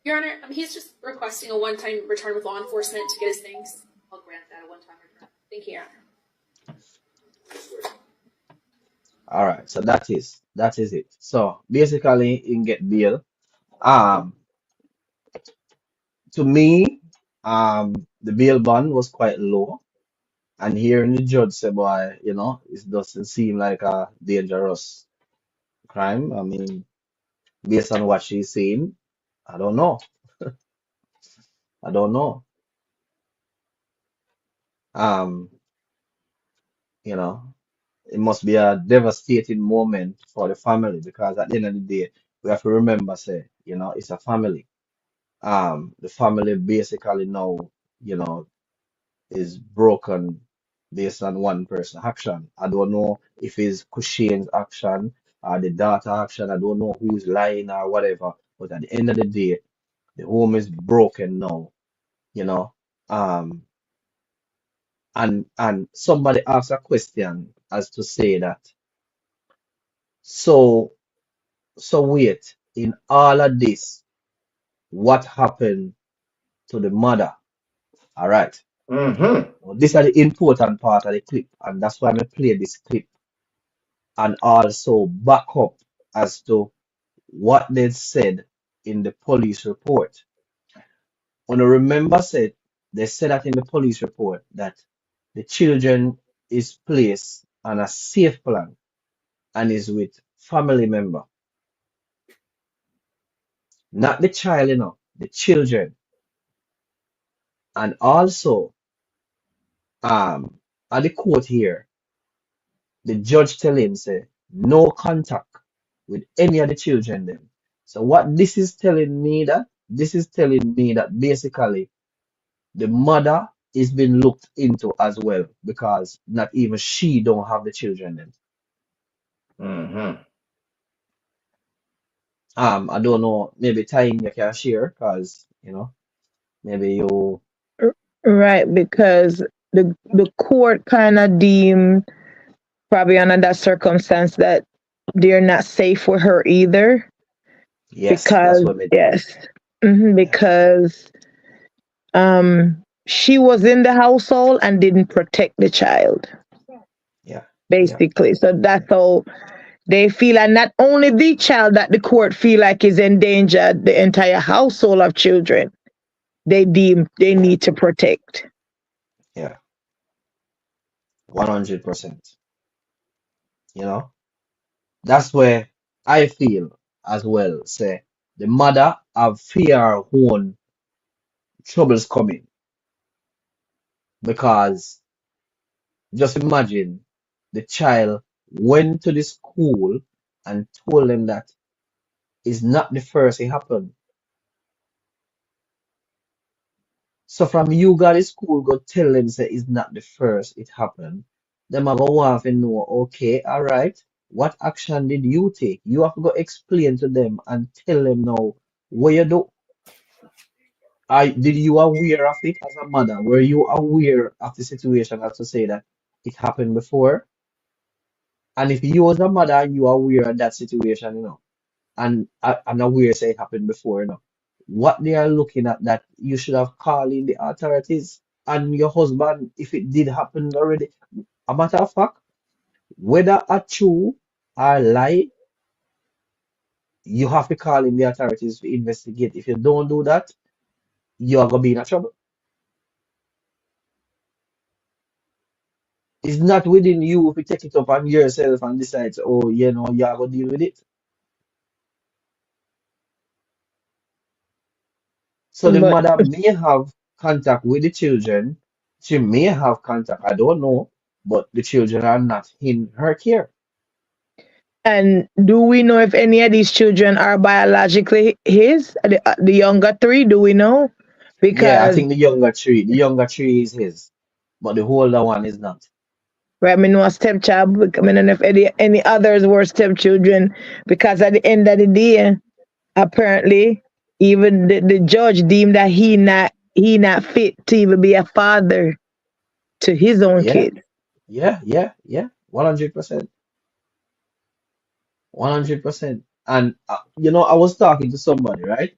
Your Honor, he's just requesting a one-time return with law enforcement to get his things. I'll grant that a one-time return. Thank you, Your Honor. All right, so that is it. So basically, you can get bail. Um, to me, the bail bond was quite low, and hearing the judge say, "Boy, it doesn't seem like a dangerous crime." I mean, based on what she's saying, I don't know. I don't know. Um, you know, it must be a devastating moment for the family because at the end of the day, we have to remember, say, it's a family. The family basically now, you know, is broken based on one person action. I don't know if it's Kushane's action or the daughter action. I don't know who's lying or whatever. But at the end of the day, the home is broken now, you know. Um, and somebody asked a question as to say that, so wait, in all of this, what happened to the mother? All right. Well, this is the important part of the clip, and that's why I'm gonna play this clip and also back up as to what they said in the police report. When I remember said they said that in the police report that the children is placed on a safe plan and is with family member, not the child, the children. And also, at the court here, the judge tell him say no contact with any of the children them. So what this is telling me that basically the mother is being looked into as well because not even she don't have the children then. I don't know, maybe time you can share because maybe you Right, because the court kind of deemed probably under that circumstance that they're not safe with her either. yes, that's Because what they think. yes, because she was in the household and didn't protect the child, Yeah. basically. So that's how they feel, and not only the child that the court feel like is endangered, the entire household of children they deem they need to protect. Yeah, 100%. That's where I feel as well. Say the mother have fear her own troubles coming because just imagine the child went to the school and told them that it's not the first it happened. So from you got to school go tell them say it's not the first it happened. Them are gonna want to know, okay, all right, what action did you take? You have to go explain to them and tell them now what you do. Did you aware of it as a mother? Were you aware of the situation as to say that it happened before? And if you was a mother and you are aware of that situation, and aware say it happened before, what they are looking at that you should have called in the authorities and your husband if it did happen already. A matter of fact, whether a true or lie, you have to call in the authorities to investigate. If you don't do that, you're gonna be in a trouble. It's not within you if you take it up on yourself and decide, oh, you know, you're gonna deal with it. So the But mother may have contact with the children. She may have contact, I don't know, but the children are not in her care. and do we know if any of these children are biologically his? The younger three, do we know? Yeah, I Because think the younger three is his, but the older one is not. right, me know a stepchild. I mean, if any others were stepchildren, because at the end of the day, apparently, even the judge deemed that he not fit to even be a father to his own Yeah, kid. yeah, 100%, 100%. And you know, I was talking to somebody, right?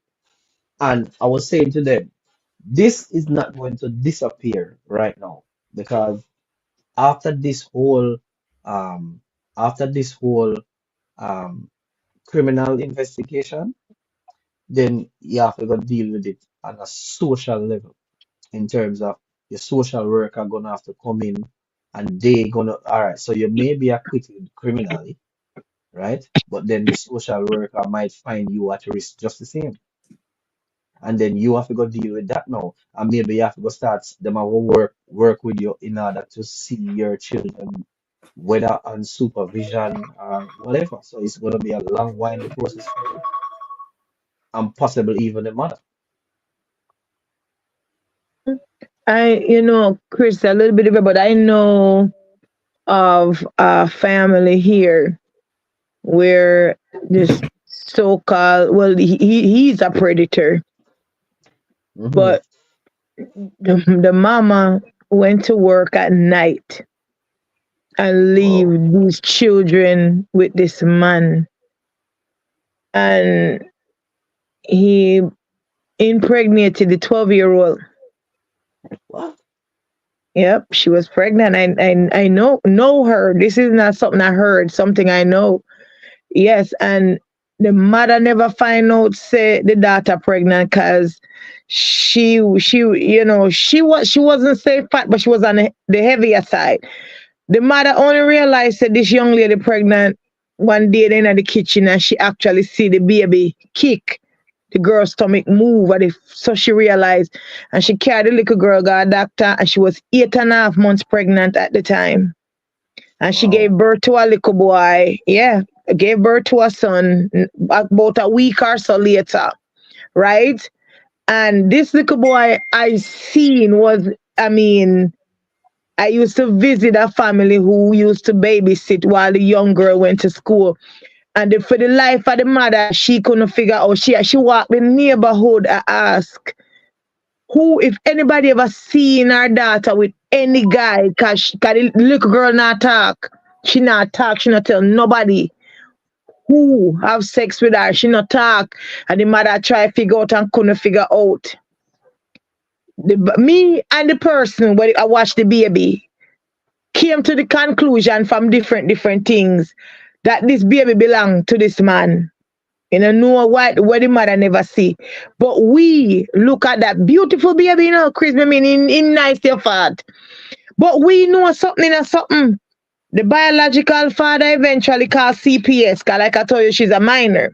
And I was saying to them, this is not going to disappear right now because after this whole um after this whole um criminal investigation, then you have to go deal with it on a social level in terms of your social worker gonna have to come in and they gonna all right, so you may be acquitted criminally, right? But then the social worker might find you at risk just the same. And then you have to go deal with that now. And maybe you have to go start them have to work with you in order to see your children, whether on supervision or whatever. So it's gonna be a long winding process for you. And possible even the mother. Chris, a little bit of it, but I know of a family here where this so-called, well, he's a predator, Hmm. but the mama went to work at night and Wow. leave these children with this man, and he impregnated the 12-year-old. What? Yep, she was pregnant. I know her. This is not something I heard, something I know. Yes, and the mother never find out say the daughter pregnant because she wasn't say fat, but she was on the heavier side. The mother only realized that this young lady pregnant one day in the kitchen, and she actually see the baby kick the girl's stomach move, so she realized, and she carried the little girl got a doctor, and she was 8.5 months pregnant at the time, and she gave Wow. birth to a little boy. Yeah, gave birth to a son about a week or so later, right? And this little boy I seen was, I mean, I used to visit a family who used to babysit while the young girl went to school. And for the life of the mother, she couldn't figure out. She walked the neighborhood and asked who, if anybody ever seen her daughter with any guy, cause the little girl not talk. She not talk, she not tell nobody who have sex with her. She not talk. And the mother try figure out and couldn't figure out. Me and the person when I watched the baby came to the conclusion from different things that this baby belonged to this man. You know what where the mother never see. But we look at that beautiful baby, Chris, I mean in nice your fat. But we know something and something. The biological father eventually called CPS, cause like I told you, she's a minor.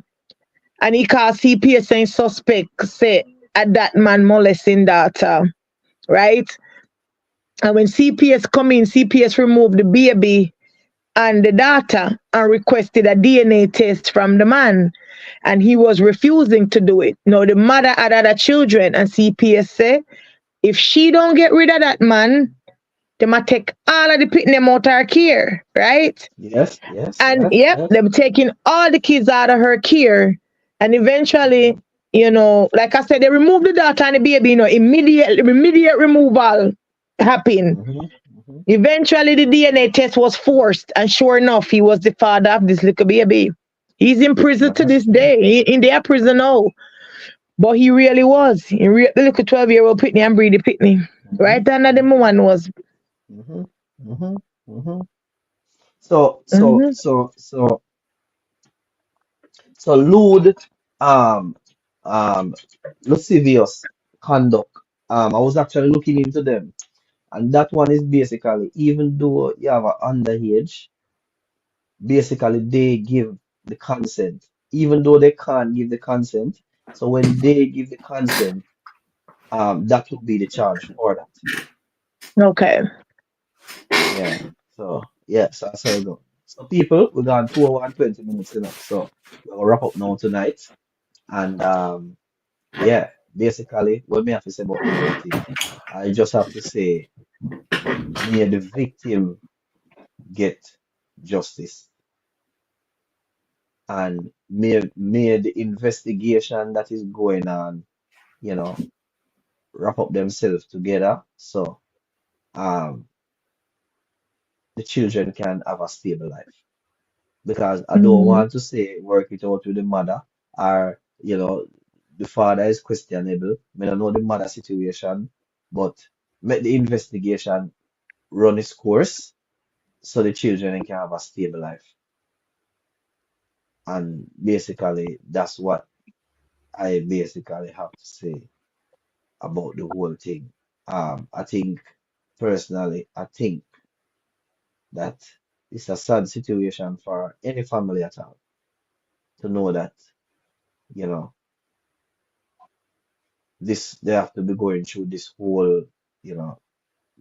And he called CPS saying suspect say that man molesting daughter, right? And when CPS come in, CPS removed the baby and the daughter and requested a DNA test from the man. And he was refusing to do it. Now the mother had other children, and CPS said, if she don't get rid of that man, they might take all of the picking them out of her care, right? Yes, yes, And yes, yep, yes. them taking all the kids out of her care. And eventually, like I said, they removed the daughter and the baby, immediate removal happened. Hmm. Hmm. Eventually, the DNA test was forced, and sure enough, he was the father of this little baby. He's in prison That to is this true. day, in their prison now. But he really was. The little 12-year-old Pitney and Breedy Pitney. Hmm. Right under the Hmm. woman was. Hmm. Hmm. Hmm. So, so, Hmm. so, so, So lewd, um, lascivious conduct. I was actually looking into them, and that one is basically even though you have an underage, basically they give the consent, even though they can't give the consent. So when they give the consent, that would be the charge for that. Okay. Yeah. So yeah, so that's how we go. So people, we're gone 2 hours and 20 minutes enough. So we're gonna wrap up now tonight. And yeah, basically what me have to say about the whole thing. I just have to say, may the victim get justice, and may the investigation that is going on, you know, wrap up themselves together so um the children can have a stable life. Because I don't Mm. want to say work it out with the mother, or the father is questionable. I don't know the mother situation, but make the investigation run its course so the children can have a stable life. And basically, that's what I basically have to say about the whole thing. I think personally, I think that it's a sad situation for any family at all to know that, you know, this they have to be going through this whole, you know,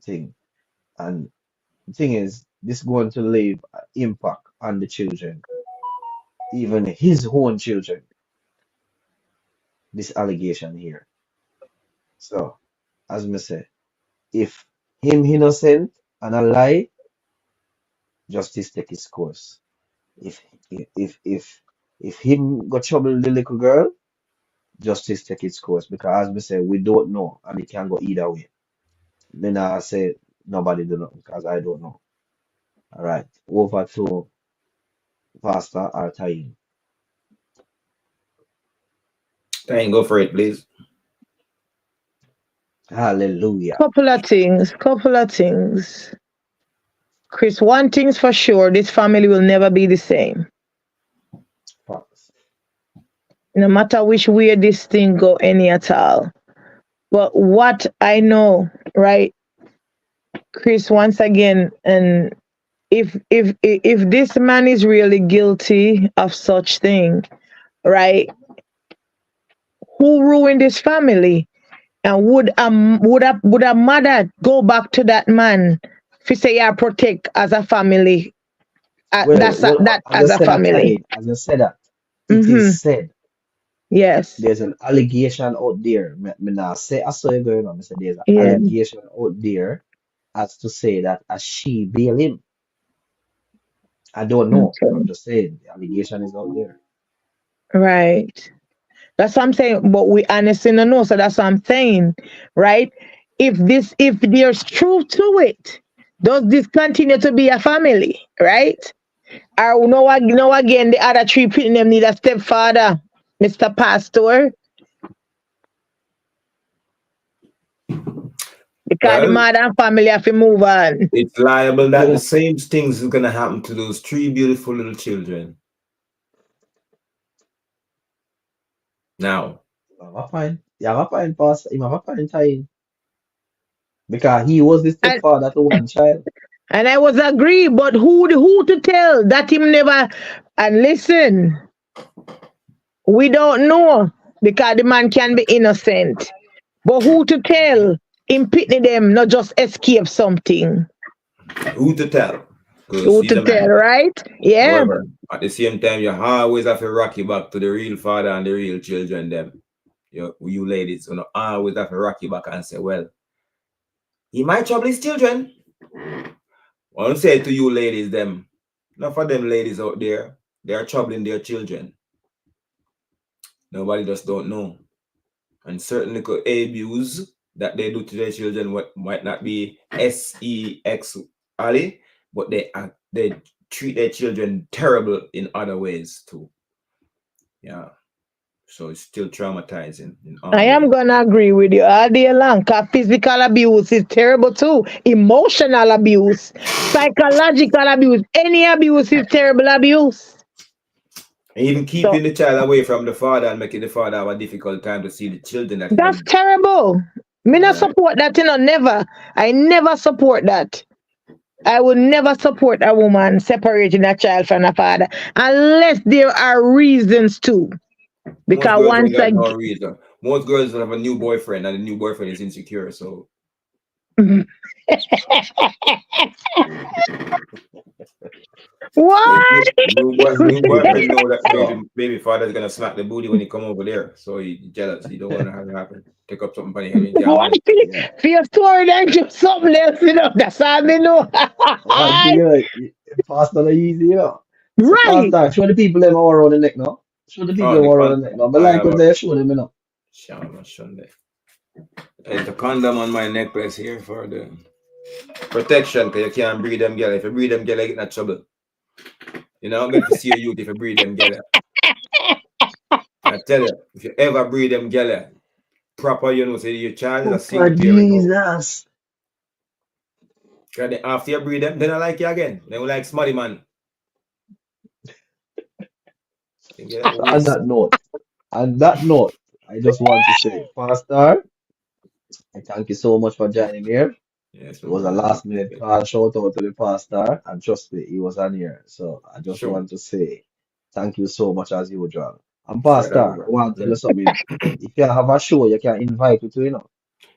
thing. And the thing is, this going to leave an impact on the children, even his own children, this allegation here. So, as me say, if him innocent and a lie, justice take its course. If if if if him got trouble the little girl, justice take its course. Because as me say, we don't know, and it can go either way. Then I say nobody do know because I don't know. All right, over to Pastor Artain. Thank go for it, please. Hallelujah. Couple of things. Chris, one thing's for sure, this family will never be the same. Facts. No matter which way this thing go any at all. But what I know, right, Chris, once again, and if this man is really guilty of such thing, right? Who ruined his family? And would a mother go back to that man if say yeah protect as a family? Well, That as I as a said that, family. as I said that, it is Mm-hmm. said Yes. there's an allegation out there. Me not say I saw it going on. I said there's an Yeah. allegation out there as to say that as she bail him. I don't know. I'm Okay. just saying the allegation is out there. Right. That's what I'm saying. But we honestly don't know. So that's what I'm saying. Right? If there's truth to it, does this continue to be a family? Right? Or no again the other three people them need a stepfather, Mr. Pastor. Because the Well, mother and family have to move on. it's liable that the Yeah, same things is gonna happen to those three beautiful little children. Now, you have a point. You have a point, Pastor. You have a point, Tyne. Because he was the And stepfather to one child. and I was agree, but who to tell that him never and listen, we don't know because the man can be innocent. But who to tell? Him pitney them, not just escape something. who to tell? Because Who he's to a tell, man. right? Yeah. However, at the same time, you always have to rock it back to the real father and the real children, them. You ladies, always have to rock it back and say, well, he might trouble his children. I want to say to you ladies, them, not for them ladies out there, they are troubling their children. Nobody just don't know. And certainly could abuse that they do to their children what might not be sex Ali, but they treat their children terrible in other ways too. Yeah. So it's still traumatizing in I all am ways. gonna agree with you all day long. Cause physical abuse is terrible too. Emotional abuse, psychological abuse, any abuse is terrible abuse. And even So keeping the child away from the father and making the father have a difficult time to see the children that that's them. terrible. Me not Right. support that, never. I never support that. I would never support a woman separating a child from a father unless there are reasons to. Most Because girls ain't once got no again, reason. Most girls have a new boyfriend and the new boyfriend is insecure. So so what? new boyfriend know that baby father's gonna smack the booty when he come over there. So he jealous. He don't want to have it happen. Take up something funny head and he can't What? manage. Yeah. For your story, then do something else, That's all me know. One thing, Pastor the easy, So Right. Pastor, show the people them all around the neck now. Show the people Oh, them the all con around the neck now. But I like have what a they show them, Shama Sunday. There's a condom on my necklace here for the protection because you can't breed them girl. If you breed them girl, you get in trouble. You know, I'm going to see a youth if you breed them girl. I tell you, if you ever breed them girl, proper, say your child is Oh, a for single parent. No. Jesus. And then after you breed them, then I like you again. They will like smarty man. You get that On waste. that note, I just want to say, Pastor, I thank you so much for joining here. Yes, It my was a brother. last minute call. Shout out to the pastor, and trust me, he was on here. So I just Sure. want to say thank you so much as usual. And Sure, that pastor, I want to tell you something. If you have a show, you can invite me to.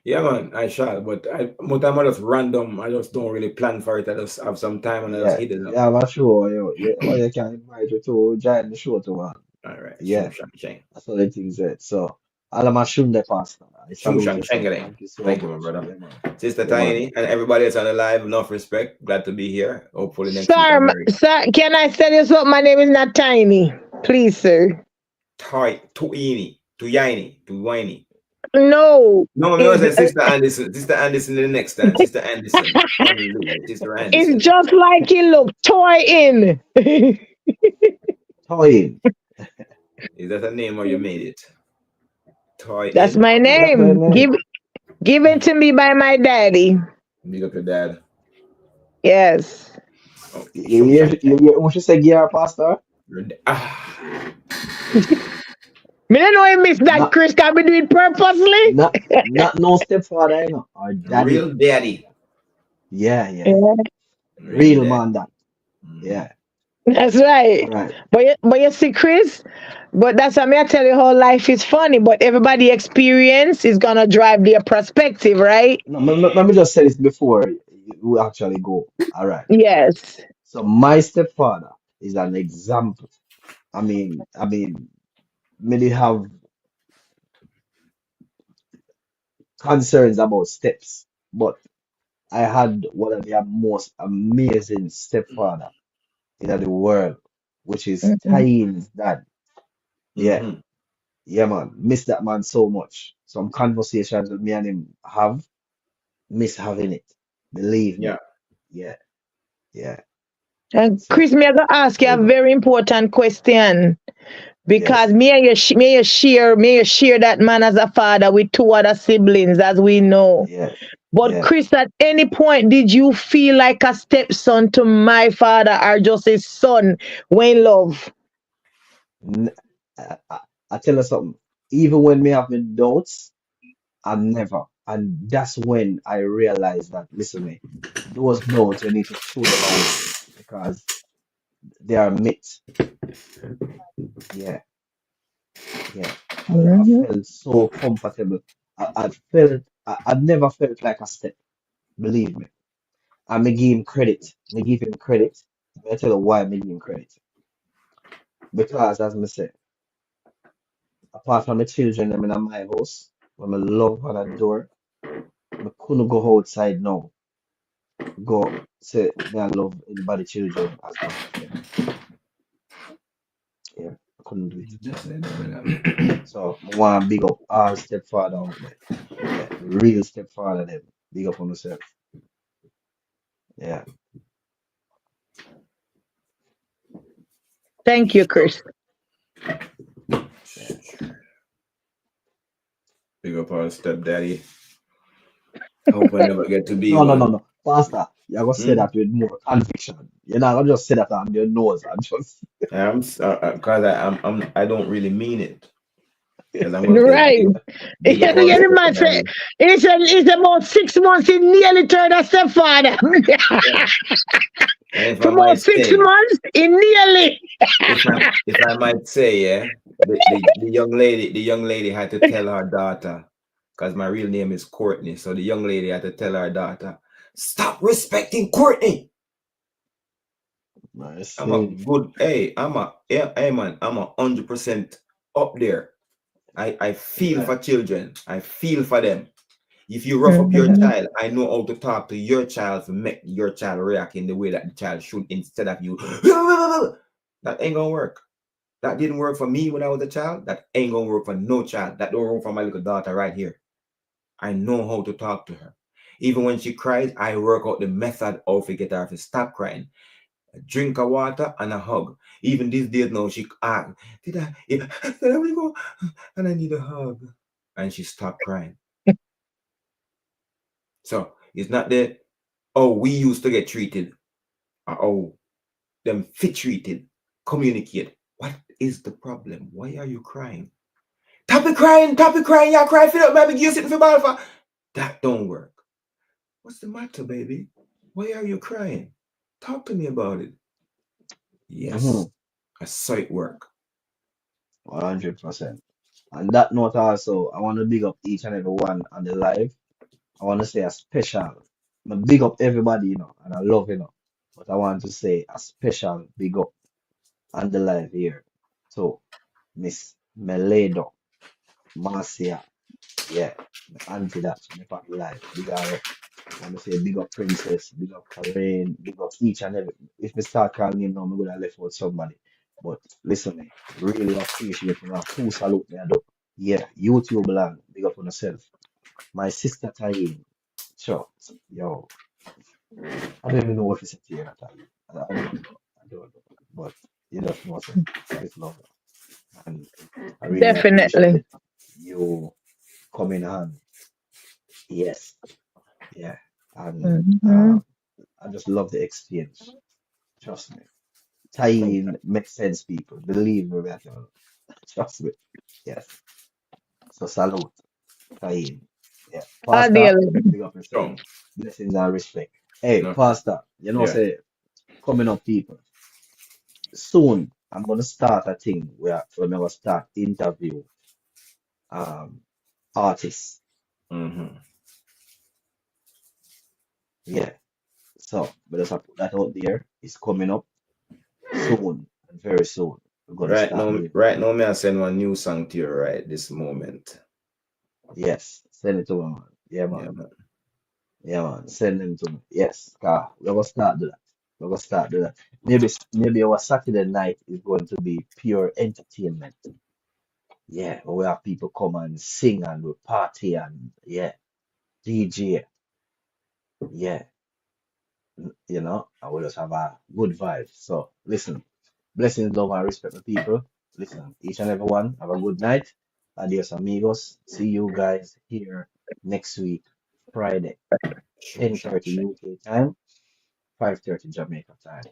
Yeah, man, I shall. But more time I just random. I just don't really plan for it. I just have some time and I just Yeah, hit it if you up. have a show, you can invite you to join the show too, man. All right. Yeah, Shum shang chang. that's what the thing said. So, Alamashunde, pastor. I Shum salute shang you, sir. chang. Thank you so Thank you, my much. brother. Yeah, man. Sister Yeah, man. Tiny and everybody else on the live, enough respect. Glad to be here. Hopefully next week I'm Sir, married. sir, can I tell you something? My name is not Tiny. Please, sir. Toy, too eeny, too yiny, too whiny. No. No, I was It's, like Sister Anderson. Sister Anderson the next time. Sister Anderson. Hallelujah. Sister it's Anderson. just like you look. Toy in. Toyin. Is that a name or you made it? Toy That's in? my That's my name. name. Given to me by my daddy. Big up your dad. Yes. Okay, shum You, shang you, chang. you, you should say, yeah, pastor. Ah, Me don't know if miss that Not, Chris can be doing purposely. not no stepfather, or daddy. real daddy. Yeah. Yeah, Real Real daddy. man, that. Mm-hmm. Yeah. that's All right. right. But you see, Chris, but that's what I tell you how life is funny, but everybody experience is gonna drive their perspective, right? No, let me just say this before we actually go. All right. Yes. So my stepfather is an example. Many have concerns about steps, but I had one of the most amazing stepfather in the world, which is Mhm. Tyne's dad. Yeah, Mm-hmm. yeah, man. Miss that man so much. Some conversations with me and him have miss having it. Believe Yeah. me. Yeah, yeah. And So Chris, me I gonna ask you there a you go. very important question because Yes, me you share that man as a father with two other siblings, as we know. yeah, But yeah. Chris, at any point did you feel like a stepson to my father or just his son when love? N- I tell you something. Even when me have my doubts, I never. And that's when I realized that, listen, me, those doubts, you need to throw them away because they are myths. Yeah, yeah. I Mhm. felt so comfortable. I never felt like a step, believe me. And me give him credit. Me give him credit. I tell you why me give him credit. Because, as me say, apart from the children them in my house, when I love and adore, I couldn't go outside now. Go say me I love anybody children as much as them. Yeah, I couldn't do it. Just say that, brother. So I want to big up all stepfather out there. Yeah, the real stepfather them. Big up on yourself. Yeah. Thank you, Chris. Yeah. Big up our stepdaddy. Hope I never get to be No. one. Pastor, you're gonna say Hmm? that with more conviction. You're not gonna just say that on your nose and just I don't really mean it. Because I'm gonna say Right. big up our Yeah, the man say, stepfather. it's about 6 months, he nearly turned a stepfather. Yeah. And if For I about might six say, months, he nearly. if I might say, yeah, the young lady had to tell her daughter, because my real name is Courtney. So the young lady had to tell her daughter, stop respecting Courtney. I I'm a see. good, hey man, I'm 100% up there. I feel for children. I feel for them. If you rough up your Mhm. child, I know how to talk to your child to make your child react in the way that the child should, instead of you. That ain't gonna work. That didn't work for me when I was a child. That ain't gonna work for no child. That don't work for my little daughter right here. I know how to talk to her. Even when she cries, I work out the method of to get her to stop crying. A drink of water and a hug. Even these days now, she did I? Yeah, did I go? And I need a hug. And she stopped crying. So it's not that, oh, we used to get treated, or oh, them fit treated. Communicate. What is the problem? Why are you crying? Stop it crying, y'all cry, feel up, baby, you sitting for ball. That don't work. What's the matter, baby? Why are you crying? Talk to me about it. Yes, I saw it work. 100%. On that note also, I want to big up each and every one on the live. I want to say a special, I big up everybody, and I love, but I want to say a special big up on the live here. So, Miss Meledo, Marcia, yeah, my auntie that, my family live, big her up. I want to say big up Princess, big up Karen, big up each and every. If we start calling him now, I'm gonna left out somebody. But listen, me, really appreciate you. Have two salute me, I do. Yeah, YouTube land, big up on yourself. My sister Tayin, sure, yo, I don't even know if it's a tear or Tayin. I don't know. I don't know. But you just know, say, it's love. And I really Definitely. appreciate you coming on. Yes, yeah. And Hmm. I just love the exchange. Trust me. Tying makes sense, people. Believe me, that, trust me. Yes. So salute, tying. Yeah. Pastor, Ideally. big up yourself. Strong. Blessings and respect. Hey, No. Pastor, Yeah. say, coming up, people. Soon, I'm gonna start a thing where we're gonna start interview um artists. Mm-hmm. Yeah. So, but just put that out there. It's coming up soon and very soon. We're gonna start doing that. Right now, me I send one new song to you right this moment. Yes. Send it to me, man. Yeah, man. Yeah, man. Yeah, man. Send them to me. Yes, car. We're gonna start do that. We're gonna start do that. Maybe our Saturday night is going to be pure entertainment. Yeah, where we have people come and sing and we party and yeah, DJ. Yeah, and we just have a good vibe. So listen, blessings, love, and respect the people. Listen, each and every one, have a good night. Adios, amigos. See you guys here next week, Friday, 10:30 UK time. 5:30 Jamaica time.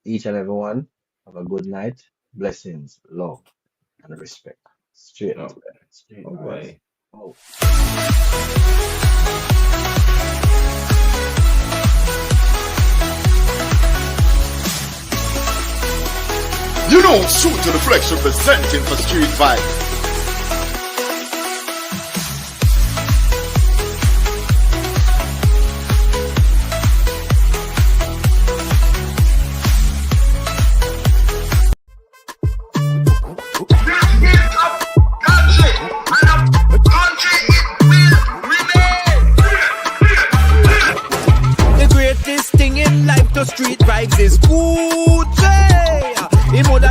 Each and every one, have a good night. Blessings, love, and respect. Straight. Okay. Straight Oh vibes. boy. Oh. You know, Shoot to the Flex representing for Street Vibe. The greatest thing in life to street vibes is Gucci. Him woulda